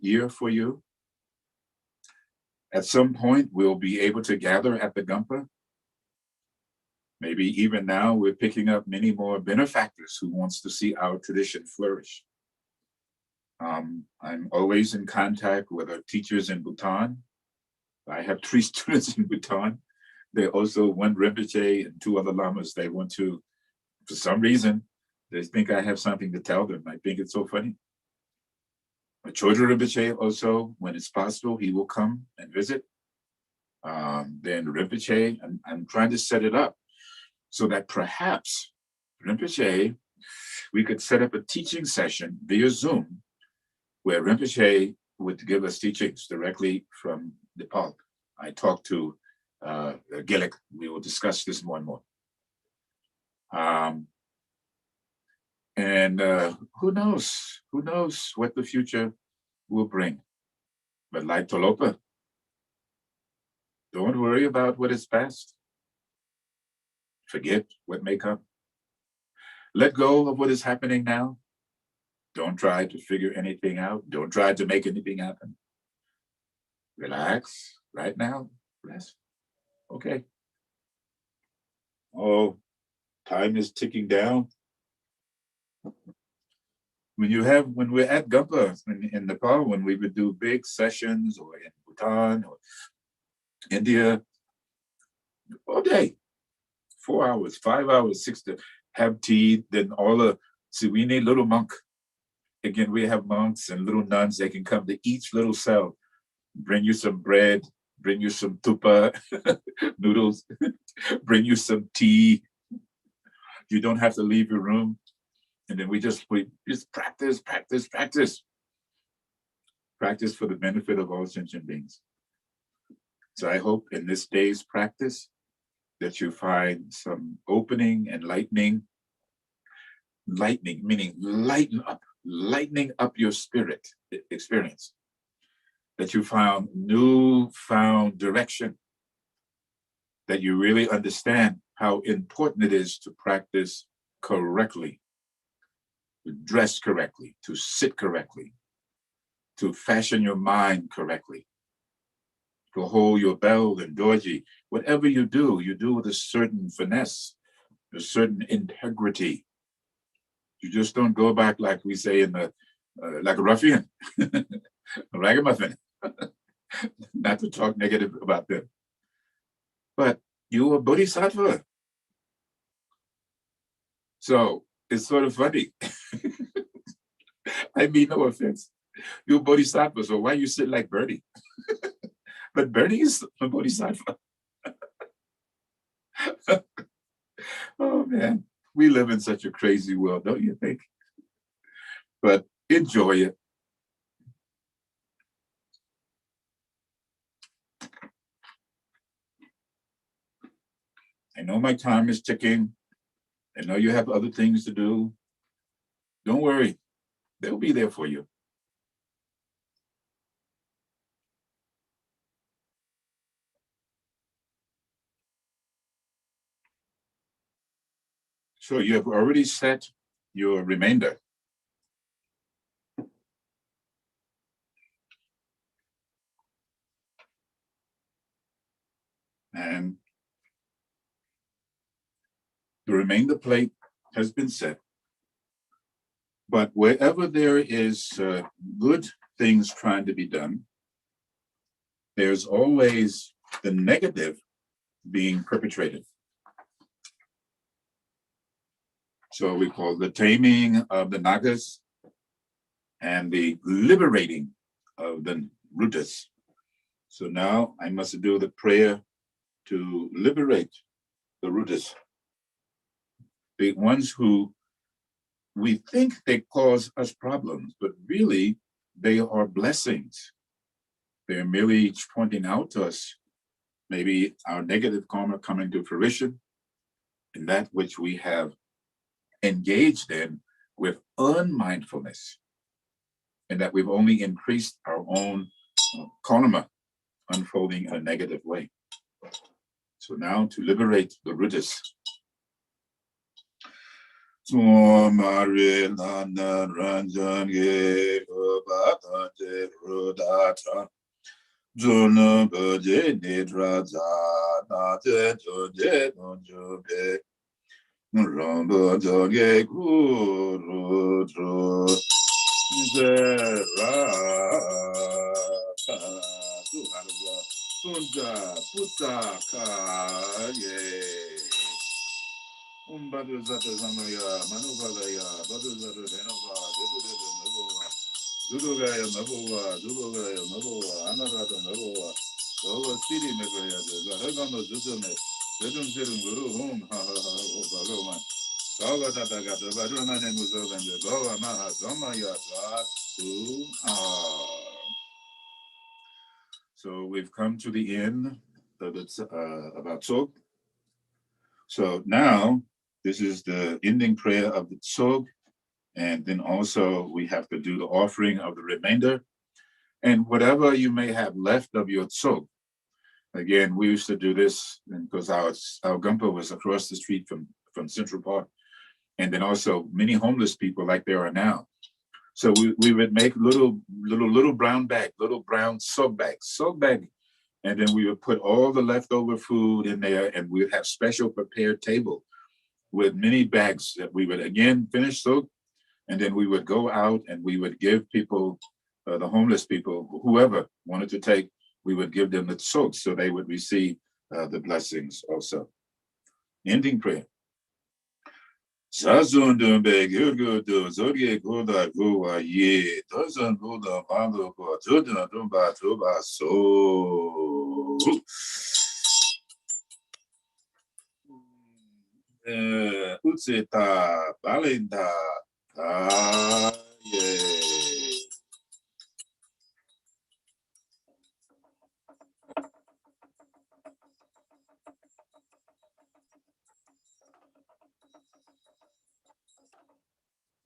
year for you. At some point, we'll be able to gather at the Gonpa. Maybe even now we're picking up many more benefactors who wants to see our tradition flourish. I'm always in contact with our teachers in Bhutan. I have 3 students in Bhutan. They also 1 Rinpoche and 2 other lamas. They want to, for some reason, they think I have something to tell them. I think it's so funny. My children Rinpoche also, when it's possible, he will come and visit. Then Rinpoche, I'm trying to set it up so that perhaps Rinpoche, we could set up a teaching session via Zoom where Rinpoche would give us teachings directly from Nepal. I talked to Gillick. We will discuss this more and more. And who knows what the future will bring. But like Tolopa, don't worry about what is past. Forget what may come. Let go of what is happening now. Don't try to figure anything out. Don't try to make anything happen. Relax right now. Rest. Okay. Oh, time is ticking down. When we're at Gonpa in Nepal, when we would do big sessions, or in Bhutan or India, all day, 4 hours, 5 hours, 6 to have tea, then we need little monk. Again, we have monks and little nuns. They can come to each little cell, bring you some bread, bring you some tupa, noodles, bring you some tea. You don't have to leave your room. And then we just practice. Practice for the benefit of all sentient beings. So I hope in this day's practice that you find some opening, enlightening, meaning lightening up your spirit experience. That you found newfound direction. That you really understand how important it is to practice correctly, to dress correctly, to sit correctly, to fashion your mind correctly, to hold your bell and Dorje. Whatever you do with a certain finesse, a certain integrity. You just don't go back like we say like a ruffian, a ragamuffin. Not to talk negative about them. But you're a bodhisattva. So it's sort of funny. I mean, no offense. You're a bodhisattva, so why you sit like Bernie? But Bernie is a bodhisattva. Oh man, we live in such a crazy world, don't you think? But enjoy it. I know my time is ticking. I know you have other things to do. Don't worry, they'll be there for you. So you have already set your remainder. And the remainder plate has been set. But wherever there is good things trying to be done, there's always the negative being perpetrated. So we call the taming of the nagas and the liberating of the rutas. So now I must do the prayer to liberate the rutas, the ones who we think they cause us problems, but really they are blessings. They're merely pointing out to us maybe our negative karma coming to fruition and that which we have engaged in with unmindfulness, and that we've only increased our own karma unfolding in a negative way. So now to liberate the rutas. So we've come to the end of about Tsog. So now this is the ending prayer of the Tsog, and then also we have to do the offering of the remainder, and whatever you may have left of your Tsog. Again, we used to do this because our Gonpa was across the street from Central Park, and then also many homeless people like there are now. So we would make little brown bag, little brown soak bag, and then we would put all the leftover food in there, and we would have special prepared table with many bags that we would again finish soak, and then we would go out and we would give people, the homeless people, whoever wanted to take, we would give them the soak so they would receive the blessings also. Ending prayer. Sazundum be gurgudu zorge goda goa ye dozen goda mando go tudun dumba tuba so utseta balinda ye.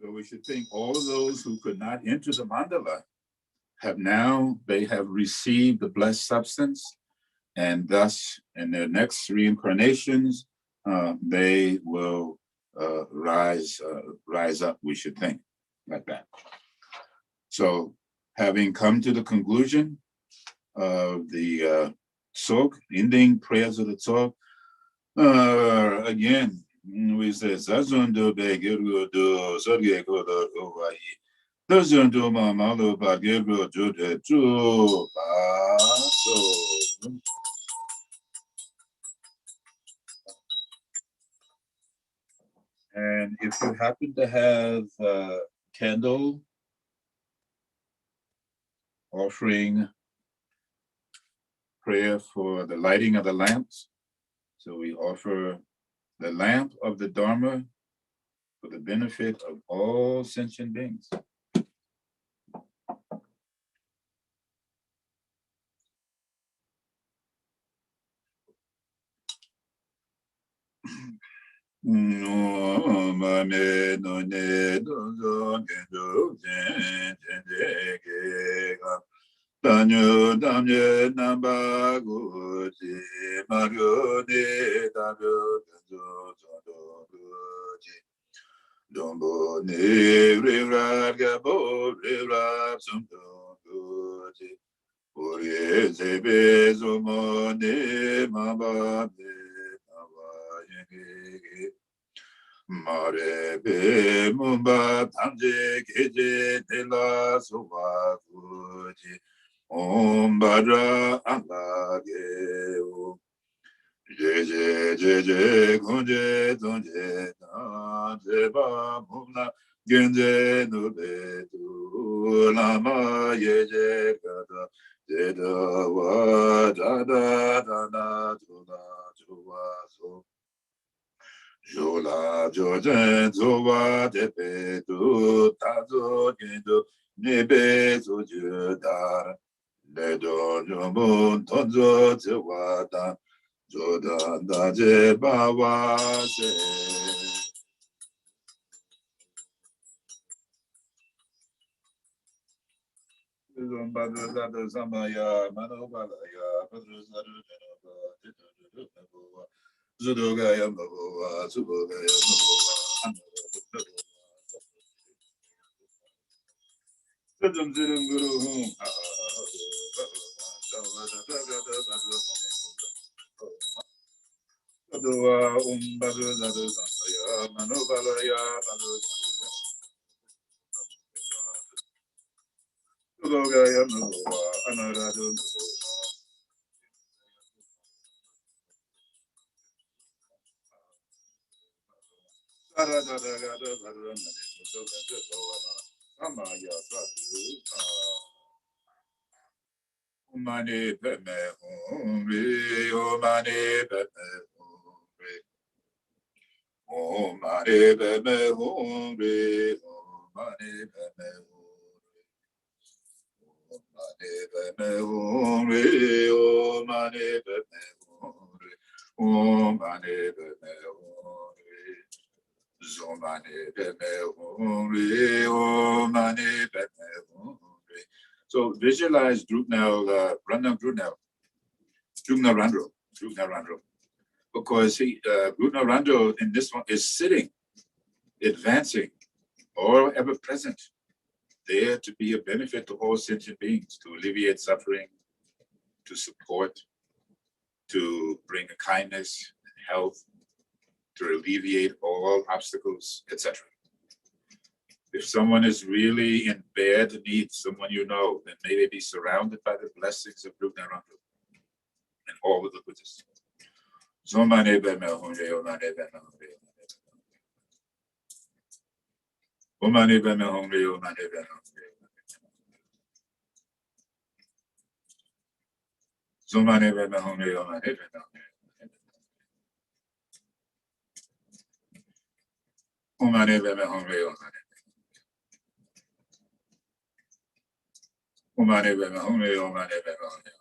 So we should think all of those who could not enter the mandala they have received the blessed substance, and thus in their next reincarnations, they will rise up, we should think, like that. So having come to the conclusion of the Tsog, ending prayers of the Tsog, again, we say, Zazundu Begirgudu, Sorge Godo Uwayi, Dozundu Mamalu Bagirgu Jude Ju Baso. And if you happen to have a candle offering prayer for the lighting of the lamps, so we offer the lamp of the Dharma for the benefit of all sentient beings. No mane no ne do do ke do jen jen de ke ga danyo damye namba gu ji ma gu de da do do do do ji dombo ne re ra ga bo re ra sum do gu ji Urgyen Samten Ling Gonpa Marebe mumba tamje keje tela sowa guji ombara alage o jeje jeje kunje tonje na jeba mumna genje nube tu lama yeje gada jeda wa da da da da juwa so Jola Jojen Zowa Tepe Tu Tazo Gendo Nebe Zojudar Ledo Jobun Tonzo Zewada Jodan Daje Bawa Se Badruzada Samaya Manobalaya Badruzadu Genova Zudogaya Mabova Zubogaya Mabova Zudum Zidum Guru Badua Badruzadu Samaya Manobalaya Zudogaya Mabova Anaradu Mani Peme Hungry, O Mani Peme Hungry, O Mani Peme Hungry, O Mani Peme Hungry, O Mani Peme Hungry, O Mani Peme Hungry. Zomane Peme Hungry, O Mani Peme Hungry. So visualize Drupnel, Randam Drupnel Randro, because Drupnel Randro in this one is sitting, advancing, or ever present, there to be a benefit to all sentient beings, to alleviate suffering, to support, to bring a kindness, health, to alleviate all obstacles, etc. If someone is really in bad need, someone you know, then may they be surrounded by the blessings of Buddhadharma and all of the Buddhists. Zomane Beme Hungry, Omane Beme Hungry, Omane Beme Hungry, Omane Beme Hungry. Zomane Beme Hungry, Omane Beme Hungry. Omane Beme Hungry, Omane. Omane Beme Hungry, Omane Beme Hungry.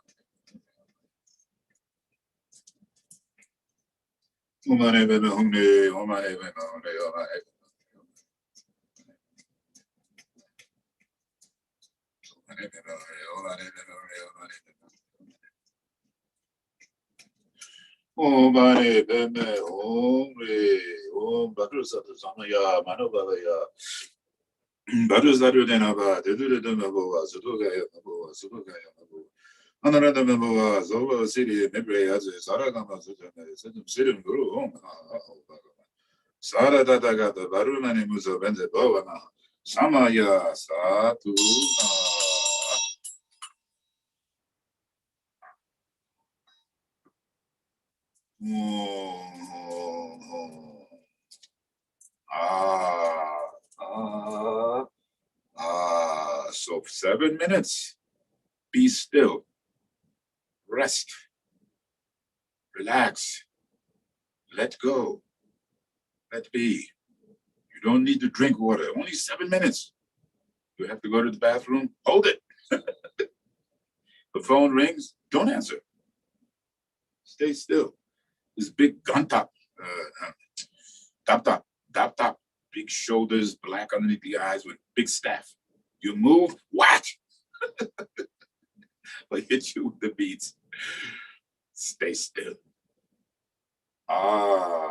Omane Beme Hungry, Omane Beme Hungry, Omane. Om Mani Padme Hungry, Om Badrusatu Samaya Manobalaya, Badrusatu Denaba, Dedu Mabova, Sudogaya Mabova, Sudogaya Mabova. Another Mabova, Zova City, Nebre as a Saragama Sudam Sirim Guru, Sara Datagata, Barumani Musa Benze Bovana, Samaya Satu. yourself 7 minutes. Be still. Rest. Relax. Let go. Let be. You don't need to drink water. Only 7 minutes. You have to go to the bathroom. Hold it. The phone rings. Don't answer. Stay still. This big gun top. Top. Big shoulders, black underneath the eyes with big staff. You move, whack. Or hit you with the beats. Stay still. Ah.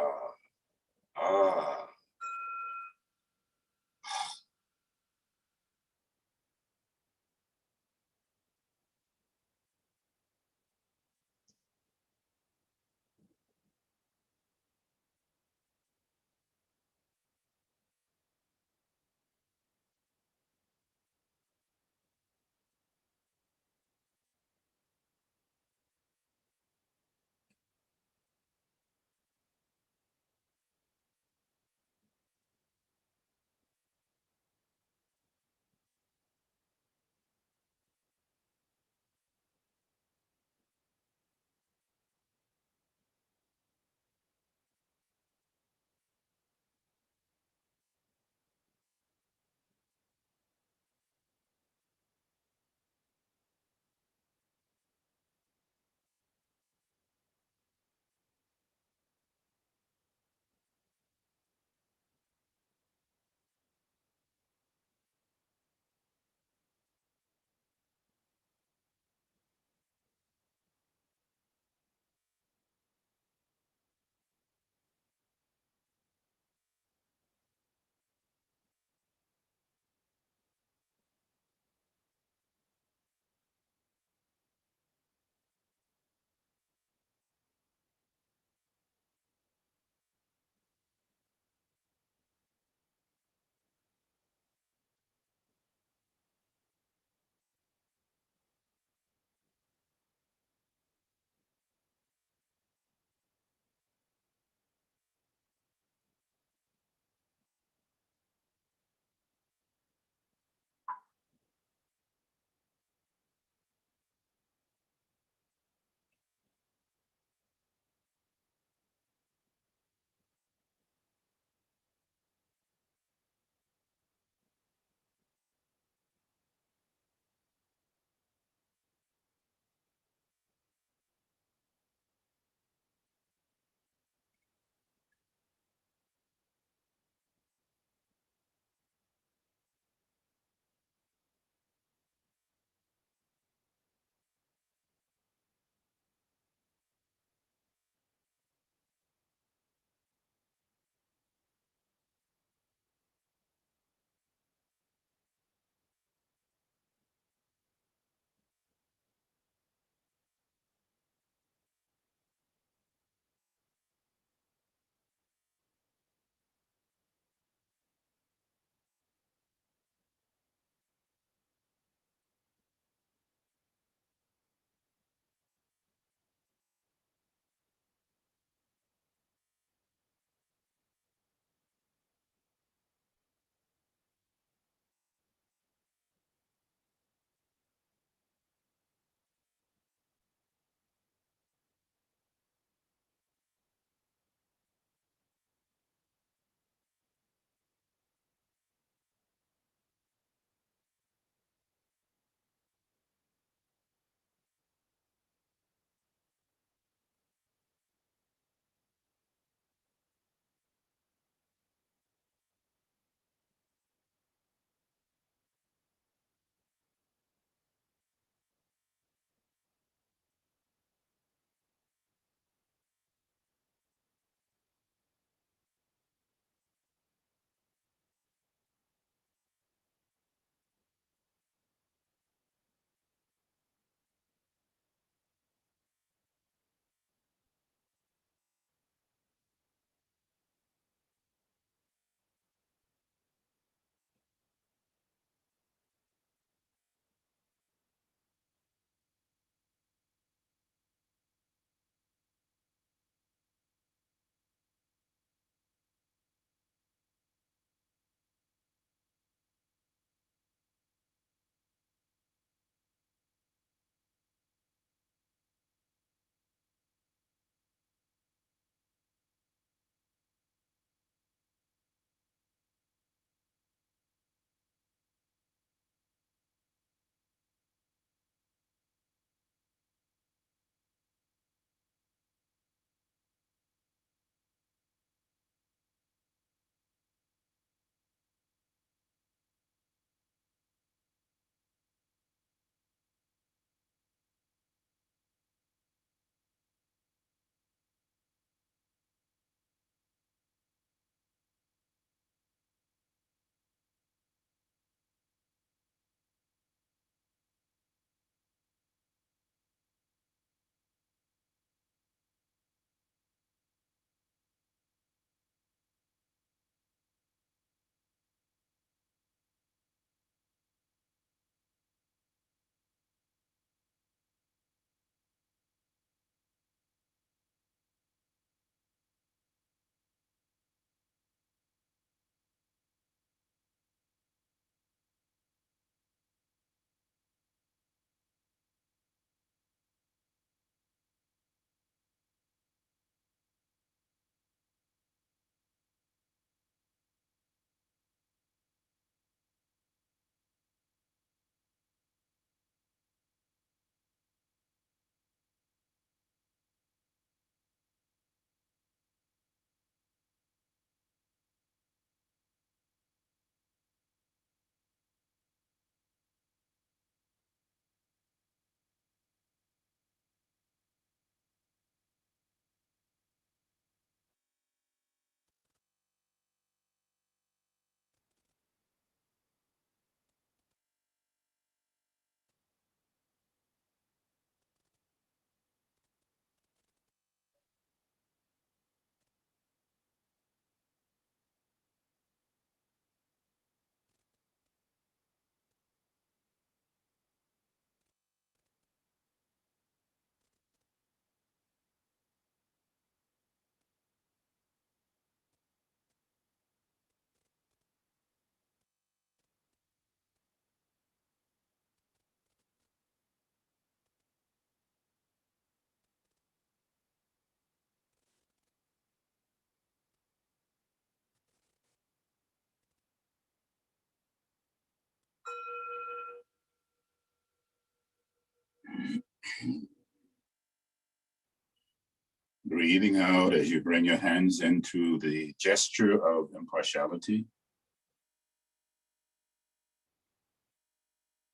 Breathing out as you bring your hands into the gesture of impartiality.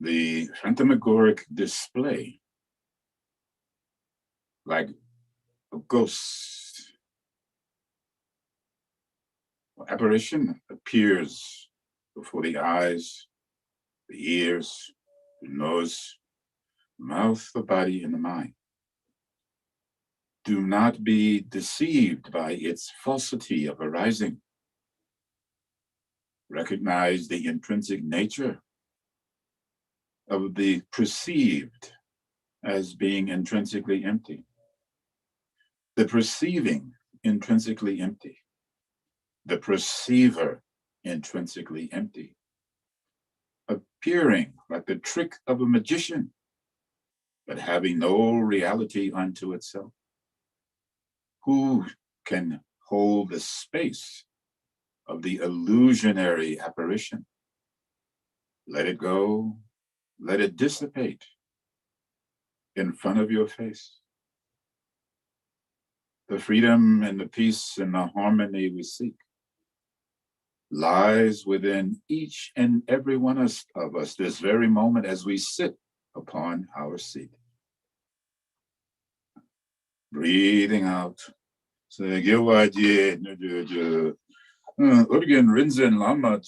The phantasmagoric display, like a ghost or apparition, appears before the eyes, the ears, the nose, the mouth, the body, and the mind. Do not be deceived by its falsity of arising. Recognize the intrinsic nature of the perceived as being intrinsically empty. The perceiving intrinsically empty. The perceiver intrinsically empty. Appearing like the trick of a magician, but having no reality unto itself. Who can hold the space of the illusionary apparition? Let it go, let it dissipate in front of your face. The freedom and the peace and the harmony we seek lies within each and every one of us this very moment as we sit upon our seat. Breathing out. So Urgyen Lama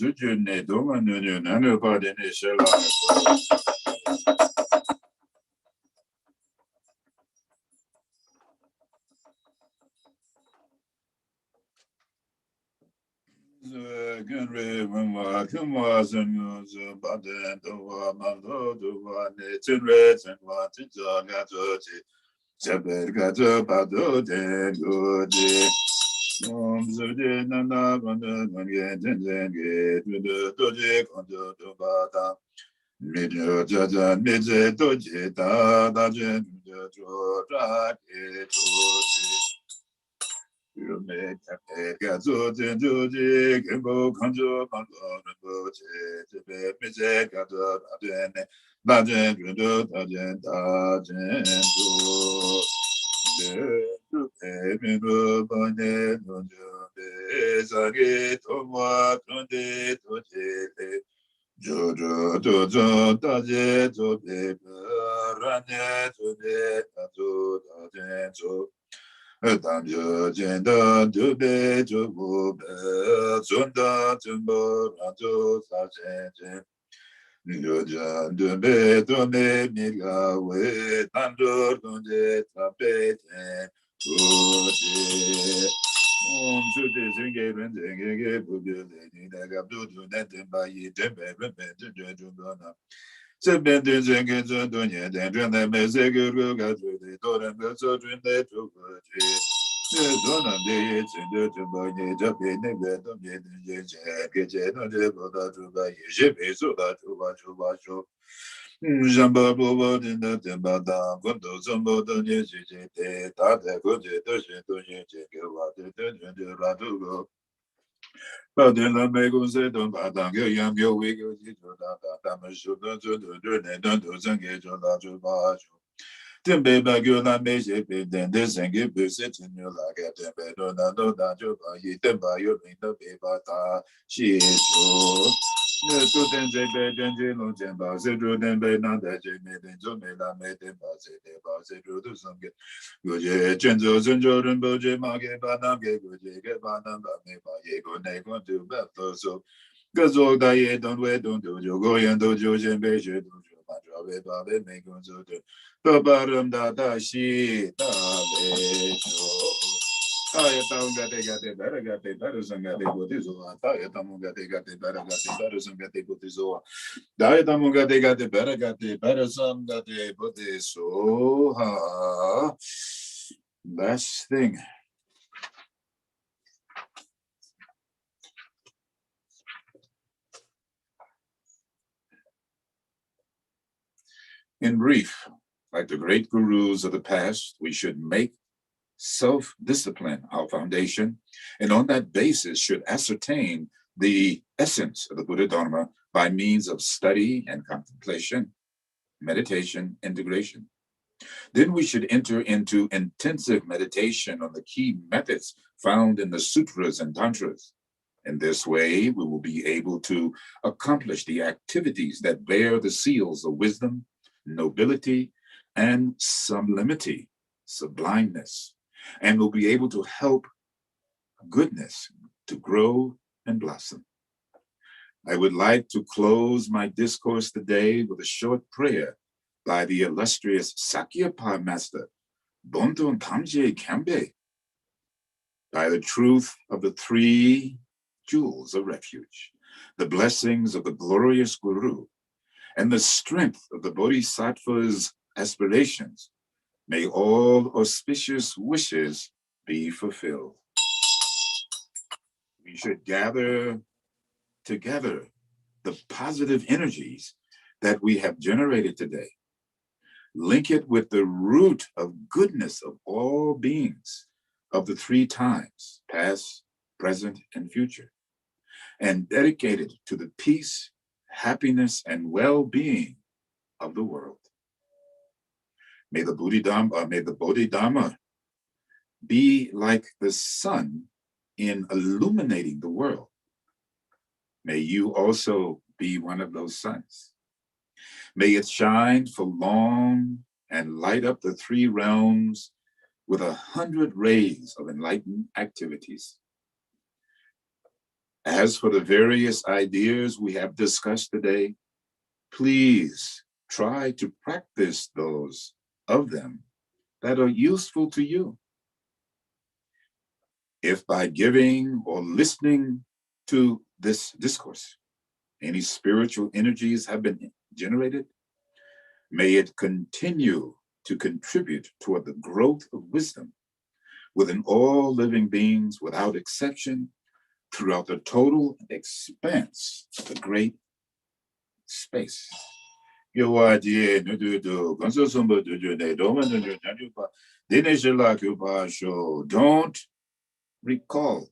Last thing. In brief, like the great gurus of the past, we should make self-discipline our foundation, and on that basis should ascertain the essence of the Buddhadharma by means of study and contemplation, meditation, integration. Then we should enter into intensive meditation on the key methods found in the sutras and tantras. In this way, we will be able to accomplish the activities that bear the seals of wisdom, nobility, and sublimity, sublimeness, and will be able to help goodness to grow and blossom. I would like to close my discourse today with a short prayer by the illustrious Sakyapa Master, Bonton Kamje Kembe, by the truth of the three jewels of refuge, the blessings of the glorious Guru, and the strength of the Bodhisattva's aspirations. May all auspicious wishes be fulfilled. We should gather together the positive energies that we have generated today. Link it with the root of goodness of all beings of the three times, past, present, and future, and dedicate it to the peace, happiness, and well-being of the world. May the Bodhidharma be like the sun in illuminating the world. May you also be one of those suns. May it shine for long and light up the three realms with 100 rays of enlightened activities. As for the various ideas we have discussed today, please try to practice those of them that are useful to you. If by giving or listening to this discourse, any spiritual energies have been generated, may it continue to contribute toward the growth of wisdom within all living beings without exception throughout the total expanse of the great space. Don't recall,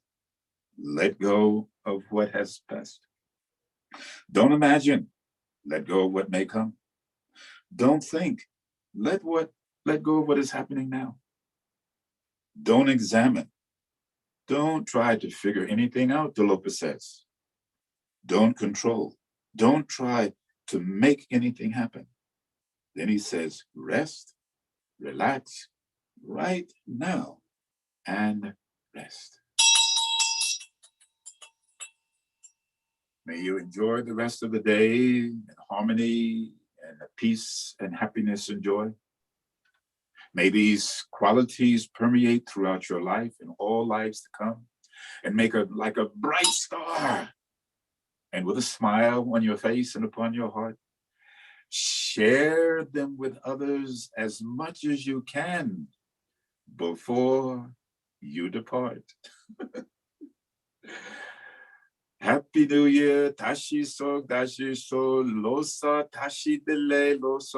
let go of what has passed. Don't imagine, let go of what may come. Don't think, let go of what is happening now. Don't examine. Don't try to figure anything out, Dorje says. Don't control. Don't try to make anything happen. Then he says, rest, relax, right now, and rest. May you enjoy the rest of the day in harmony and peace and happiness and joy. May these qualities permeate throughout your life and all lives to come, and make like a bright star. And with a smile on your face and upon your heart, share them with others as much as you can before you depart. Happy New Year. Tashi sok, Losar, tashi delay, Losar.